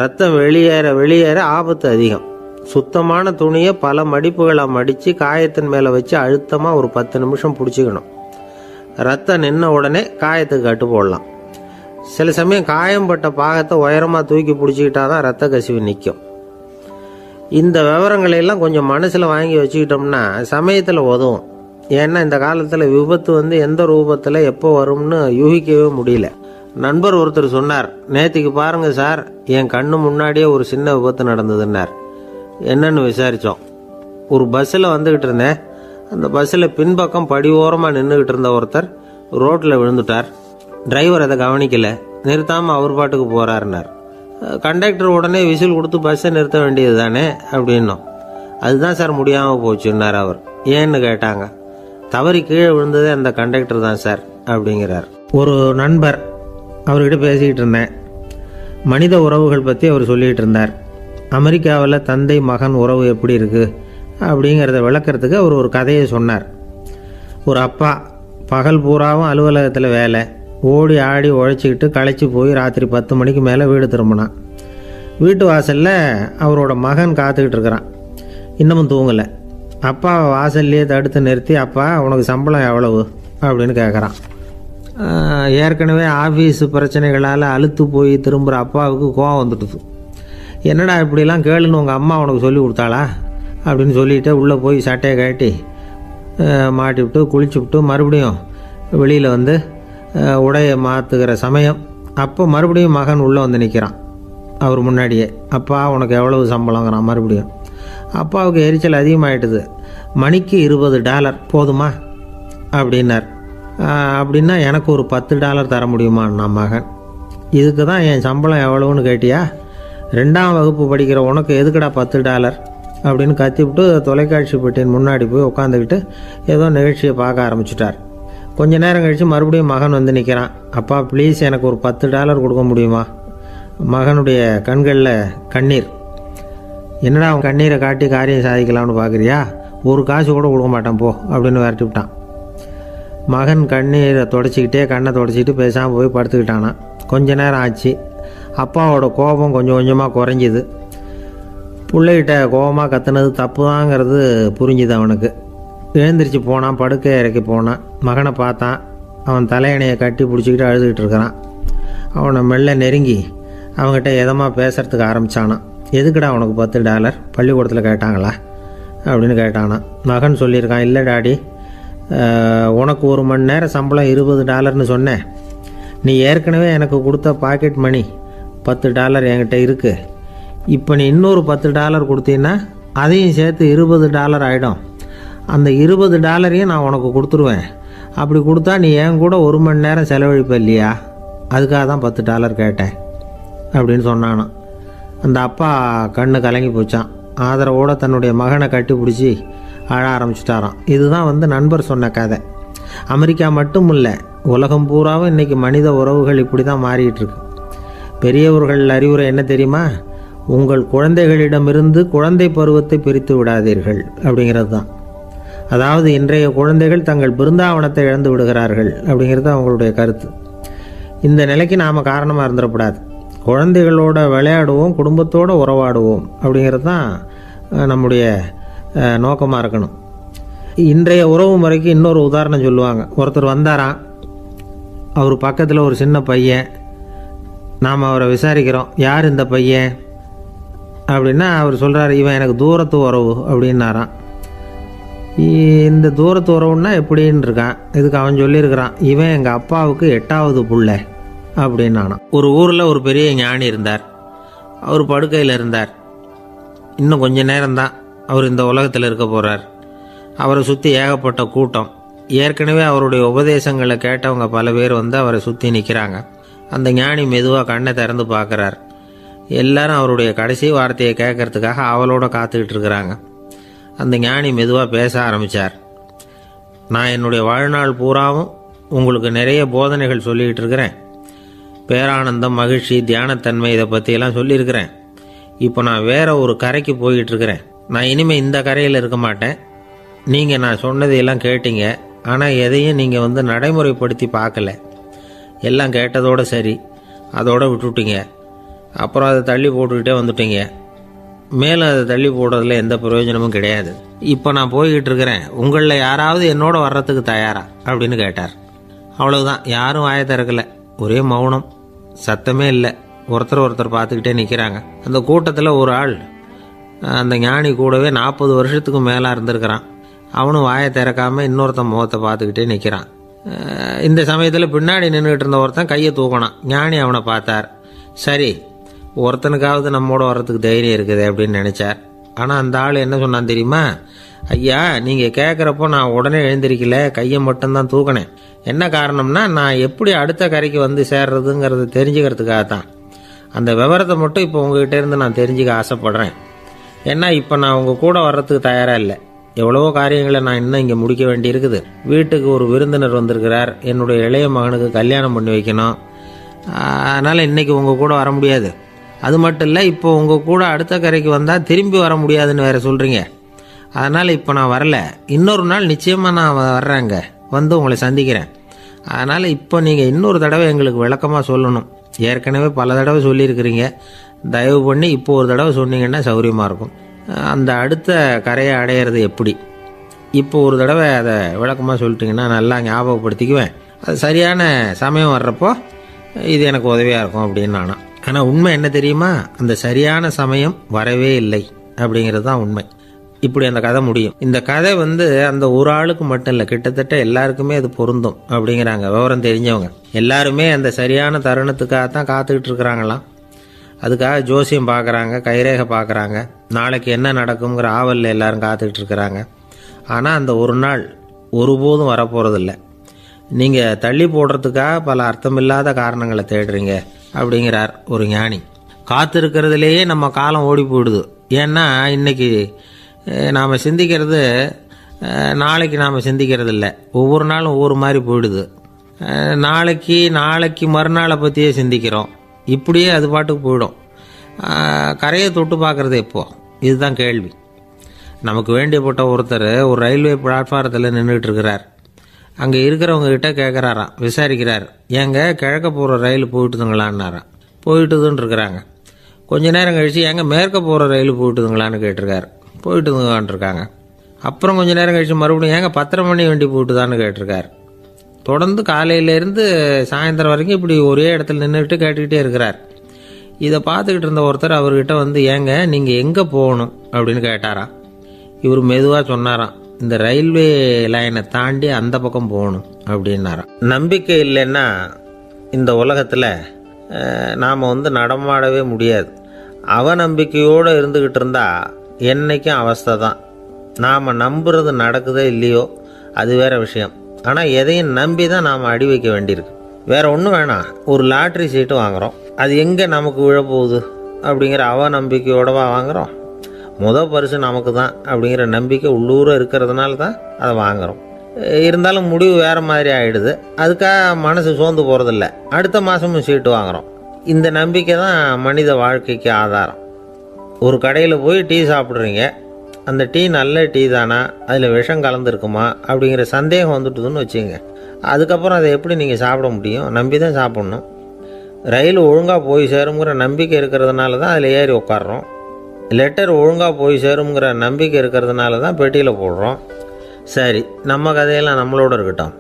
ரத்தம் வெளியேற ஆபத்து அதிகம். சுத்தமான துணியை பல மடிப்புகளை மடித்து காயத்தின் மேலே வச்சு அழுத்தமாக ஒரு 10 நிமிஷம் பிடிச்சிக்கணும். ரத்தம் நின்ன உடனே காயத்துக்கு கட்டு போடலாம். சில சமயம் காயம்பட்ட பாகத்தை உயரமாக தூக்கி பிடிச்சிக்கிட்டா தான் ரத்த கசிவு நிற்கும். இந்த விவரங்களை எல்லாம் கொஞ்சம் மனசில் வாங்கி வச்சுக்கிட்டோம்னா சமயத்தில் உதவும். ஏன்னா இந்த காலத்தில் விபத்து எந்த ரூபத்தில் எப்போ வரும்னு யூகிக்கவே முடியல. நண்பர் ஒருத்தர் சொன்னார், நேற்றுக்கு பாருங்க சார், என் கண்ணு முன்னாடியே ஒரு சின்ன விபத்து நடந்ததுன்னார். என்னன்னு விசாரித்தோம். ஒரு பஸ்ஸில் வந்துக்கிட்டு இருந்தேன். அந்த பஸ்ஸில் பின்பக்கம் படி ஓரமாக நின்றுக்கிட்டு இருந்த ஒருத்தர் ரோட்டில் விழுந்துட்டார். டிரைவர் அதை கவனிக்கலை, நிறுத்தாமல் அவர் பாட்டுக்கு போகிறாருனார். கண்டக்டர் உடனே விசில் கொடுத்து பஸ்ஸை நிறுத்த வேண்டியது தானே அப்படின்னோம். அதுதான் சார் முடியாமல் போச்சுன்னார் அவர். ஏன்னு கேட்டாங்க. தவறி கீழே விழுந்ததே அந்த கண்டக்டர் தான் சார் அப்படிங்கிறார். ஒரு நண்பர், அவர்கிட்ட பேசிக்கிட்டு இருந்தேன். மனித உறவுகள் பற்றி அவர் சொல்லிகிட்டு இருந்தார். அமெரிக்காவில் தந்தை மகன் உறவு எப்படி இருக்குது அப்படிங்கிறத விளக்கிறதுக்கு அவர் ஒரு கதையை சொன்னார். ஒரு அப்பா பகல் பூராவும் அலுவலகத்தில் வேலை, ஓடி ஆடி உழைச்சிக்கிட்டு களைச்சி போய் ராத்திரி 10 மணிக்கு மேலே வீடு திரும்பினான். வீட்டு வாசலில் அவரோட மகன் காத்துக்கிட்டு இருக்கிறான். இன்னமும் தூங்கலை. அப்பாவை வாசல்லையே தடுத்து நிறுத்தி, அப்பா உனக்கு சம்பளம் எவ்வளவு அப்படின்னு கேட்குறான். ஏற்கனவே ஆஃபீஸு பிரச்சனைகளால் அழுத்து போய் திரும்புகிற அப்பாவுக்கு கோவம் வந்துடுது. என்னடா இப்படிலாம் கேளுன்னு உங்கள் அம்மா உனக்கு சொல்லி கொடுத்தாளா அப்படின்னு சொல்லிவிட்டு உள்ளே போய் சட்டையை கட்டி மாட்டிவிட்டு குளிச்சுவிட்டு மறுபடியும் வெளியில் உடையை மாற்றுகிற சமயம் அப்போ மறுபடியும் மகன் உள்ளே நிற்கிறான் அவர் முன்னாடியே. அப்பா உனக்கு எவ்வளவு சம்பளங்கிறான் மறுபடியும். அப்பாவுக்கு எரிச்சல் அதிகமாகிட்டுது. மணிக்கு $20 போதுமா அப்படின்னார். அப்படின்னா எனக்கு ஒரு $10 தர முடியுமா நான் மகன்? இதுக்கு தான் என் சம்பளம் எவ்வளவுன்னு கேட்டியா? 2ஆம் வகுப்பு படிக்கிற உனக்கு எதுக்குடா $10 அப்படின்னு கத்திவிட்டு தொலைக்காட்சி பெட்டியின் முன்னாடி போய் உட்காந்துக்கிட்டு ஏதோ நிகழ்ச்சியை பார்க்க ஆரம்பிச்சிட்டார். கொஞ்ச நேரம் கழித்து மறுபடியும் மகன் நிற்கிறான். அப்பா ப்ளீஸ் எனக்கு ஒரு $10 கொடுக்க முடியுமா? மகனுடைய கண்களில் கண்ணீர். என்னடா அவன் கண்ணீரை காட்டி காரியம் சாதிக்கலாம்னு பார்க்குறியா? ஒரு காசு கூட கொடுக்க மாட்டான் போ அப்படின்னு விரட்டி விட்டான். மகன் கண்ணீரை தொடச்சிக்கிட்டே கண்ணை தொடச்சிக்கிட்டு பேசாமல் போய் படுத்துக்கிட்டானா. கொஞ்ச நேரம் ஆச்சு. அப்பாவோட கோபம் கொஞ்சம் கொஞ்சமாக குறைஞ்சிது. பிள்ளைகிட்ட கோபமாக கத்துனது தப்பு தாங்கிறது புரிஞ்சுது அவனுக்கு. எழுந்திரிச்சு போனான், படுக்கை இறக்கி போனான். மகனை பார்த்தான். அவன் தலையணையை கட்டி பிடிச்சிக்கிட்டு அழுதுகிட்டு இருக்கிறான். அவனை மெல்ல நெருங்கி அவங்ககிட்ட எதமாக பேசுகிறதுக்கு ஆரம்பித்தானான். எதுக்குடா உனக்கு $10 பள்ளிக்கூடத்தில் கேட்டாங்களா அப்படின்னு கேட்டானான். மகன் சொல்லியிருக்கான், இல்லை டாடி, உனக்கு 1 மணி நேரம் சம்பளம் $20ன்னு சொன்னேன். நீ ஏற்கனவே எனக்கு கொடுத்த பாக்கெட் மணி $10 என்கிட்ட இருக்குது. இப்போ நீ இன்னொரு $10 கொடுத்தீங்கன்னா அதையும் சேர்த்து $20 ஆகிடும். அந்த $20 நான் உனக்கு கொடுத்துருவேன். அப்படி கொடுத்தா நீ என் கூட 1 மணி நேரம் செலவழிப்ப இல்லையா? அதுக்காக தான் $10 கேட்டேன் அப்படின்னு சொன்னானான். அந்த அப்பா கண்ணு கலங்கி போச்சான். ஆதரவோடு தன்னுடைய மகனை கட்டி பிடிச்சி அழ ஆரம்பிச்சிட்டாராம். இதுதான் நண்பர் சொன்ன கதை. அமெரிக்கா மட்டும் இல்லை, உலகம் பூராவும் இன்றைக்கி மனித உறவுகள் இப்படி தான் மாறிட்டு இருக்கு. பெரியவர்கள் அறிவுரை என்ன தெரியுமா? உங்கள் குழந்தைகளிடமிருந்து குழந்தை பருவத்தை பிரித்து விடாதீர்கள் அப்படிங்கிறது தான். அதாவது இன்றைய குழந்தைகள் தங்கள் பிருந்தாவனத்தை இழந்து விடுகிறார்கள் அப்படிங்கிறது அவங்களுடைய கருத்து. இந்த நிலைக்கு நாம் காரணமாக இருந்துடக்கூடாது. குழந்தைகளோட விளையாடுவோம், குடும்பத்தோடு உறவாடுவோம் அப்படிங்கிறது தான் நம்முடைய நோக்கமாக இருக்கணும். இன்றைய உறவு முறைக்கு இன்னொரு உதாரணம் சொல்லுவாங்க. ஒருத்தர் வந்தாராம். அவர் பக்கத்தில் ஒரு சின்ன பையன். நாம் அவரை விசாரிக்கிறோம், யார் இந்த பையன் அப்படின்னா அவர் சொல்கிறார், இவன் எனக்கு தூரத்து உறவு அப்படின்னாராம். இந்த தூரத்து உறவுன்னா எப்படின்னு இருக்கான். இதுக்கு அவன் சொல்லியிருக்கிறான், இவன் எங்கள் அப்பாவுக்கு 8வது புள்ள அப்படின்னானான். ஒரு ஊரில் ஒரு பெரிய ஞானி இருந்தார். அவர் படுக்கையில் இருந்தார். இன்னும் கொஞ்ச நேரம்தான் அவர் இந்த உலகத்தில் இருக்க போகிறார். அவரை சுற்றி ஏகப்பட்ட கூட்டம். ஏற்கனவே அவருடைய உபதேசங்களை கேட்டவங்க பல பேர் அவரை சுற்றி நிற்கிறாங்க. அந்த ஞானி மெதுவாக கண்ணை திறந்து பார்க்குறார். எல்லாரும் அவருடைய கடைசி வார்த்தையை கேட்கறதுக்காக அவளோட காத்துக்கிட்டு இருக்கிறாங்க. அந்த ஞானி மெதுவாக பேச ஆரம்பித்தார். நான் என்னுடைய வாழ்நாள் பூராவும் உங்களுக்கு நிறைய போதனைகள் சொல்லிக்கிட்டு இருக்கிறேன். பேரானந்தம், மகிழ்ச்சி, தியானத்தன்மை, இதை பற்றியெல்லாம் சொல்லியிருக்கிறேன். இப்போ நான் வேற ஒரு கரைக்கு போய்கிட்டு இருக்கிறேன். நான் இனிமேல் இந்த கரையில் இருக்க மாட்டேன். நீங்கள் நான் சொன்னதையெல்லாம் கேட்டீங்க, ஆனால் எதையும் நீங்கள் நடைமுறைப்படுத்தி பார்க்கல. எல்லாம் கேட்டதோடு சரி, அதோடு விட்டுவிட்டீங்க. அப்புறம் அதை தள்ளி போட்டுக்கிட்டே வந்துட்டீங்க. மேலும் அதை தள்ளி போடுறதுல எந்த பிரயோஜனமும் கிடையாது. இப்போ நான் போய்கிட்டு இருக்கிறேன். உங்களில் யாராவது என்னோட வர்றதுக்கு தயாரா அப்படின்னு கேட்டார். அவ்வளவுதான். யாரும் வாயை திறக்கலை. ஒரே மௌனம், சத்தமே இல்லை. ஒருத்தர் பார்த்துக்கிட்டே நிற்கிறாங்க. அந்த கூட்டத்தில் ஒரு ஆள், அந்த ஞானி கூடவே 40 வருஷத்துக்கு மேலே இருந்திருக்கிறான். அவனும் வாயை திறக்காமல் இன்னொருத்தன் முகத்தை பார்த்துக்கிட்டே நிற்கிறான். இந்த சமயத்தில் பின்னாடி நின்றுக்கிட்டு இருந்த ஒருத்தன் கையை தூக்கினான். ஞானி அவனை பார்த்தார். சரி, ஒருத்தனுக்காவது நம்மோட வர்றதுக்கு தைரியம் இருக்குது அப்படின்னு நினச்சார். ஆனால் அந்த ஆள் என்ன சொன்னான் தெரியுமா? ஐயா, நீங்கள் கேட்குறப்போ நான் உடனே எழுந்திருக்கல, கையை மட்டும்தான் தூக்கினேன். என்ன காரணம்னா, நான் எப்படி அடுத்த கரைக்கு வந்து சேர்றதுங்கிறது தெரிஞ்சுக்கிறதுக்காகத்தான். அந்த விவரத்தை மட்டும் இப்போ உங்ககிட்ட இருந்து நான் தெரிஞ்சுக்க ஆசைப்படுறேன். ஏன்னா இப்போ நான் உங்கள் கூட வர்றதுக்கு தயாராக இல்லை. எவ்வளவோ காரியங்களை நான் இன்னும் இங்கே முடிக்க வேண்டி இருக்குது. வீட்டுக்கு ஒரு விருந்தினர் வந்திருக்கிறார். என்னுடைய இளைய மகனுக்கு கல்யாணம் பண்ணி வைக்கணும். அதனால் இன்றைக்கி உங்கள் கூட வர முடியாது. அது மட்டும் இல்லை, இப்போ உங்கள் கூட அடுத்த கரைக்கு வந்தால் திரும்பி வர முடியாதுன்னு வேறு சொல்கிறீங்க. அதனால் இப்போ நான் வரல. இன்னொரு நாள் நிச்சயமாக நான் வர்றேங்க, வந்து உங்களை சந்திக்கிறேன். அதனால் இப்போ நீங்கள் இன்னொரு தடவை எங்களுக்கு விளக்கமாக சொல்லணும். ஏற்கனவே பல தடவை சொல்லியிருக்கிறீங்க. தயவு பண்ணி இப்போ ஒரு தடவை சொன்னீங்கன்னா சௌகரியமாக இருக்கும். அந்த அடுத்த கரையை அடையிறது எப்படி, இப்போ ஒரு தடவை அதை விளக்கமாக சொல்லிட்டிங்கன்னா நல்லா ஞாபகப்படுத்திக்குவேன். அது சரியான சமயம் வர்றப்போ இது எனக்கு உதவியாக இருக்கும் அப்படின்னு நானும். ஆனால் உண்மை என்ன தெரியுமா? அந்த சரியான சமயம் வரவே இல்லை அப்படிங்கிறது தான் உண்மை. இப்படி அந்த கதை முடியும். இந்த கதை அந்த ஒரு ஆளுக்கு மட்டும் இல்லை, கிட்டத்தட்ட எல்லாருக்குமே அது பொருந்தும் அப்படிங்கிறாங்க விவரம் தெரிஞ்சவங்க. எல்லாருமே அந்த சரியான தருணத்துக்காகத்தான் காத்துக்கிட்டு இருக்கிறாங்களாம். அதுக்காக ஜோசியம் பார்க்குறாங்க, கைரேகை பார்க்குறாங்க, நாளைக்கு என்ன நடக்குங்கிற ஆவலில் எல்லாரும் காத்துக்கிட்டு இருக்கிறாங்க. ஆனால் அந்த ஒரு நாள் ஒருபோதும் வரப்போகிறதில்ல. நீங்கள் தள்ளி போடுறதுக்காக பல அர்த்தமில்லாத காரணங்களை தேடுறீங்க அப்படிங்கிறார் ஒரு ஞானி. காத்திருக்கிறதுலேயே நம்ம காலம் ஓடி போயிடுது. ஏன்னா இன்றைக்கி நாம் சிந்திக்கிறது நாளைக்கு நாம் சிந்திக்கிறது இல்லை. ஒவ்வொரு நாளும் ஒவ்வொரு மாதிரி போயிடுது. நாளைக்கு மறுநாளை பற்றியே சிந்திக்கிறோம். இப்படியே அது பாட்டுக்கு போயிடும். கரையை தொட்டு பார்க்குறது எப்போ, இதுதான் கேள்வி. நமக்கு வேண்டியப்பட்ட ஒருத்தர் ஒரு ரயில்வே பிளாட்ஃபாரத்தில் நின்றுட்டு இருக்கிறார். அங்கே இருக்கிறவங்க கிட்ட கேட்குறாராம், விசாரிக்கிறார். ஏங்க கிழக்க போகிற ரயில் போயிட்டுதுங்களான்னாராம். போயிட்டுதுன்னு இருக்கிறாங்க. கொஞ்ச நேரம் கழித்து ஏங்க மேற்க போகிற ரயில் போயிட்டுதுங்களான்னு கேட்டிருக்காரு. போயிட்டுதுங்களான் இருக்காங்க. அப்புறம் கொஞ்ச நேரம் கழித்து மறுபடியும் ஏங்க 10:30 மணி வண்டி போயிட்டுதான்னு கேட்டிருக்காரு. தொடர்ந்து காலையிலேருந்து சாயந்தரம் வரைக்கும் இப்படி ஒரே இடத்துல நின்றுட்டு கேட்டுக்கிட்டே இருக்கிறார். இதை பார்த்துக்கிட்டு இருந்த ஒருத்தர் அவர்கிட்ட ஏங்க நீங்கள் எங்கே போகணும் அப்படின்னு கேட்டாராம். இவர் மெதுவாக சொன்னாராம், இந்த ரயில்வே லைனை தாண்டி அந்த பக்கம் போகணும் அப்படின்னாராம். நம்பிக்கை இல்லைன்னா இந்த உலகத்தில் நாம் நடமாடவே முடியாது. அவநம்பிக்கையோடு இருந்துக்கிட்டு இருந்தால் என்றைக்கும் அவஸ்தை தான். நாம் நம்புறது நடக்குதோ இல்லையோ அது வேறு விஷயம். ஆனால் எதையும் நம்பி தான் நாம் அடி வைக்க வேண்டியிருக்கு. வேறு ஒன்றும் வேணாம், ஒரு லாட்ரி சீட்டு வாங்குகிறோம். அது எங்கே நமக்கு விழப்போகுது அப்படிங்கிற அவநம்பிக்கையோடவா வாங்குகிறோம்? பரிசு நமக்கு தான் அப்படிங்கிற நம்பிக்கை உள்ளூர இருக்கிறதுனால தான் அதை வாங்குகிறோம். இருந்தாலும் முடிவு வேறு மாதிரி ஆகிடுது. அதுக்காக மனசு சோர்ந்து போகிறதில்ல. அடுத்த மாதமும் சீட்டு வாங்குகிறோம். இந்த நம்பிக்கை தான் மனித வாழ்க்கைக்கு ஆதாரம். ஒரு கடையில் போய் டீ சாப்பிட்றீங்க. அந்த டீ நல்ல டீ தானா, அதில் விஷம் கலந்துருக்குமா அப்படிங்கிற சந்தேகம் வந்துட்டுதுன்னு வச்சுங்க. அதுக்கப்புறம் அதை எப்படி நீங்கள் சாப்பிட முடியும்? நம்பி தான் சாப்பிட்ணும். ரயில் ஒழுங்காக போய் சேருங்கிற நம்பிக்கை இருக்கிறதுனால தான் அதில் ஏறி உட்காடுறோம். லெட்டர் ஒழுங்காக போய் சேருங்கிற நம்பிக்கை இருக்கிறதுனால தான் பெட்டியில் போடுறோம். சரி, நம்ம கதையெல்லாம் நம்மளோட இருக்கட்டும்.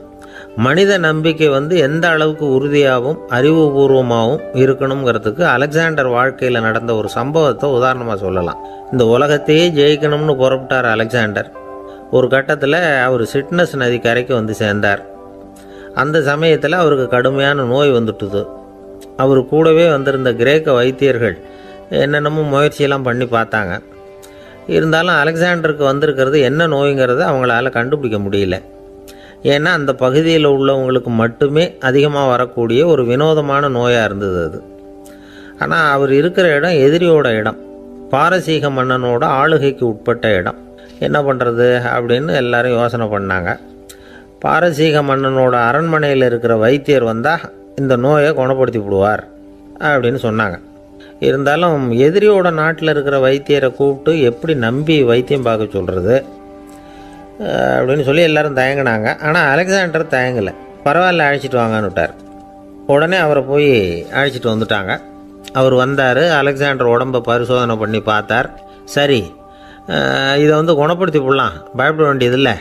மனித நம்பிக்கை எந்த அளவுக்கு உறுதியாகவும் அறிவுபூர்வமாகவும் இருக்கணுங்கிறதுக்கு அலெக்சாண்டர் வாழ்க்கையில் நடந்த ஒரு சம்பவத்தை உதாரணமாக சொல்லலாம். இந்த உலகத்தையே ஜெயிக்கணும்னு புறப்பட்டார் அலெக்சாண்டர். ஒரு கட்டத்தில் அவர் சிட்னஸ் நதி கரைக்கு சேர்ந்தார். அந்த சமயத்தில் அவருக்கு கடுமையான நோய் வந்துட்டுது. அவர் கூடவே வந்திருந்த கிரேக்க வைத்தியர்கள் என்னென்னமோ முயற்சியெல்லாம் பண்ணி பார்த்தாங்க. இருந்தாலும் அலெக்சாண்டருக்கு வந்திருக்கிறது என்ன நோய்ங்கிறத அவங்களால கண்டுபிடிக்க முடியல. ஏன்னா அந்த பகுதியில் உள்ளவங்களுக்கு மட்டுமே அதிகமாக வரக்கூடிய ஒரு வினோதமான நோயாக இருந்தது அது. ஆனால் அவர் இருக்கிற இடம் எதிரியோட இடம், பாரசீக மன்னனோட ஆளுகைக்கு உட்பட்ட இடம். என்ன பண்ணுறது அப்படின்னு எல்லாரும் யோசனை பண்ணாங்க. பாரசீக மன்னனோட அரண்மனையில் இருக்கிற வைத்தியர் வந்தால் இந்த நோயை குணப்படுத்தி விடுவார் அப்படின்னு சொன்னாங்க. இருந்தாலும் எதிரியோட நாட்டில் இருக்கிற வைத்தியரை கூப்பிட்டு எப்படி நம்பி வைத்தியம் பார்க்க சொல்கிறது அப்படின்னு சொல்லி எல்லோரும் தயங்கினாங்க. ஆனால் அலெக்சாண்டர் தயங்கலை. பரவாயில்ல, அழைச்சிட்டு வாங்கன்னு விட்டார். உடனே அவரை போய் அழைச்சிட்டு வந்துட்டாங்க. அவர் வந்தார். அலெக்சாண்டர் உடம்பை பரிசோதனை பண்ணி பார்த்தார். சரி, இதை குணப்படுத்தி விடலாம், பயப்பட வேண்டியதில்லை.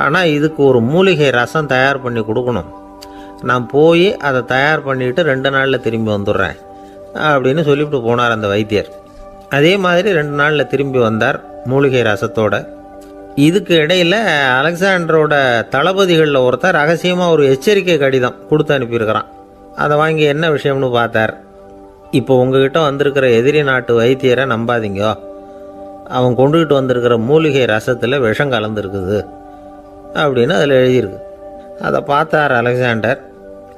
ஆனால் இதுக்கு ஒரு மூலிகை ரசம் தயார் பண்ணி கொடுக்கணும். நான் போய் அதை தயார் பண்ணிவிட்டு 2 நாளில் திரும்பி வந்துடுறேன் அப்படின்னு சொல்லிவிட்டு போனார் அந்த வைத்தியர். அதே மாதிரி 2 நாளில் திரும்பி வந்தார் மூலிகை ரசத்தோட. இதுக்கு இடையில் அலெக்சாண்டரோட தளபதிகளில் ஒருத்தர் ரகசியமாக ஒரு எச்சரிக்கை கடிதம் கொடுத்து அனுப்பியிருக்கிறான். அதை வாங்கி என்ன விஷயம்னு பார்த்தார். இப்போ உங்ககிட்ட வந்திருக்கிற எதிரி நாட்டு வைத்தியரை நம்பாதீங்கோ, அவன் கொண்டுகிட்டு வந்திருக்கிற மூலிகை ரசத்தில் விஷம் கலந்துருக்குது அப்படின்னு அதில் எழுதியிருக்கு. அதை பார்த்தார் அலெக்சாண்டர்.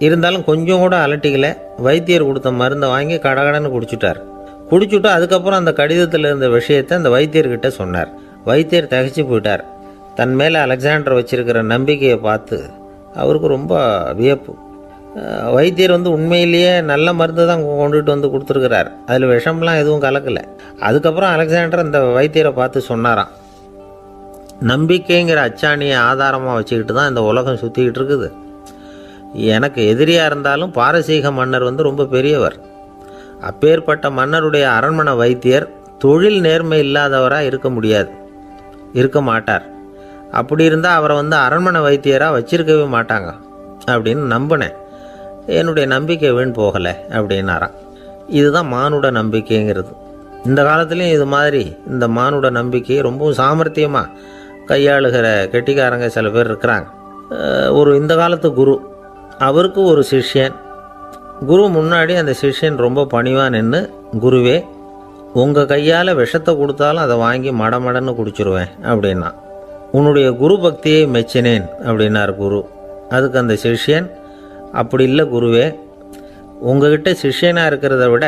இருந்தாலும் கொஞ்சம் கூட அலட்டிக்கல. வைத்தியர் கொடுத்த மருந்தை வாங்கி கடகடன்னு குடிச்சுட்டு அதுக்கப்புறம் அந்த கடிதத்தில் இருந்த விஷயத்தை அந்த வைத்தியர்கிட்ட சொன்னார். வைத்தியர் தகைச்சு போயிட்டார். தன் மேலே அலெக்சாண்டர் வச்சிருக்கிற நம்பிக்கையை பார்த்து அவருக்கு ரொம்ப வியப்பு. வைத்தியர் உண்மையிலேயே நல்ல மருந்து தான் கொண்டுகிட்டு கொடுத்துருக்கிறார், அதில் விஷம்லாம் எதுவும் கலக்கலை. அதுக்கப்புறம் அலெக்சாண்டர் அந்த வைத்தியரை பார்த்து சொன்னாராம், நம்பிக்கைங்கிற அச்சாணியை ஆதாரமாக வச்சுக்கிட்டு தான் இந்த உலகம் சுற்றிக்கிட்டு இருக்குது. எனக்கு எதிரியாக இருந்தாலும் பாரசீக மன்னர் ரொம்ப பெரியவர். அப்பேற்பட்ட மன்னருடைய அரண்மனை வைத்தியர் தொழில் நேர்மை இல்லாதவராக இருக்க மாட்டார். அப்படி இருந்தால் அவரை அரண்மனை வைத்தியராக வச்சிருக்கவே மாட்டாங்க அப்படின்னு நம்பினேன். என்னுடைய நம்பிக்கை வீண் போகலை அப்படின்னாராம். இதுதான் மானுட நம்பிக்கைங்கிறது. இந்த காலத்துலேயும் இது மாதிரி இந்த மானுட நம்பிக்கையை ரொம்பவும் சாமர்த்தியமாக கையாளுகிற கெட்டிக்காரங்க சில பேர் இருக்கிறாங்க. இந்த காலத்து குரு, அவருக்கு ஒரு சிஷ்யன். குரு முன்னாடி அந்த சிஷ்யன் ரொம்ப பணிவாக நின்று, குருவே, உங்கள் கையால் விஷத்தை கொடுத்தாலும் அதை வாங்கி மடமடன்னு குடிச்சிருவேன் அப்படின்னா. உன்னுடைய குரு பக்தியை மெச்சினேன் அப்படின்னார் குரு. அதுக்கு அந்த சிஷ்யன், அப்படி இல்லை குருவே, உங்ககிட்ட சிஷ்யனாக இருக்கிறத விட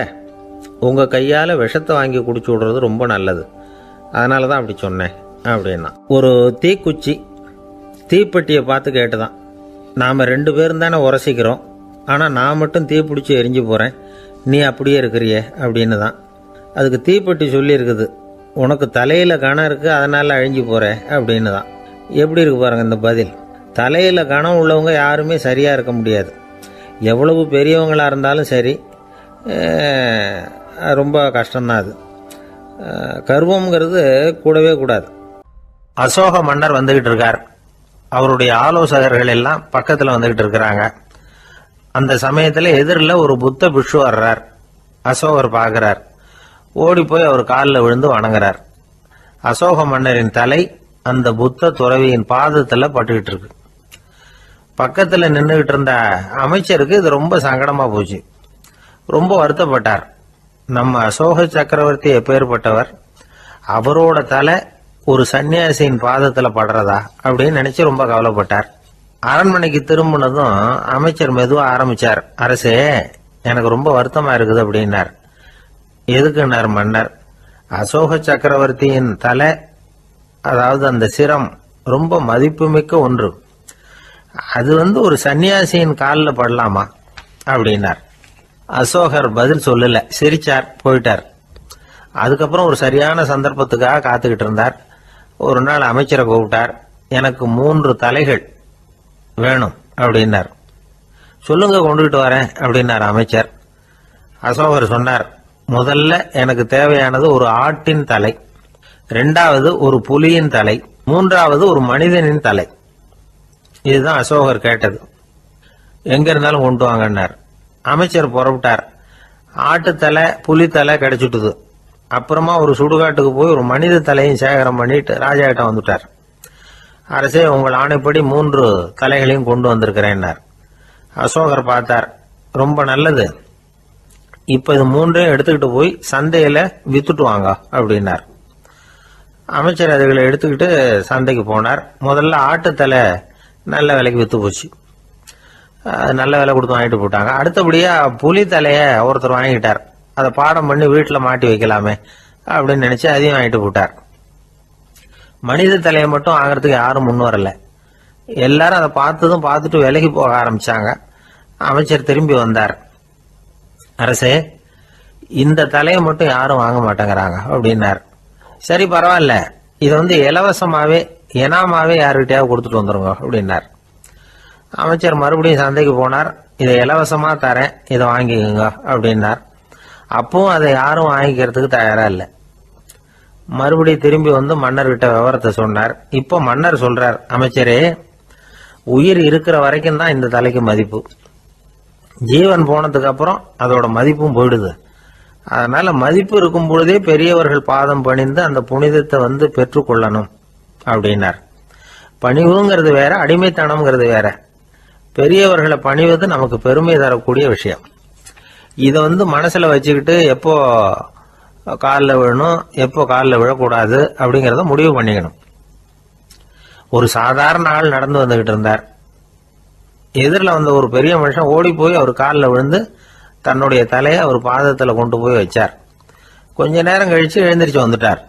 உங்கள் கையால் விஷத்தை வாங்கி குடிச்சு விடுறது ரொம்ப நல்லது, அதனால தான் அப்படி சொன்னேன் அப்படின்னா. ஒரு தீப்பெட்டியை பார்த்து கேட்டுதான், நாம் 2 பேரும் தானே உரசிக்கிறோம், ஆனால் நான் மட்டும் தீப்பிடிச்சி எரிஞ்சு போகிறேன், நீ அப்படியே இருக்கிறியே அப்படின்னு தான். அதுக்கு தீப்பெட்டி சொல்லியிருக்குது, உனக்கு தலையில் கணம் இருக்குது அதனால் அழிஞ்சு போகிற அப்படின்னு தான். எப்படி இருக்கு பாருங்கள் இந்த பதில். தலையில் கணம் உள்ளவங்க யாருமே சரியாக இருக்க முடியாது. எவ்வளவு பெரியவங்களாக இருந்தாலும் சரி, ரொம்ப கஷ்டம்தான் அது. கர்வம்ங்கிறது கூடவே கூடாது. அசோக மன்னர் வந்துக்கிட்டு இருக்கார். அவருடைய ஆலோசகர்கள் எல்லாம் பக்கத்தில் வந்துக்கிட்டு இருக்கிறாங்க. அந்த சமயத்தில் எதிரில் ஒரு புத்த பிக்ஷு வர்றார். அசோகர் பார்க்குறார். ஓடி போய் அவர் காலில் விழுந்து வணங்குறார். அசோக மன்னரின் தலை அந்த புத்த துறவியின் பாதத்தில் பட்டுக்கிட்டு இருக்கு. பக்கத்தில் நின்றுக்கிட்டு இருந்த அமைச்சருக்கு இது ரொம்ப சங்கடமாக போச்சு. ரொம்ப வருத்தப்பட்டார். நம்ம அசோக சக்கரவர்த்தி எப்பேற்பட்டவர், அவரோட தலை ஒரு சன்னியாசியின் பாதத்தில் படுறதா அப்படின்னு நினைச்சு ரொம்ப கவலைப்பட்டார். அரண்மனைக்கு திரும்பினதும் அமைச்சர் மெதுவாக ஆரம்பிச்சார். அரசே, எனக்கு ரொம்ப வருத்தமா இருக்குது அப்படின்னார். எதுக்குன்னார் மன்னர். அசோக சக்கரவர்த்தியின் தலை, அதாவது அந்த சிரம், ரொம்ப மதிப்புமிக்க ஒன்று. அது ஒரு சன்னியாசியின் காலில் படலாமா அப்படின்னார். அசோகர் பதில் சொல்லல, சிரிச்சார், போயிட்டார். அதுக்கப்புறம் ஒரு சரியான சந்தர்ப்பத்துக்காக காத்துக்கிட்டு இருந்தார். ஒரு நாள் அமைச்சரை கூப்பிட்டார். எனக்கு 3 தலைகள் வேணும் அப்படின்னார். சொல்லுங்க, கொண்டுகிட்டு வரேன் அப்படின்னார் அமைச்சர். அசோகர் சொன்னார், முதல்ல எனக்கு தேவையானது ஒரு ஆட்டின் தலை, 2வது ஒரு புலியின் தலை, 3வது ஒரு மனிதனின் தலை. இதுதான் அசோகர் கேட்டது. எங்க இருந்தாலும் கொண்டு வாங்கன்னார். அமைச்சர் புறப்பட்டார். ஆட்டுத்தலை புலித்தலை கிடைச்சிட்டுது. அப்புறமா ஒரு சுடுகாட்டுக்கு போய் ஒரு மனித தலையும் சேகரம் பண்ணிட்டு ராஜா கிட்ட வந்துட்டார். அரசே, உங்கள் ஆணைப்படி 3 தலைகளையும் கொண்டு வந்திருக்கிறேன்னார். அசோகர் பார்த்தார். ரொம்ப நல்லது, இப்ப இது 3ஐயும் எடுத்துக்கிட்டு போய் சந்தையில வித்துட்டு வாங்க அப்படின்னார். அமைச்சர் அதுகளை எடுத்துக்கிட்டு சந்தைக்கு போனார். முதல்ல ஆட்டுத்தலை நல்ல விலைக்கு வித்து போச்சு. நல்ல விலை கொடுத்து வாங்கிட்டு போட்டாங்க. அடுத்தபடியா புலி தலைய ஒருத்தர் வாங்கிட்டார். அதை பாடம் பண்ணி வீட்டில் மாட்டி வைக்கலாமே அப்படின்னு நினைச்சு அதையும் வாங்கிட்டு போட்டார். மனித தலையை மட்டும் வாங்கறதுக்கு யாரும் முன் வரல. எல்லாரும் அதை பார்த்துட்டு விலகி போக ஆரம்பிச்சாங்க. அமைச்சர் திரும்பி வந்தார். அரசே, இந்த தலையை மட்டும் யாரும் வாங்க மாட்டேங்கிறாங்க அப்படின்னார். சரி, பரவாயில்ல, இதை இலவசமாவே எனாமாவே யாருக்கிட்டையாவது கொடுத்துட்டு வந்துருங்க அப்படின்னார். அமைச்சர் மறுபடியும் சந்தைக்கு போனார். இதை இலவசமா தரேன், இதை வாங்கிக்கோங்க அப்படின்னார். அப்பவும் அதை யாரும் வாங்கிக்கிறதுக்கு தயாரா இல்லை. மறுபடியும் திரும்பி மன்னர்கிட்ட விவரத்தை சொன்னார். இப்போ மன்னர் சொல்றார், அமைச்சரே, உயிர் இருக்கிற வரைக்கும் தான் இந்த தலைக்கு மதிப்பு. ஜீவன் போனதுக்கு அப்புறம் அதோட மதிப்பும் போயிடுது. அதனால மதிப்பு இருக்கும் பொழுதே பெரியவர்கள் பாதம் பணிந்து அந்த புனிதத்தை வந்து பெற்றுக்கொள்ளணும் அப்படின்னார். பணிவுங்கிறது வேற, அடிமைத்தனம்ங்கிறது வேற. பெரியவர்களை பணிவது நமக்கு பெருமை தரக்கூடிய விஷயம். இதை வந்து மனசுல வச்சுக்கிட்டு எப்போ காலில் விழணும், எப்போ காலில் விழக்கூடாது அப்படிங்கிறத முடிவு பண்ணிக்கணும். ஒரு சாதாரண ஆள் நடந்து வந்துகிட்டு இருந்தார். எதிரில் வந்த ஒரு பெரிய மனுஷன் ஓடி போய் அவர் காலில் விழுந்து தன்னுடைய தலையை அவர் பாதத்தில் கொண்டு போய் வச்சார். கொஞ்ச நேரம் கழிச்சு எழுந்திரிச்சு வந்துட்டார்.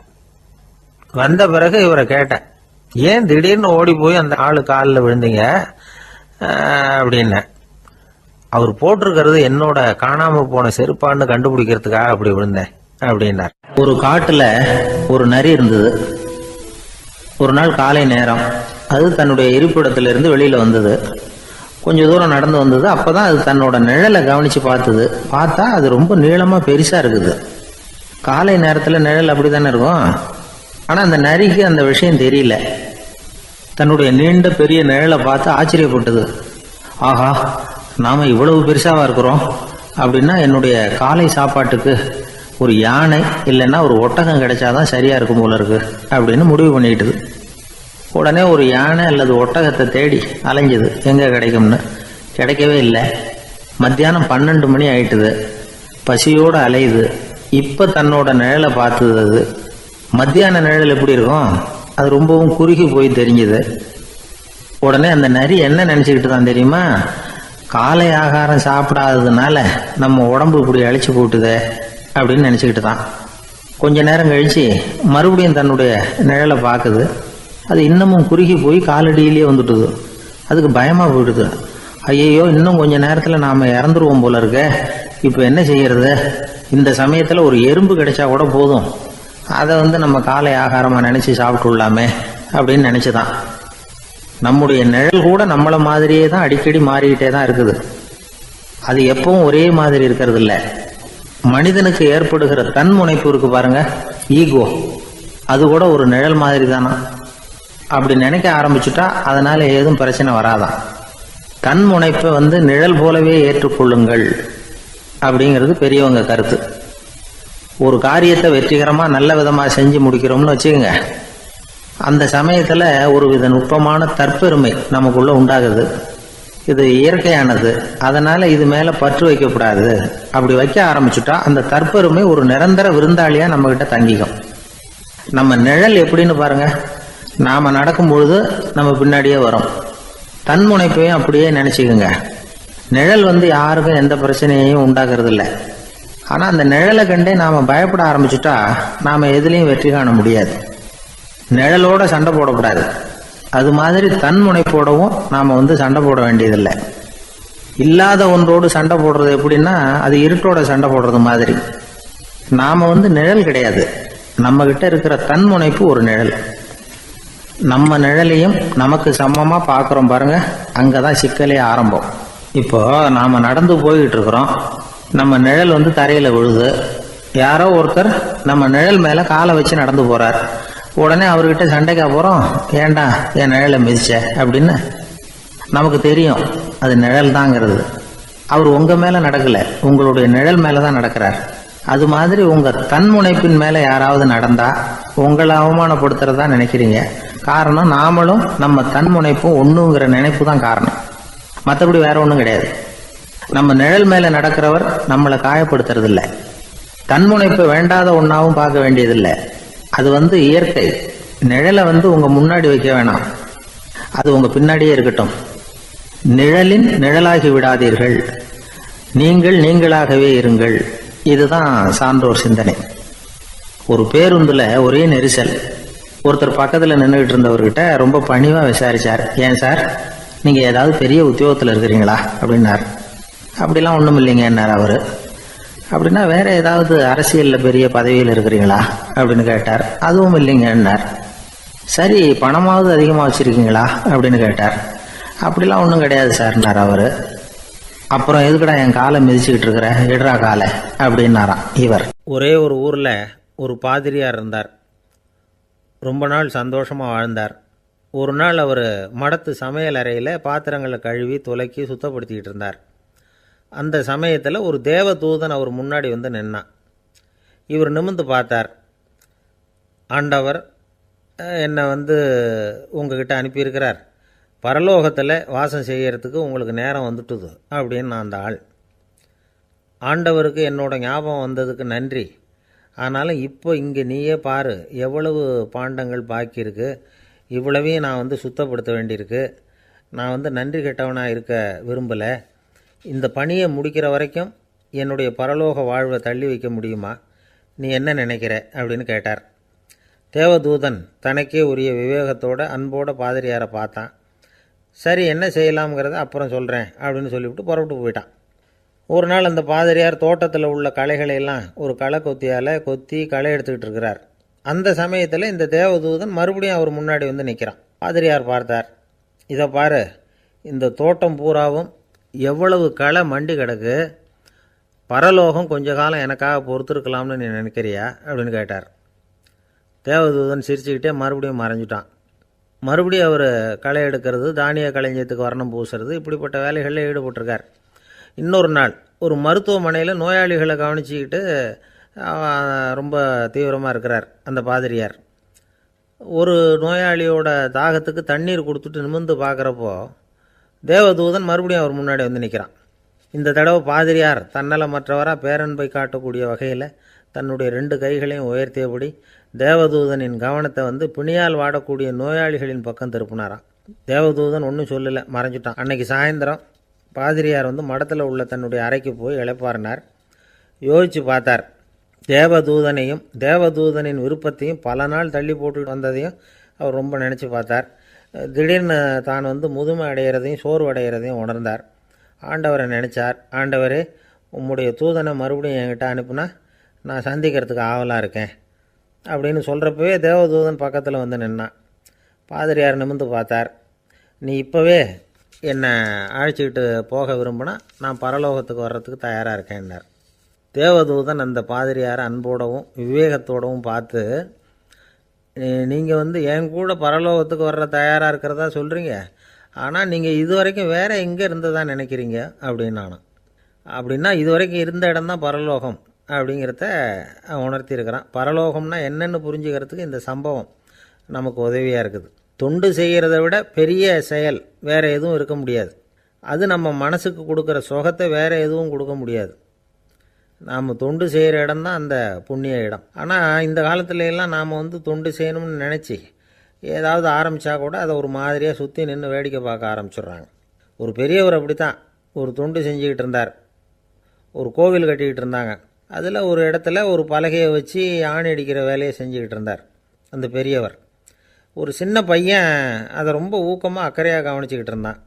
வந்த பிறகு இவரை கேட்டேன், ஏன் திடீர்னு ஓடி போய் அந்த ஆளு காலில் விழுந்தீங்க அப்படின்னு. அவர் போட்டிருக்கிறது என்னோட காணாம போன செருப்பான்னு கண்டுபிடிக்கிறதுக்காக அப்படி விழுந்தேன் அப்படின்னார். ஒரு காட்டுல ஒரு நரி இருந்தது. ஒரு நாள் காலை நேரம் அது தன்னுடைய இருப்பிடத்திலிருந்து வெளியில வந்தது. கொஞ்ச தூரம் நடந்து வந்தது. அப்பதான் அது தன்னோட நிழலை கவனிச்சு பார்த்தது. பார்த்தா அது ரொம்ப நீளமா பெருசா இருக்குது. காலை நேரத்துல நிழல் அப்படித்தானே இருக்கும். ஆனா அந்த நரிக்கு அந்த விஷயம் தெரியல. தன்னுடைய நீண்ட பெரிய நிழலை பார்த்து ஆச்சரியப்பட்டது. ஆஹா, நாம இவ்வளவு பெருசாவா இருக்கிறோம் அப்படின்னா என்னுடைய காலை சாப்பாட்டுக்கு ஒரு யானை இல்லைன்னா ஒரு ஒட்டகம் கிடைச்சாதான் சரியா இருக்கும் போல இருக்கு அப்படின்னு முடிவு பண்ணிக்கிட்டது. உடனே ஒரு யானை அல்லது ஒட்டகத்தை தேடி அலைஞ்சது, எங்க கிடைக்கும்னு. கிடைக்கவே இல்லை. மத்தியானம் 12 மணி ஆயிட்டுது. பசியோடு அலையுது. இப்ப தன்னோட நிழலை பார்த்தது. அது மத்தியான நிழல் எப்படி இருக்கும், அது ரொம்பவும் குறுகி போய் தெரிஞ்சுது. உடனே அந்த நரி என்ன நினைச்சுக்கிட்டு தான் தெரியுமா, காலை ஆகாரம் சாப்பிடாததுனால நம்ம உடம்பு இப்படி அழிச்சு போட்டுதே அப்படின்னு நினைச்சுக்கிட்டு தான். கொஞ்ச நேரம் கழிச்சு மறுபடியும் தன்னுடைய நிழலை பார்க்குது. அது இன்னமும் குறுகி போய் காலடியிலேயே வந்துட்டுது. அதுக்கு பயமா போயிடுது. ஐயோ, இன்னும் கொஞ்ச நேரத்துல நாம இறந்துருவோம் போல இருக்க. இப்ப என்ன செய்யறது? இந்த சமயத்துல ஒரு எறும்பு கிடைச்சா கூட போதும், அதை வந்து நம்ம காலை ஆகாரமா நினைச்சு சாப்பிட்டுள்ளாமே அப்படின்னு நினைச்சுதான். நம்முடைய நிழல் கூட நம்மள மாதிரியே தான் அடிக்கடி மாறிக்கிட்டே தான் இருக்குது. அது எப்பவும் ஒரே மாதிரி இருக்கிறது இல்ல. மனிதனுக்கு ஏற்படுகிற தன்முனைப்பு இருக்கு பாருங்க, ஈகோ, அது கூட ஒரு நிழல் மாதிரி தானா. அப்படி நினைக்க ஆரம்பிச்சுட்டா அதனால ஏதும் பிரச்சனை வராதான். தன்முனைப்பை வந்து நிழல் போலவே ஏற்றுக்கொள்ளுங்கள் அப்படிங்கிறது பெரியவங்க கருத்து. ஒரு காரியத்தை வெற்றிகரமா நல்ல விதமா செஞ்சு முடிக்கிறோம்னு வச்சுக்கோங்க. அந்த சமயத்துல ஒரு வித நுட்பமான தற்பெருமை நமக்குள்ள உண்டாகுது. இது இயற்கையானது, அதனால இது மேல பற்று வைக்கக்கூடாது. அப்படி வைக்க ஆரம்பிச்சுட்டா அந்த தற்பெருமை ஒரு நிரந்தர விருந்தாளியா நம்ம கிட்ட தங்கிக்கும். நம்ம நிழல் எப்படின்னு பாருங்க, நாம நடக்கும் பொழுது நம்ம பின்னாடியே வரும். தன்முனைப்பையும் அப்படியே நினைச்சுக்குங்க. நிழல் வந்து யாருக்கும் எந்த பிரச்சனையையும் உண்டாக்குறது இல்லை. ஆனா அந்த நிழலை கண்டே நாம பயப்பட ஆரம்பிச்சுட்டா நாம எதுலையும் வெற்றி காண முடியாது. நிழலோட சண்டை போடக்கூடாது. அது மாதிரி தன்முனைப்போடவும் நாம வந்து சண்டை போட வேண்டியதில்லை. இல்லாத ஒன்றோடு சண்டை போடுறது எப்படின்னா, அது இருட்டோட சண்டை போடுறது மாதிரி. நாம வந்து நிழல் கிடையாது, நம்ம கிட்ட இருக்கிற தன்முனைப்பு ஒரு நிழல். நம்ம நிழலையும் நமக்கு சமமா பாக்குறோம் பாருங்க, அங்கதான் சிக்கலே ஆரம்பம். இப்போ நாம நடந்து போய்கிட்டு இருக்கிறோம். நம்ம நிழல் வந்து தரையில விழுது. யாரோ ஒருத்தர் நம்ம நிழல் மேல காலை வச்சு நடந்து போறார். உடனே அவர்கிட்ட சண்டைக்கா போறோம், ஏண்டா என் நிழலை மிதிச்ச அப்படின்னு. நமக்கு தெரியும் அது நிழல் தாங்கிறது. அவர் உங்க மேல நடக்கல, உங்களுடைய நிழல் மேலதான் நடக்கிறார். அது மாதிரி உங்க தன்முனைப்பின் மேல யாராவது நடந்தா உங்களை அவமானப்படுத்துறதா நினைக்கிறீங்க. காரணம், நாமளும் நம்ம தன்முனைப்பும் ஒண்ணுங்கிற நினைப்பு தான் காரணம். மற்றபடி வேற ஒண்ணும் கிடையாது. நம்ம நிழல் மேல நடக்கிறவர் நம்மளை காயப்படுத்துறது இல்லை. தன்முனைப்பை வேண்டாத ஒன்னாவும் பார்க்க வேண்டியதில்லை. அது வந்து இயற்கை. நிழலை வந்து உங்க முன்னாடி வைக்க வேணாம், அது உங்க பின்னாடியே இருக்கட்டும். நிழலின் நிழலாகி விடாதீர்கள், நீங்கள் நீங்களாகவே இருங்கள். இதுதான் சான்றோர் சிந்தனை. ஒரு பேருந்துல ஒரே நெரிசல். ஒருத்தர் பக்கத்துல நின்றுகிட்டு இருந்தவர்கிட்ட ரொம்ப பணிவா விசாரிச்சார், ஏன் சார் நீங்க ஏதாவது பெரிய உத்தியோகத்துல இருக்கிறீங்களா அப்படின்னார். அப்படிலாம் ஒண்ணும் இல்லைங்கன்னார் அவரு. அப்படின்னா வேற ஏதாவது அரசியல்ல பெரிய பதவியில் இருக்கிறீங்களா அப்படின்னு கேட்டார். அதுவும் இல்லைங்கன்னார். சரி, பணமாவது அதிகமா வச்சிருக்கீங்களா அப்படின்னு கேட்டார். அப்படிலாம் ஒன்றும் கிடையாது சார்னார் அவரு. அப்புறம் எதுக்குடா என் காலை மிதிச்சுக்கிட்டு இருக்கிற, எடுறா காலை அப்படின்னாராம் இவர். ஒரே ஒரு ஊர்ல ஒரு பாதிரியார் இருந்தார். ரொம்ப நாள் சந்தோஷமா வாழ்ந்தார். ஒரு நாள் அவர் மடத்து சமையல் அறையில் பாத்திரங்களை கழுவி துலக்கி சுத்தப்படுத்திக்கிட்டு இருந்தார். அந்த சமயத்தில் ஒரு தேவதூதன் அவர் முன்னாடி வந்து நின்னான். இவர் நிமிர்ந்து பார்த்தார். ஆண்டவர் என்னை உங்ககிட்ட அனுப்பியிருக்கிறார், பரலோகத்தில் வாசம் செய்யறதுக்கு உங்களுக்கு நேரம் வந்துட்டுது அப்படின்னு நான் அந்த ஆள். ஆண்டவருக்கு என்னோட ஞாபகம் வந்ததுக்கு நன்றி. ஆனாலும் இப்போ இங்கே நீயே பாரு, எவ்வளவு பாண்டங்கள் பாக்கி இருக்கு, இவ்வளவையும் நான் சுத்தப்படுத்த வேண்டியிருக்கு. நான் நன்றி கெட்டவனாக இருக்க விரும்பலை. இந்த பணியை முடிக்கிற வரைக்கும் என்னுடைய பரலோக வாழ்வை தள்ளி வைக்க முடியுமா? நீ என்ன நினைக்கிற அப்படின்னு கேட்டார். தேவதூதன் தனக்கே உரிய விவேகத்தோட அன்போட பாதிரியாரை பார்த்தான். சரி, என்ன செய்யலாம்ங்கிறத அப்புறம் சொல்கிறேன் அப்படின்னு சொல்லிவிட்டு புறப்பட்டு போயிட்டான். ஒரு நாள் அந்த பாதிரியார் தோட்டத்தில் உள்ள களைகளையெல்லாம் ஒரு களை கொத்தியால் கொத்தி களை எடுத்துக்கிட்டு இருக்கிறார். அந்த சமயத்தில் இந்த தேவதூதன் மறுபடியும் அவர் முன்னாடி நிற்கிறான். பாதிரியார் பார்த்தார். இதை பாரு, இந்த தோட்டம் பூராவும் எவ்வளவு களை மண்டி கிடக்கு, பரலோகம் கொஞ்ச காலம் எனக்காக பொறுத்திருக்கலாம்னு நீ நினைக்கிறியா அப்படின்னு கேட்டார். தேவதூதன் சிரிச்சுக்கிட்டே மறுபடியும் மறைஞ்சிட்டான். மறுபடியும் அவர் களை எடுக்கிறது, தானிய களஞ்சியத்துக்கு வர்ணம் பூசுறது, இப்படிப்பட்ட வேலைகளில் ஈடுபட்டிருக்கார். இன்னொரு நாள் ஒரு மருத்துவமனையில் நோயாளிகளை கவனிச்சிக்கிட்டு ரொம்ப தீவிரமாக இருக்கிறார் அந்த பாதிரியார். ஒரு நோயாளியோட தாகத்துக்கு தண்ணீர் கொடுத்துட்டு நிமிர்ந்து பார்க்குறப்போ தேவதூதன் மறுபடியும் அவர் முன்னாடி நிற்கிறான். இந்த தடவை பாதிரியார் தன்னலமற்றவராக பேரன்பை காட்டக்கூடிய வகையில் தன்னுடைய 2 கைகளையும் உயர்த்தியபடி தேவதூதனின் கவனத்தை பிணியால் வாடக்கூடிய நோயாளிகளின் பக்கம் திருப்பினாராம். தேவதூதன் ஒன்றும் சொல்லலை, மறைஞ்சிட்டான். அன்னைக்கு சாயந்தரம் பாதிரியார் மடத்தில் உள்ள தன்னுடைய அறைக்கு போய் இளைப்பாறினார். யோசித்து பார்த்தார். தேவதூதனையும் தேவதூதனின் விருப்பத்தையும் பல நாள் தள்ளி போட்டு வந்ததையும் அவர் ரொம்ப நினச்சி பார்த்தார். திடீர்னு தான் முதுமை அடைகிறதையும் சோர்வு அடைகிறதையும் உணர்ந்தார். ஆண்டவரை நினச்சார். ஆண்டவரே, உம்முடைய தூதனை மறுபடியும் என்கிட்ட அனுப்புனா நான் சந்திக்கிறதுக்கு ஆவலாக இருக்கேன் அப்படின்னு சொல்கிறப்பவே தேவதூதன் பக்கத்தில் நின்னான். பாதிரியார் நிமிர்ந்து பார்த்தார். நீ இப்போவே என்னை அழைச்சிக்கிட்டு போக விரும்பினா நான் பரலோகத்துக்கு வர்றதுக்கு தயாராக இருக்கேன்னார். தேவதூதன் அந்த பாதிரியாரை அன்போடவும் விவேகத்தோடவும் பார்த்து, நீங்கள் என் கூட பரலோகத்துக்கு வர்ற தயாராக இருக்கிறதா சொல்கிறீங்க, ஆனால் நீங்கள் இது வரைக்கும் வேறு எங்கே இருந்ததா நினைக்கிறீங்க அப்படின்னு. அப்படின்னா இது வரைக்கும் இருந்த இடம்தான் பரலோகம் அப்படிங்கிறத உணர்த்தியிருக்கிறான். பரலோகம்னா என்னென்னு புரிஞ்சுக்கிறதுக்கு இந்த சம்பவம் நமக்கு உதவியாக இருக்குது. தொண்டு செய்கிறத விட பெரிய செயல் வேறு எதுவும் இருக்க முடியாது. அது நம்ம மனசுக்கு கொடுக்குற சுகத்தை வேறு எதுவும் கொடுக்க முடியாது. நாம் தொண்டு செய்கிற இடம் தான் அந்த புண்ணிய இடம். ஆனால் இந்த காலத்துல எல்லாம் நாம் தொண்டு செய்யணும்னு நினச்சி ஏதாவது ஆரம்பித்தா கூட அதை ஒரு மாதிரியாக சுற்றி நின்று வேடிக்கை பார்க்க ஆரம்பிச்சிடுறாங்க. ஒரு பெரியவர் அப்படி தான் ஒரு தொண்டு செஞ்சுக்கிட்டு இருந்தார். ஒரு கோவில் கட்டிக்கிட்டு இருந்தாங்க. அதில் ஒரு இடத்துல ஒரு பலகையை வச்சு ஆணி அடிக்கிற வேலையை செஞ்சுக்கிட்டு இருந்தார் அந்த பெரியவர். ஒரு சின்ன பையன் அதை ரொம்ப ஊக்கமாக அக்கறையாக கவனிச்சிக்கிட்டு இருந்தான்.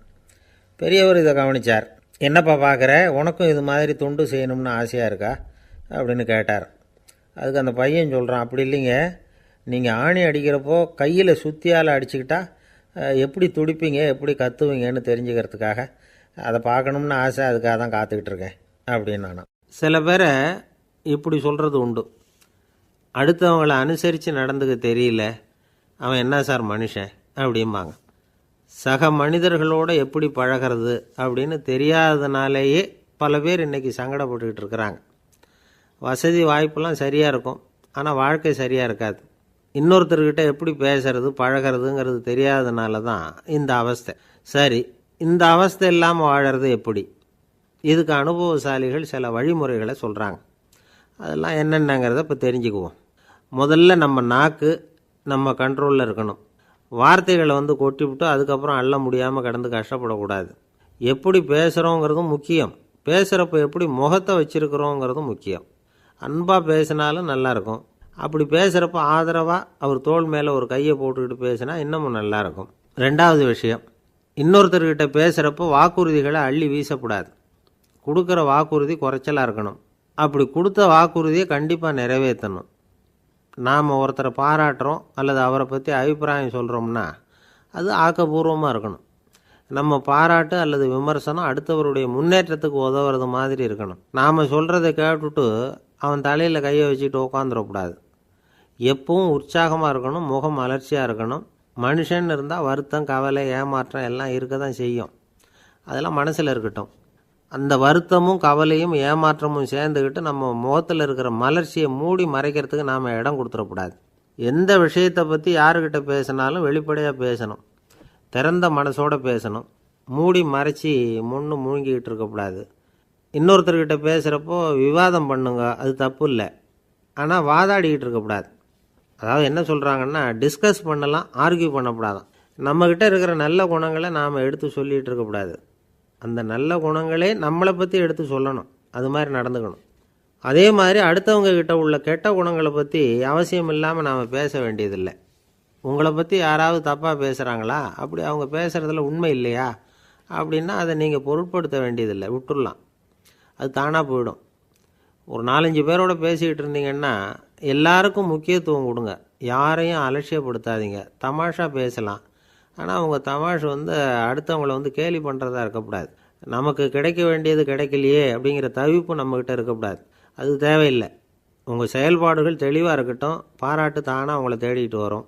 பெரியவர் இதை கவனித்தார். என்னப்பா பார்க்குற, உனக்கும் இது மாதிரி தொண்டு செய்யணும்னு ஆசையாக இருக்கா அப்படின்னு கேட்டார். அதுக்கு அந்த பையன் சொல்கிறான், அப்படி இல்லைங்க, நீங்கள் ஆணி அடிக்கிறப்போ கையில் சுத்தியால் அடிச்சுக்கிட்டா எப்படி துடிப்பீங்க, எப்படி கத்துவீங்கன்னு தெரிஞ்சுக்கிறதுக்காக அதை பார்க்கணும்னு ஆசை, அதுக்காக தான் காத்துக்கிட்டு இருக்கேன் அப்படின்னு நான். சில பேரை இப்படி சொல்கிறது உண்டு. அடுத்தவங்களை அனுசரித்து நடந்துக்க தெரியல, அவன் என்ன சார் மனுஷன் அப்படிம்பாங்க. சக மனிதர்களோடு எப்படி பழகிறது அப்படின்னு தெரியாததுனாலேயே பல பேர் இன்றைக்கி சங்கடப்பட்டுக்கிட்டு இருக்கிறாங்க. வசதி வாய்ப்பெல்லாம் சரியாக இருக்கும், ஆனால் வாழ்க்கை சரியாக இருக்காது. இன்னொருத்தர்கிட்ட எப்படி பேசுறது பழகிறதுங்கிறது தெரியாததுனால தான் இந்த அவஸ்தை. சரி, இந்த அவஸ்தை இல்லாமல் வாழறது எப்படி? இதுக்கு அனுபவசாலிகள் சில வழிமுறைகளை சொல்கிறாங்க. அதெல்லாம் என்னென்னங்கிறத இப்போ தெரிஞ்சுக்குவோம். முதல்ல நம்ம நாக்கு நம்ம கண்ட்ரோலில் இருக்கணும். வார்த்தைகளை கொட்டிவிட்டு அதுக்கப்புறம் அள்ள முடியாமல் கடந்து கஷ்டப்படக்கூடாது. எப்படி பேசுகிறோங்கிறதும் முக்கியம், பேசுகிறப்ப எப்படி முகத்தை வச்சுருக்கிறோங்கிறதும் முக்கியம். அன்பாக பேசினாலும் நல்லாயிருக்கும். அப்படி பேசுகிறப்ப ஆதரவாக அவர் தோள் மேலே ஒரு கையை போட்டுக்கிட்டு பேசினா இன்னமும் நல்லாயிருக்கும். ரெண்டாவது விஷயம், இன்னொருத்தர்கிட்ட பேசுகிறப்போ வாக்குறுதிகளை அள்ளி வீசக்கூடாது. கொடுக்குற வாக்குறுதி குறைச்சலாக இருக்கணும். அப்படி கொடுத்த வாக்குறுதியை கண்டிப்பாக நிறைவேற்றணும். நாம் ஒருத்தரை பாராட்டுறோம் அல்லது அவரை பற்றி அபிப்பிராயம் சொல்கிறோம்னா அது ஆக்கப்பூர்வமாக இருக்கணும். நம்ம பாராட்டு அல்லது விமர்சனம் அடுத்தவருடைய முன்னேற்றத்துக்கு உதவுறது மாதிரி இருக்கணும். நாம் சொல்கிறத கேட்டுட்டு அவன் தலையில் கையை வச்சுட்டு உட்காந்துடக்கூடாது. எப்பவும் உற்சாகமாக இருக்கணும், முகம் அலர்ச்சியாக இருக்கணும். மனுஷன் இருந்தால் வருத்தம், கவலை, ஏமாற்றம் எல்லாம் இருக்க தான் செய்யும். அதெல்லாம் மனசில் இருக்கட்டும். அந்த வருத்தமும் கவலையும் ஏமாற்றமும் சேர்ந்துக்கிட்டு நம்ம முகத்தில் இருக்கிற மலர்ச்சியை மூடி மறைக்கிறதுக்கு நாம் இடம் கொடுத்துடக்கூடாது. எந்த விஷயத்தை பற்றி யாருக்கிட்ட பேசினாலும் வெளிப்படையாக பேசணும், திறந்த மனசோடு பேசணும், மூடி மறைச்சி முன்னு முழுங்கிக்கிட்டு இருக்கக்கூடாது. இன்னொருத்தர்கிட்ட பேசுகிறப்போ விவாதம் பண்ணுங்க, அது தப்பு இல்லை. ஆனால் வாதாடிக்கிட்டு இருக்கக்கூடாது. அதாவது என்ன சொல்கிறாங்கன்னா, டிஸ்கஸ் பண்ணலாம், ஆர்கியூ பண்ணக்கூடாதான். நம்மக்கிட்ட இருக்கிற நல்ல குணங்களை நாம் எடுத்து சொல்லிகிட்டு இருக்கக்கூடாது. அந்த நல்ல குணங்களே நம்மளை பற்றி எடுத்து சொல்லணும், அது மாதிரி நடந்துக்கணும். அதே மாதிரி அடுத்தவங்க கிட்ட உள்ள கெட்ட குணங்களை பற்றி அவசியம் இல்லாமல் நாம் பேச வேண்டியதில்லை. உங்களை பற்றி யாராவது தப்பாக பேசுகிறாங்களா, அப்படி அவங்க பேசுகிறதுல உண்மை இல்லையா அப்படின்னா அதை நீங்கள் பொருட்படுத்த வேண்டியதில்லை, விட்டுடலாம். அது தானாக போயிடும். ஒரு 4-5 பேரோட பேசிக்கிட்டு இருந்தீங்கன்னா எல்லாருக்கும் முக்கியத்துவம் கொடுங்க, யாரையும் அலட்சியப்படுத்தாதீங்க. தமாஷா பேசலாம், ஆனால் அவங்க தமாஷ் அடுத்தவங்களை கேலி பண்ணுறதா இருக்கக்கூடாது. நமக்கு கிடைக்க வேண்டியது கிடைக்கலையே அப்படிங்கிற தவிப்பு நம்மக்கிட்ட இருக்கக்கூடாது, அது தேவையில்லை. உங்கள் செயல்பாடுகள் தெளிவாக இருக்கட்டும், பாராட்டு தானாக அவங்கள தேடிட்டு வரும்.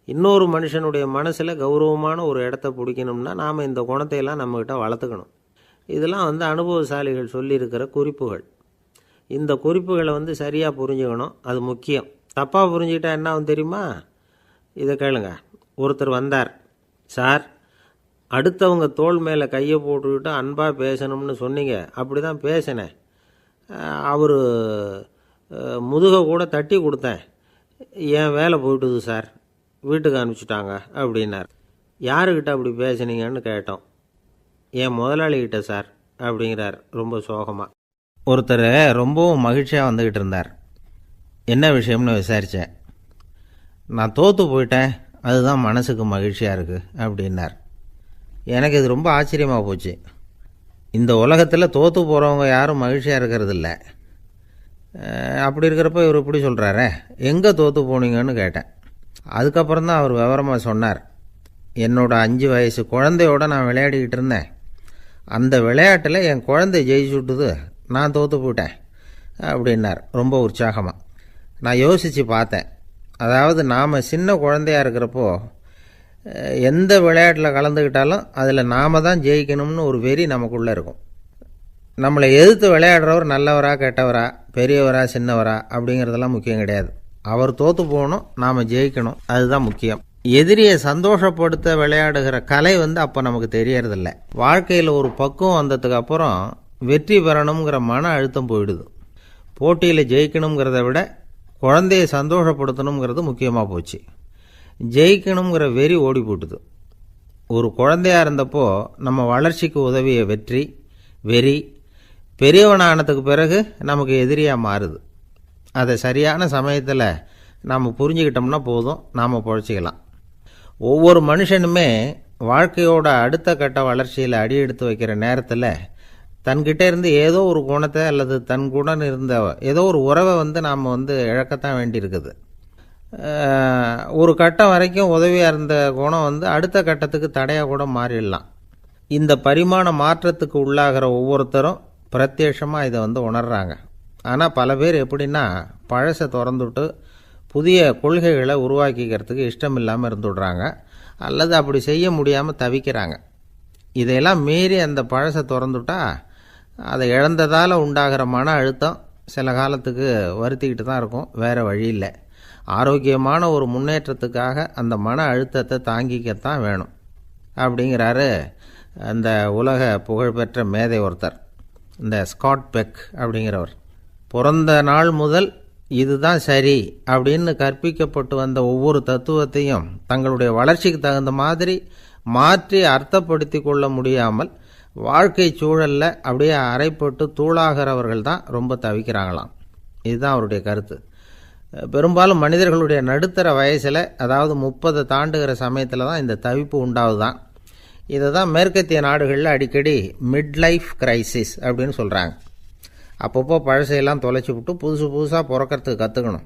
இன்னொரு மனுஷனுடைய மனசில் கௌரவமான ஒரு இடத்த பிடிக்கணும்னா நாம் இந்த குணத்தையெல்லாம் நம்மக்கிட்ட வளர்த்துக்கணும். இதெல்லாம் அனுபவசாலிகள் சொல்லியிருக்கிற குறிப்புகள். இந்த குறிப்புகளை சரியாக புரிஞ்சுக்கணும், அது முக்கியம். தப்பாக புரிஞ்சுக்கிட்டா என்ன ஆகும் தெரியுமா? இதை கேளுங்க. ஒருத்தர் வந்தார், சார் அடுத்தவங்க தோள் மேலே கையை போட்டுக்கிட்டு அன்பாக பேசணும்னு சொன்னீங்க, அப்படி தான் பேசினேன். அவர் முதுகை கூட தட்டி கொடுத்தேன், என் வேலை போயிட்டுது சார், வீட்டுக்கு அனுப்பிச்சிட்டாங்க அப்படின்னார். யாருக்கிட்ட அப்படி பேசுனீங்கன்னு கேட்டோம். என் முதலாளிகிட்ட சார் அப்படிங்கிறார் ரொம்ப சோகமாக. ஒருத்தர் ரொம்பவும் மகிழ்ச்சியாக வந்துக்கிட்டு இருந்தார். என்ன விஷயம்னு விசாரித்தேன். நான் தோற்று போயிட்டேன், அதுதான் மனசுக்கு மகிழ்ச்சியாக இருக்குது அப்படின்னார். எனக்கு இது ரொம்ப ஆச்சரியமாக போச்சு. இந்த உலகத்தில் தோற்று போகிறவங்க யாரும் மகிழ்ச்சியாக இருக்கிறதில்ல. அப்படி இருக்கிறப்ப இவர் இப்படி சொல்கிறாரே, எங்கே தோற்று போனீங்கன்னு கேட்டேன். அதுக்கப்புறம் தான் அவர் விவரமாக சொன்னார். என்னோட 5 வயசு குழந்தையோட நான் விளையாடிக்கிட்டு இருந்தேன். அந்த விளையாட்டில் என் குழந்தை ஜெயிச்சு விட்டுது, நான் தோற்று போயிட்டேன் அப்படின்னார் ரொம்ப உற்சாகமாக. நான் யோசித்து பார்த்தேன். அதாவது நாம் சின்ன குழந்தையாக இருக்கிறப்போ எந்த விளையாட்டில் கலந்துக்கிட்டாலும் அதில் நாம் தான் ஜெயிக்கணும்னு ஒரு வெறி நமக்குள்ளே இருக்கும். நம்மளை எதிர்த்து விளையாடுறவர் நல்லவரா கெட்டவரா, பெரியவரா சின்னவரா அப்படிங்கிறதெல்லாம் முக்கியம் கிடையாது. அவர் தோற்று போகணும், நாம் ஜெயிக்கணும், அதுதான் முக்கியம். எதிரியை சந்தோஷப்படுத்த விளையாடுகிற கலை அப்போ நமக்கு தெரியறதில்ல. வாழ்க்கையில் ஒரு பக்குவம் வந்ததுக்கு அப்புறம் வெற்றி பெறணுங்கிற மன அழுத்தம் போயிடுது. போட்டியில் ஜெயிக்கணுங்கிறத விட குழந்தையை சந்தோஷப்படுத்தணுங்கிறது முக்கியமாக போச்சு. ஜெயிக்கணுங்கிற வெறி ஓடி போட்டுது. ஒரு குழந்தையாக இருந்தப்போ நம்ம வளர்ச்சிக்கு உதவிய வெறி பெரியவனானதுக்கு பிறகு நமக்கு எதிரியாக மாறுது. அதை சரியான சமயத்தில் நாம் புரிஞ்சுக்கிட்டோம்னா போதும், நாம் பொழைச்சிக்கலாம். ஒவ்வொரு மனுஷனுமே வாழ்க்கையோட அடுத்த கட்ட வளர்ச்சியில் அடி எடுத்து வைக்கிற நேரத்தில் தன்கிட்ட இருந்து ஏதோ ஒரு குணத்தை அல்லது தன் குணம் இருந்த ஏதோ ஒரு உறவை நாம் இழக்கத்தான் வேண்டியிருக்குது. ஒரு கட்டம் வரைக்கும் உதவியாக இருந்த குணம் அடுத்த கட்டத்துக்கு தடையாக கூட மாறிடலாம். இந்த பரிமாண மாற்றத்துக்கு உள்ளாகிற ஒவ்வொருத்தரும் பிரத்யட்சமாக இதை உணர்றாங்க. ஆனால் பல பேர் எப்படின்னா பழசை திறந்துவிட்டு புதிய கொள்கைகளை உருவாக்கிக்கிறதுக்கு இஷ்டம் இல்லாமல் இருந்துடுறாங்க, அல்லது அப்படி செய்ய முடியாமல் தவிக்கிறாங்க. இதையெல்லாம் மீறி அந்த பழசை திறந்துட்டா அதை இழந்ததால் உண்டாகிற மன அழுத்தம் சில காலத்துக்கு வருத்திக்கிட்டு தான் இருக்கும், வேறு வழி இல்லை. ஆரோக்கியமான ஒரு முன்னேற்றத்துக்காக அந்த மன அழுத்தத்தை தாங்கிக்கத்தான் வேணும் அப்படிங்கிறாரு அந்த உலக புகழ்பெற்ற மேதை ஒருத்தர், இந்த ஸ்காட் பெக் அப்படிங்கிறவர். பிறந்த நாள் முதல் இதுதான் சரி அப்படின்னு கற்பிக்கப்பட்டு வந்த ஒவ்வொரு தத்துவத்தையும் தங்களுடைய வளர்ச்சிக்கு தகுந்த மாதிரி மாற்றி அர்த்தப்படுத்தி கொள்ள முடியாமல் வாழ்க்கை சூழலில் அப்படியே அரைப்பட்டு தூளாகிறவர்கள் தான் ரொம்ப தவிக்கிறாங்களாம். இதுதான் அவருடைய கருத்து. பெரும்பாலும் மனிதர்களுடைய நடுத்தர வயசில், அதாவது 30 தாண்டுகிற சமயத்தில் தான் இந்த தவிப்பு உண்டாகுதான். இதை தான் மேற்கத்திய நாடுகளில் அடிக்கடி மிட் லைஃப் கிரைசிஸ் அப்படின்னு சொல்கிறாங்க. அப்பப்போ பழசையெல்லாம் தொலைச்சி விட்டு புதுசாக பிறக்கிறதுக்கு கற்றுக்கணும்.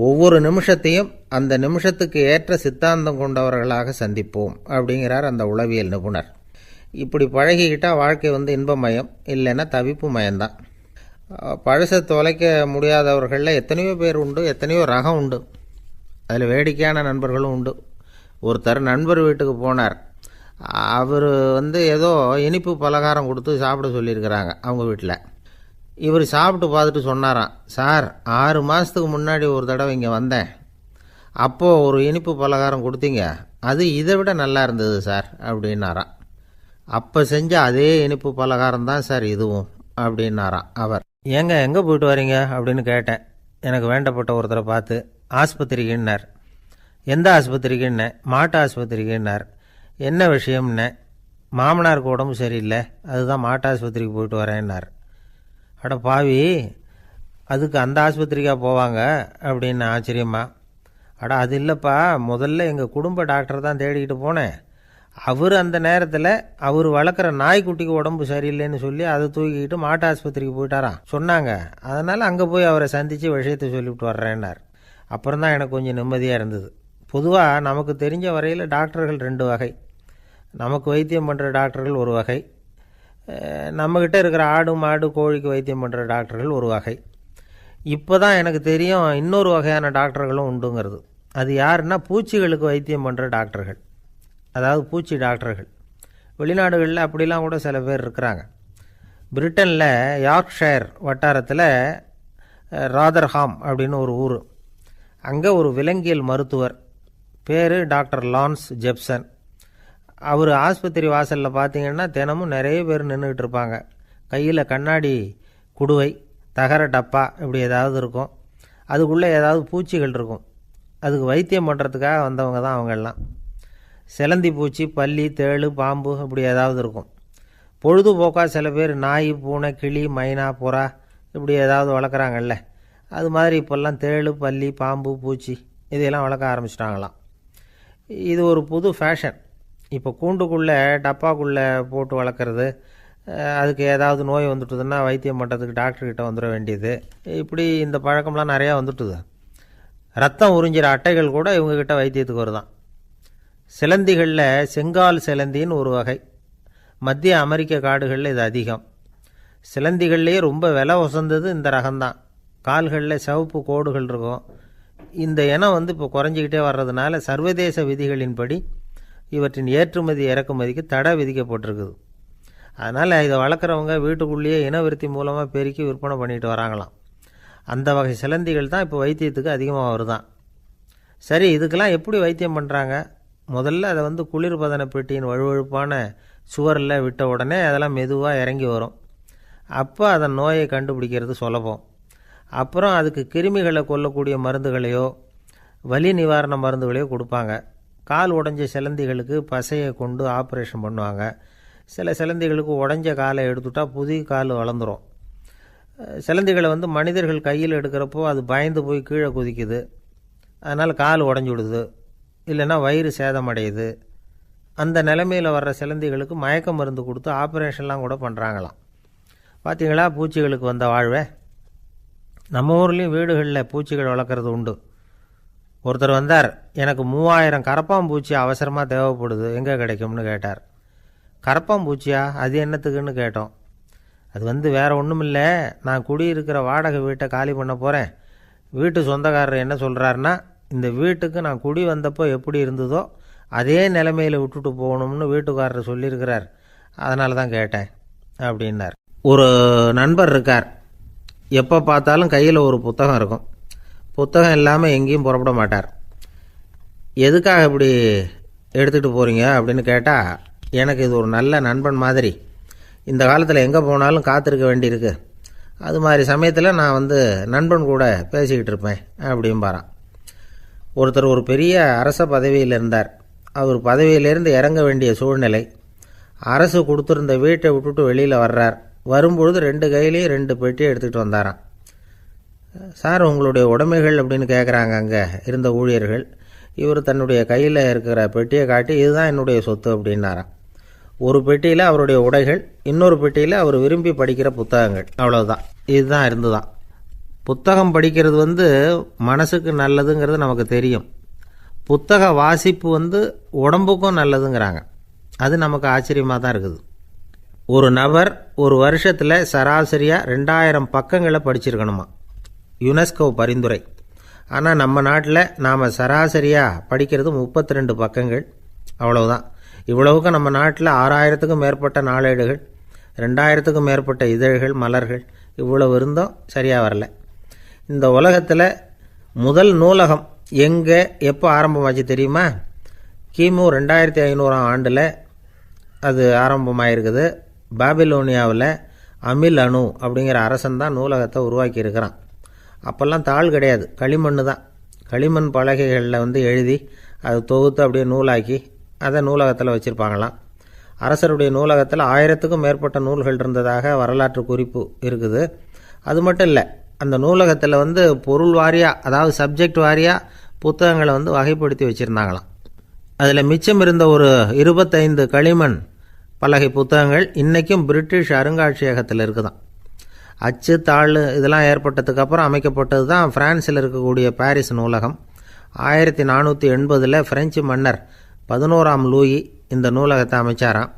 ஒவ்வொரு நிமிஷத்தையும் அந்த நிமிஷத்துக்கு ஏற்ற சித்தாந்தம் கொண்டவர்களாக சந்திப்போம் அப்படிங்கிறார் அந்த உளவியல் நிபுணர். இப்படி பழகிக்கிட்டால் வாழ்க்கை இன்பமயம், இல்லைன்னா தவிப்பு மயம்தான். பழசை தொலைக்க முடியாதவர்களில் எத்தனையோ பேர் உண்டு, எத்தனையோ ரகம் உண்டு. அதில் வேடிக்கையான நண்பர்களும் உண்டு. ஒருத்தர் நண்பர் வீட்டுக்கு போனார். அவர் ஏதோ இனிப்பு பலகாரம் கொடுத்து சாப்பிட சொல்லியிருக்கிறாங்க அவங்க வீட்டில். இவர் சாப்பிட்டு பார்த்துட்டு சொன்னாராம், சார் 6 மாதத்துக்கு முன்னாடி ஒரு தடவை இங்கே வந்தேன், அப்போது ஒரு இனிப்பு பலகாரம் கொடுத்தீங்க, அது இதை விட நல்லா இருந்தது சார் அப்படின்னாராம். அப்போ செஞ்ச அதே இனிப்பு பலகாரம் தான் சார் இதுவும் அப்படின்னாராம் அவர். ஏங்க எங்கே போயிட்டு வரீங்க அப்படின்னு கேட்டேன். எனக்கு வேண்டப்பட்ட ஒருத்தரை பார்த்து. ஆஸ்பத்திரிக்குன்னார். எந்த ஆஸ்பத்திரிக்குன்னே? மாட்டு ஆஸ்பத்திரிக்குன்னார். என்ன விஷயம்னே? மாமனாருக்கு உடம்பு சரியில்லை, அதுதான் மாட்டு ஆஸ்பத்திரிக்கு போயிட்டு வரேன்னார். அட பாவி, அதுக்கு அந்த ஆஸ்பத்திரிக்கா போவாங்க அப்படின்னு ஆச்சரியமா. அட அது இல்லைப்பா, முதல்ல எங்கள் குடும்ப டாக்டர் தான் தேடிக்கிட்டு போனேன். அவர் அந்த நேரத்தில் அவர் வளர்க்குற நாய்க்குட்டிக்கு உடம்பு சரியில்லைன்னு சொல்லி அதை தூக்கிக்கிட்டு மாட்டு ஆஸ்பத்திரிக்கு போயிட்டாராம் சொன்னாங்க. அதனால் அங்கே போய் அவரை சந்தித்து விஷயத்தை சொல்லிவிட்டு வர்றேன்னார். அப்புறம் தான் எனக்கு கொஞ்சம் நிம்மதியாக இருந்தது. பொதுவாக நமக்கு தெரிஞ்ச வரையில் டாக்டர்கள் 2 வகை. நமக்கு வைத்தியம் பண்ணுற டாக்டர்கள் ஒரு வகை, நம்மக்கிட்ட இருக்கிற ஆடு மாடு கோழிக்கு வைத்தியம் பண்ணுற டாக்டர்கள் ஒரு வகை. இப்போ தான் எனக்கு தெரியும் இன்னொரு வகையான டாக்டர்களும் உண்டுங்கிறது. அது யாருன்னா பூச்சிகளுக்கு வைத்தியம் பண்ணுற டாக்டர்கள், அதாவது பூச்சி டாக்டர்கள். வெளிநாடுகளில் அப்படிலாம் கூட சில பேர் இருக்கிறாங்க. பிரிட்டனில் யார்க்ஷயர் வட்டாரத்தில் ராதர்ஹாம் அப்படின்னு ஒரு ஊர். அங்கே ஒரு விலங்கியல் மருத்துவர், பேர் டாக்டர் லான்ஸ் ஜெப்சன். அவர் ஆஸ்பத்திரி வாசலில் பார்த்தீங்கன்னா தினமும் நிறைய பேர் நின்றுக்கிட்டு இருப்பாங்க. கையில் கண்ணாடி குடுவை, தகர டப்பா இப்படி ஏதாவது இருக்கும். அதுக்குள்ளே ஏதாவது பூச்சிகள் இருக்கும். அதுக்கு வைத்தியம் பண்ணுறதுக்காக வந்தவங்க தான் அவங்கெல்லாம். சிலந்தி பூச்சி, பல்லி, தேளு, பாம்பு இப்படி ஏதாவது இருக்கும். பொழுதுபோக்காக சில பேர் நாய், பூனை, கிளி, மைனா, புறா இப்படி ஏதாவது வளர்க்குறாங்கல்ல, அது மாதிரி இப்போல்லாம் தேளு, பல்லி, பாம்பு, பூச்சி இதையெல்லாம் வளர்க்க ஆரம்பிச்சிட்டாங்களாம். இது ஒரு புது ஃபேஷன். இப்போ கூண்டுக்குள்ளே டப்பாக்குள்ளே போட்டு வளர்க்குறது, அதுக்கு ஏதாவது நோய் வந்துட்டுதுன்னா வைத்தியம் பண்ணுறதுக்கு டாக்டர்கிட்ட வந்துட வேண்டியது, இப்படி இந்த பழக்கம்லாம் நிறையா வந்துட்டுது. ரத்தம் உறிஞ்சிற அட்டைகள் கூட இவங்ககிட்ட வைத்தியத்துக்கு வருதான். சிலந்திகளில் செங்கால் சிலந்தின்னு ஒரு வகை. மத்திய அமெரிக்க காடுகளில் இது அதிகம். சிலந்திகள்லேயே ரொம்ப விலை உசந்தது இந்த ரகம்தான். கால்களில் சிவப்பு கோடுகள் இருக்கும். இந்த இனம் இப்போ குறைஞ்சிக்கிட்டே வர்றதுனால சர்வதேச விதிகளின்படி இவற்றின் ஏற்றுமதி இறக்குமதிக்கு தடை விதிக்கப்பட்டிருக்குது. அதனால் இதை வளர்க்குறவங்க வீட்டுக்குள்ளேயே இனவிருத்தி மூலமாக பெருக்கி விற்பனை பண்ணிட்டு வராங்களாம். அந்த வகை சிலந்திகள் தான் இப்போ வைத்தியத்துக்கு அதிகமாக வருதான். சரி, இதுக்கெல்லாம் எப்படி வைத்தியம் பண்ணுறாங்க? முதல்ல அதை குளிர்பதன பெட்டியின் வழுவழுப்பான சுவரில் விட்ட உடனே அதெல்லாம் மெதுவாக இறங்கி வரும். அப்போ அதன் நோயை கண்டுபிடிக்கிறது சுலபம். அப்புறம் அதுக்கு கிருமிகளை கொல்லக்கூடிய மருந்துகளையோ வலி நிவாரண மருந்துகளையோ கொடுப்பாங்க. கால் உடைஞ்ச சிலந்திகளுக்கு பசையை கொண்டு ஆப்ரேஷன் பண்ணுவாங்க. சில சிலந்திகளுக்கு உடைஞ்ச காலை எடுத்துட்டா புதிய கால் வளர்ந்துடும். சிலந்திகளை மனிதர்கள் கையில் எடுக்கிறப்போ அது பயந்து போய் கீழே குதிக்குது, அதனால் கால் உடஞ்சி விடுது, இல்லைன்னா வயிறு சேதமடையுது. அந்த நிலைமையில் வர்ற சிலந்திகளுக்கு மயக்க மருந்து கொடுத்து ஆப்ரேஷன்லாம் கூட பண்ணுறாங்களாம். பார்த்தீங்களா பூச்சிகளுக்கு வந்த வாழ்வே. நம்ம ஊர்லேயும் வீடுகளில் பூச்சிகள் வளர்க்குறது உண்டு. ஒருத்தர் வந்தார், எனக்கு 3000 கரப்பாம்பூச்சி அவசரமாக தேவைப்படுது, எங்கே கிடைக்கும்னு கேட்டார். கரப்பாம்பூச்சியா? அது என்னத்துக்குன்னு கேட்டோம். அது வேறு ஒன்றும் இல்லை, நான் குடியிருக்கிற வாடகை வீட்டை காலி பண்ண போகிறேன். வீட்டு சொந்தக்காரர் என்ன சொல்கிறாருன்னா, இந்த வீட்டுக்கு நான் குடி வந்தப்போ எப்படி இருந்ததோ அதே நிலைமையில் விட்டுட்டு போகணும்னு வீட்டுக்காரர் சொல்லியிருக்கிறார், அதனால தான் கேட்டேன் அப்படின்னார். ஒரு நண்பர் இருக்கார், எப்போ பார்த்தாலும் கையில் ஒரு புத்தகம் இருக்கும். புத்தகம் இல்லாமல் எங்கேயும் புறப்பட மாட்டார். எதுக்காக இப்படி எடுத்துகிட்டு போகிறீங்க அப்படின்னு கேட்டால், எனக்கு இது ஒரு நல்ல நண்பன் மாதிரி, இந்த காலத்தில் எங்கே போனாலும் காத்திருக்க வேண்டியிருக்கு, அது மாதிரி சமயத்தில் நான் நண்பன் கூட பேசிக்கிட்டு இருப்பேன் அப்படிம்பாரான். ஒருத்தர் ஒரு பெரிய அரச பதவியில் இருந்தார். அவர் பதவியிலேருந்து இறங்க வேண்டிய சூழ்நிலை. அரசு கொடுத்துருந்த வீட்டை விட்டுட்டு வெளியில் வர்றார். வரும்பொழுது 2 கையிலையும் 2 பெட்டியை எடுத்துகிட்டு வந்தாராம். சார், உங்களுடைய உடைமைகள் அப்படின்னு கேட்குறாங்க அங்கே இருந்த ஊழியர்கள். இவர் தன்னுடைய கையில் இருக்கிற பெட்டியை காட்டி, இதுதான் என்னுடைய சொத்து அப்படின்னாராம். ஒரு பெட்டியில் அவருடைய உடைகள், இன்னொரு பெட்டியில் அவர் விரும்பி படிக்கிற புத்தகங்கள், அவ்வளவுதான். இதுதான் இருந்துதான். புத்தகம் படிக்கிறது மனசுக்கு நல்லதுங்கிறது நமக்கு தெரியும். புத்தக வாசிப்பு உடம்புக்கும் நல்லதுங்கிறாங்க. அது நமக்கு ஆச்சரியமாக தான் இருக்குது. ஒரு நபர் ஒரு வருஷத்தில் சராசரியாக 2000 பக்கங்களை படிச்சிருக்கணுமா, யுனெஸ்கோ பரிந்துரை. ஆனால் நம்ம நாட்டில் நாம் சராசரியாக படிக்கிறது 32 பக்கங்கள், அவ்வளவுதான். இவ்வளவுக்கு நம்ம நாட்டில் 6000த்துக்கும் மேற்பட்ட நாளேடுகள், 2000த்துக்கும் மேற்பட்ட இதழ்கள், மலர்கள் இவ்வளவு இருந்தும் சரியாக வரல. இந்த உலகத்தில் முதல் நூலகம் எங்கே எப்போ ஆரம்பமாச்சு தெரியுமா? கிமு 2500ஆம் ஆண்டில் அது ஆரம்பமாயிருக்குது. பாபிலோனியாவில் அமில் அணு அப்படிங்கிற அரசன் தான் நூலகத்தை உருவாக்கி இருக்கிறான். அப்போல்லாம் தாள் கிடையாது, களிமண் தான். களிமண் பலகைகளில் எழுதி அது தொகுத்து அப்படியே நூலாக்கி அதை நூலகத்தில் வச்சுருப்பாங்களாம். அரசருடைய நூலகத்தில் 1000த்துக்கும் மேற்பட்ட நூல்கள் இருந்ததாக வரலாற்று குறிப்பு இருக்குது. அது மட்டும் இல்லை, அந்த நூலகத்தில் பொருள் வாரியாக, அதாவது சப்ஜெக்ட் வாரியாக புத்தகங்களை வகைப்படுத்தி வச்சுருந்தாங்களாம். அதில் மிச்சம் இருந்த ஒரு 25 களிமண் பலகை புத்தகங்கள் இன்றைக்கும் பிரிட்டிஷ் அருங்காட்சியகத்தில் இருக்குதான். அச்சு தாள் இதெல்லாம் ஏற்பட்டதுக்கு அப்புறம் அமைக்கப்பட்டது தான் பிரான்சில் இருக்கக்கூடிய பாரிஸ் நூலகம். 1480 பிரெஞ்சு மன்னர் 11ஆம் லூயி இந்த நூலகத்தை அமைச்சாராம்.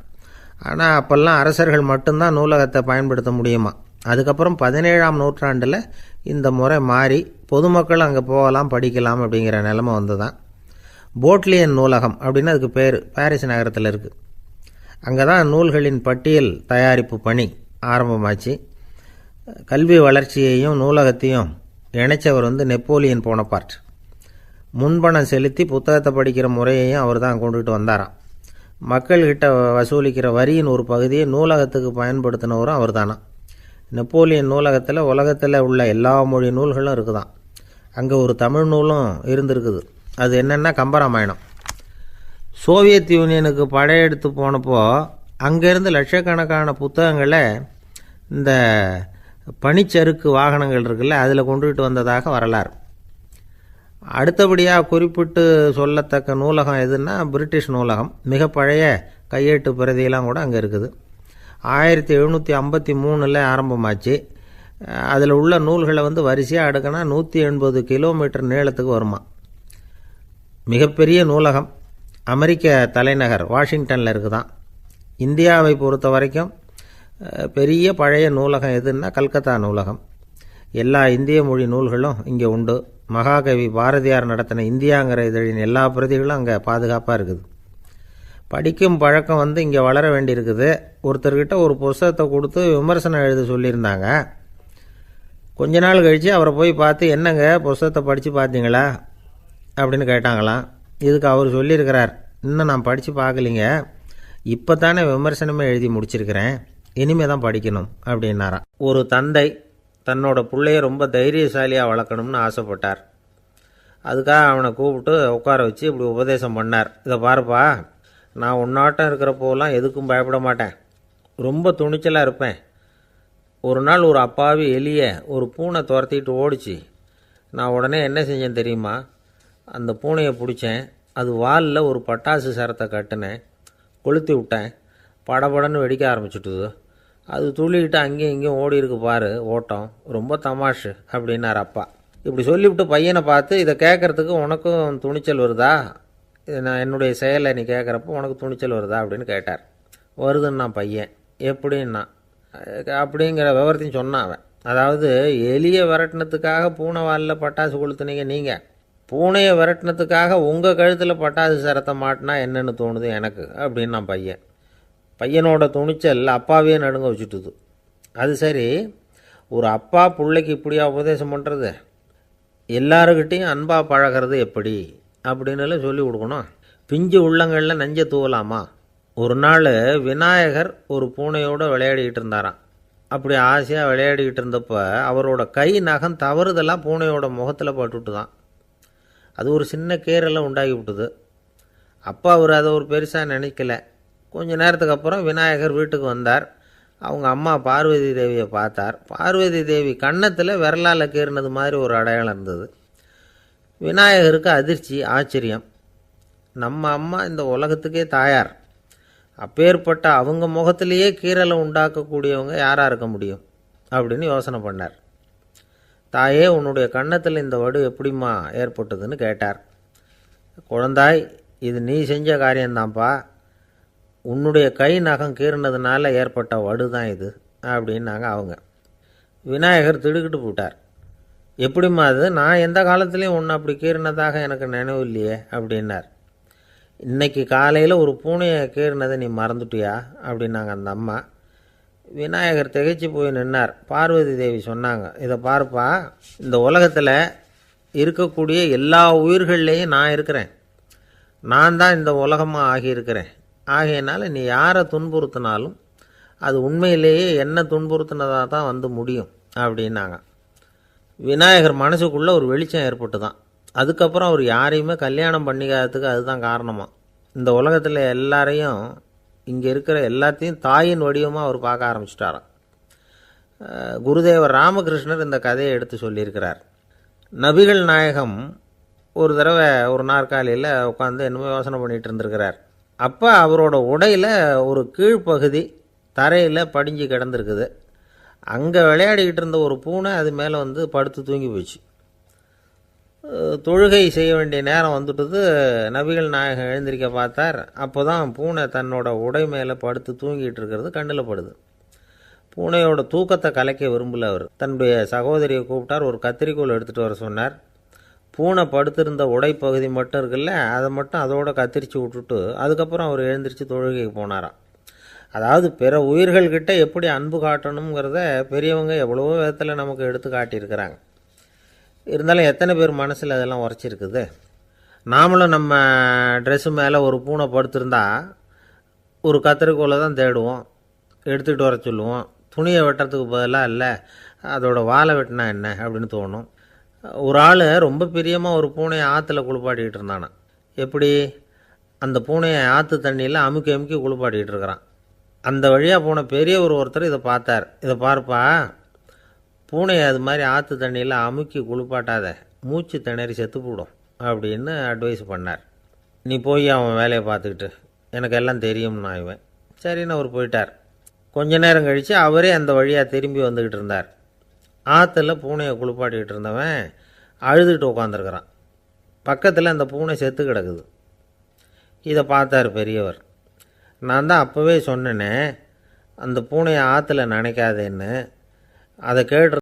ஆனால் அப்போல்லாம் அரசர்கள் மட்டும்தான் நூலகத்தை பயன்படுத்த முடியுமா. அதுக்கப்புறம் 17ஆம் நூற்றாண்டில் இந்த முறை மாறி பொதுமக்கள் அங்கே போகலாம், படிக்கலாம் அப்படிங்கிற நிலைமை வந்துதான். போட்லியன் நூலகம் அப்படின்னு அதுக்கு பேர், பாரிஸ் நகரத்தில் இருக்குது. அங்கே தான் நூல்களின் பட்டியல் தயாரிப்பு பணி ஆரம்பமாச்சு. கல்வி வளர்ச்சியையும் நூலகத்தையும் இணைச்சவர் நெப்போலியன் போனபார்ட். முன்பணம் செலுத்தி புத்தகத்தை படிக்கிற முறையையும் அவர் தான் கொண்டுகிட்டு வந்தாராம். மக்கள்கிட்ட வசூலிக்கிற வரியின் ஒரு பகுதியை நூலகத்துக்கு பயன்படுத்தினவரும் அவர் தானா. நெப்போலியன் நூலகத்தில் உலகத்தில் உள்ள எல்லா மொழி நூல்களும் இருக்குதான். அங்கே ஒரு தமிழ் நூலும் இருந்திருக்குது. அது என்னென்னா கம்பராமாயணம். சோவியத் யூனியனுக்கு படையெடுத்து போனப்போ அங்கேருந்து லட்சக்கணக்கான புத்தகங்களை இந்த பனிச்சறுக்கு வாகனங்கள் இருக்குல்ல, அதில் கொண்டுகிட்டு வந்ததாக வரலாறு. அடுத்தபடியாக குறிப்பிட்டு சொல்லத்தக்க நூலகம் எதுன்னா பிரிட்டிஷ் நூலகம். மிக பழைய கையெழுத்து பிரதியெல்லாம் கூட அங்கே இருக்குது. 1753 ஆரம்பமாச்சு. அதில் உள்ள நூல்களை வரிசையாக அடுக்கினா 180 கிலோமீட்டர் நீளத்துக்கு வருமா. மிகப்பெரிய நூலகம் அமெரிக்க தலைநகர் வாஷிங்டனில் இருக்குதான். இந்தியாவை பொறுத்த வரைக்கும் பெரிய பழைய நூலகம் எதுன்னா கல்கத்தா நூலகம். எல்லா இந்திய மொழி நூல்களும் இங்கே உண்டு. மகாகவி பாரதியார் நடத்தின இந்தியாங்கிற இதழின் எல்லா பிரதிகளும் அங்கே பாதுகாப்பாக இருக்குது. படிக்கும் பழக்கம் இங்கே வளர வேண்டியிருக்குது. ஒருத்தர்கிட்ட ஒரு புஸ்தகத்தை கொடுத்து விமர்சனம் எழுத சொல்லியிருந்தாங்க. கொஞ்ச நாள் கழித்து அவரை போய் பார்த்து, என்னங்க புஸ்தகத்தை படித்து பார்த்தீங்களா அப்படின்னு கேட்டாங்களாம். இதுக்கு அவர் சொல்லியிருக்கிறார், இன்னும் நான் படித்து பார்க்கலிங்க, இப்போ தானே விமர்சனமே எழுதி முடிச்சிருக்கிறேன், இனிமே தான் படிக்கணும் அப்படின்னாராம். ஒரு தந்தை தன்னோட பிள்ளைய ரொம்ப தைரியசாலியாக வளர்க்கணும்னு ஆசைப்பட்டார். அதுக்காக அவனை கூப்பிட்டு உட்கார வச்சு இப்படி உபதேசம் பண்ணார். இதை பாருப்பா, நான் உன்னாட்டம் இருக்கிறப்போலாம் எதுக்கும் பயப்பட மாட்டேன், ரொம்ப துணிச்சலாக இருப்பேன். ஒரு நாள் ஒரு அப்பாவி எலியை ஒரு பூனை துரத்திட்டு ஓடிச்சு. நான் உடனே என்ன செஞ்சேன் தெரியுமா? அந்த பூனையை பிடிச்சேன், அது வாலில் ஒரு பட்டாசு சரத்தை கட்டினேன், கொளுத்தி விட்டேன், படபடன்னு வெடிக்க ஆரம்பிச்சுட்டுது. அது துள்ளிக்கிட்டு அங்கேயும் இங்கேயும் ஓடி இருக்கு பாரு ஓட்டம், ரொம்ப தமாஷு அப்படின்னார் அப்பா. இப்படி சொல்லிவிட்டு பையனை பார்த்து, இதை கேட்குறதுக்கு உனக்கும் துணிச்சல் வருதா, நான் என்னுடைய செயலை நீ கேட்குறப்போ உனக்கு துணிச்சல் வருதா அப்படின்னு கேட்டார். வருதுன்னா பையன். எப்படின்னா அப்படிங்கிற விவரத்தையும் சொன்னான் அவன். அதாவது எலியை விரட்டினத்துக்காக பூனை வாலில் பட்டாசு கொளுத்துனீங்க நீங்கள், பூனையை விரட்டினத்துக்காக உங்கள் கழுத்தில் பட்டாசு சரத்தை மாட்டினா என்னென்னு தோணுது எனக்கு அப்படின்னு நான் பையன். பையனோட துணிச்சல் அப்பாவே நடுங்க வச்சுட்டுது. அது சரி, ஒரு அப்பா பிள்ளைக்கு இப்படியா உபதேசம் பண்ணுறது? எல்லாருக்கிட்டையும் அன்பாக பழகிறது எப்படி அப்படின்னு சொல்லி கொடுக்கணும். பிஞ்சு உள்ளங்களில் நஞ்சை தூவலாமா? ஒரு நாள் விநாயகர் ஒரு பூனையோடு விளையாடிக்கிட்டு இருந்தாராம். அப்படி ஆசையாக விளையாடிக்கிட்டு இருந்தப்போ அவரோட கை நகம் தவறுதெல்லாம் பூனையோட முகத்தில் பட்டுட்டு தான். அது ஒரு சின்ன கீரெல்லாம் உண்டாகி விட்டுது. அப்பா அவர் அதை ஒரு பெருசாக நினைக்கல. கொஞ்ச நேரத்துக்கு அப்புறம் விநாயகர் வீட்டுக்கு வந்தார். அவங்க அம்மா பார்வதி தேவியை பார்த்தார். பார்வதி தேவி கன்னத்தில் விரலால் கீறினது மாதிரி ஒரு அடையாளம் இருந்தது. விநாயகருக்கு அதிர்ச்சி, ஆச்சரியம். நம்ம அம்மா இந்த உலகத்துக்கே தாயார், அப்பேற்பட்ட அவங்க முகத்திலேயே கீறலை உண்டாக்கக்கூடியவங்க யாராக இருக்க முடியும் அப்படின்னு யோசனை பண்ணார். தாயே, உன்னுடைய கன்னத்தில் இந்த வடு எப்படிம்மா ஏற்பட்டதுன்னு கேட்டார். குழந்தாய், இது நீ செஞ்ச காரியம்தான்ப்பா, உன்னுடைய கை நகம் கீறினதுனால ஏற்பட்ட வடு தான் இது அப்படின்னாங்க அவங்க. விநாயகர் திடுக்கிட்டு போட்டார். எப்படிம்மா அது? நான் எந்த காலத்துலேயும் ஒன்று அப்படி கீறினதாக எனக்கு நினைவு இல்லையே அப்படின்னார். இன்னைக்கு காலையில் ஒரு பூனையை கீறினதை நீ மறந்துட்டியா அப்படின்னாங்க அந்த அம்மா. விநாயகர் திகைச்சு போய் நின்னார். பார்வதி தேவி சொன்னாங்க, இதை பாருப்பா, இந்த உலகத்தில் இருக்கக்கூடிய எல்லா உயிர்கள்லேயும் நான் இருக்கிறேன். நான் தான் இந்த உலகமாக ஆகியிருக்கிறேன். ஆகையினால நீ யாரை துன்புறுத்தினாலும் அது உண்மையிலேயே என்ன துன்புறுத்தினதாக தான் வந்து முடியும் அப்படின்னாங்க. விநாயகர் மனசுக்குள்ளே ஒரு வெளிச்சம் ஏற்பட்டு தான். அதுக்கப்புறம் அவர் யாரையுமே கல்யாணம் பண்ணிக்காததுக்கு அதுதான் காரணமாக. இந்த உலகத்தில் எல்லாரையும், இங்கே இருக்கிற எல்லாத்தையும் தாயின் வடிவமாக அவர் பார்க்க ஆரம்பிச்சிட்டாராம். குருதேவர் ராமகிருஷ்ணர் இந்த கதையை எடுத்து சொல்லியிருக்கிறார். நபிகள் நாயகம் ஒரு தடவை ஒரு நாற்காலியில் உட்காந்து என்னமோ யோசனை பண்ணிகிட்டு இருந்திருக்கிறார். அப்போ அவரோட உடையில் ஒரு கீழ்ப்பகுதி தரையில் படிஞ்சு கிடந்திருக்குது. அங்கே விளையாடிக்கிட்டு இருந்த ஒரு பூனை அது மேலே வந்து படுத்து தூங்கி போச்சு. தொழுகை செய்ய வேண்டிய நேரம் வந்துட்டது. நபிகள் நாயகம் எழுந்திருக்க பார்த்தார். அப்போ தான் பூனை தன்னோட உடை மேலே படுத்து தூங்கிட்டு இருக்கிறது கண்ணில் படுது. பூனையோட தூக்கத்தை கலைக்க விரும்பல அவர். தன்னுடைய சகோதரியை கூப்பிட்டார். ஒரு கத்திரிக்கோள் எடுத்துகிட்டு வர சொன்னார். பூனை படுத்திருந்த உடைப்பகுதி மட்டும் இருக்குல்ல, அதை மட்டும் அதோட கத்திரிச்சு விட்டுட்டு அதுக்கப்புறம் அவர் எழுந்திரிச்சு தொழுகைக்கு போனாராம். அதாவது பிற உயிர்கள்கிட்ட எப்படி அன்பு காட்டணுங்கிறத பெரியவங்க எவ்வளவோ விதத்தில் நமக்கு எடுத்து காட்டியிருக்கிறாங்க. இருந்தாலும் எத்தனை பேர் மனசில் அதெல்லாம் உரைச்சிருக்குது. நாமளும் நம்ம ட்ரெஸ்ஸு மேலே ஒரு பூனை படுத்திருந்தா ஒரு கத்திரிக்கோலை தான் தேடுவோம், எடுத்துக்கிட்டு வர சொல்லுவோம். துணியை வெட்டுறதுக்கு பதிலாக இல்லை அதோட வாழை வெட்டினா என்ன அப்படின்னு தோணும். ஒரு ஆள் ரொம்ப பிரியமாக ஒரு பூனையை ஆற்றுல குளிப்பாட்டிக்கிட்டு இருந்தானா. எப்படி? அந்த பூனையை ஆற்று தண்ணியில் அமுக்கி அமுக்கி குளிப்பாட்டிக்கிட்டு இருக்கிறான். அந்த வழியாக போன பெரியவர் ஒருத்தர் இதை பார்த்தார். இதை பார்ப்பா, பூனையை அது மாதிரி ஆற்று தண்ணியில் அமுக்கி குளிப்பாட்டாத, மூச்சு திணறி செத்து போடும் அப்படின்னு அட்வைஸ் பண்ணார். நீ போய் அவன் வேலையை பார்த்துக்கிட்டு, எனக்கு எல்லாம் தெரியும்னா இவன். சரின்னு அவர் போயிட்டார். கொஞ்ச நேரம் கழித்து அவரே அந்த வழியாக திரும்பி வந்துக்கிட்டு இருந்தார். ஆற்றுல பூனையை குளிப்பாட்டிக்கிட்டு இருந்தவன் அழுதுகிட்டு உட்காந்துருக்கிறான். பக்கத்தில் அந்த பூனை செத்து கிடக்குது. இதை பார்த்தார் பெரியவர். நான் தான் அப்போவே சொன்னேனே அந்த பூனையை ஆற்றுல நினைக்காதேன்னு. அதை கேட்டு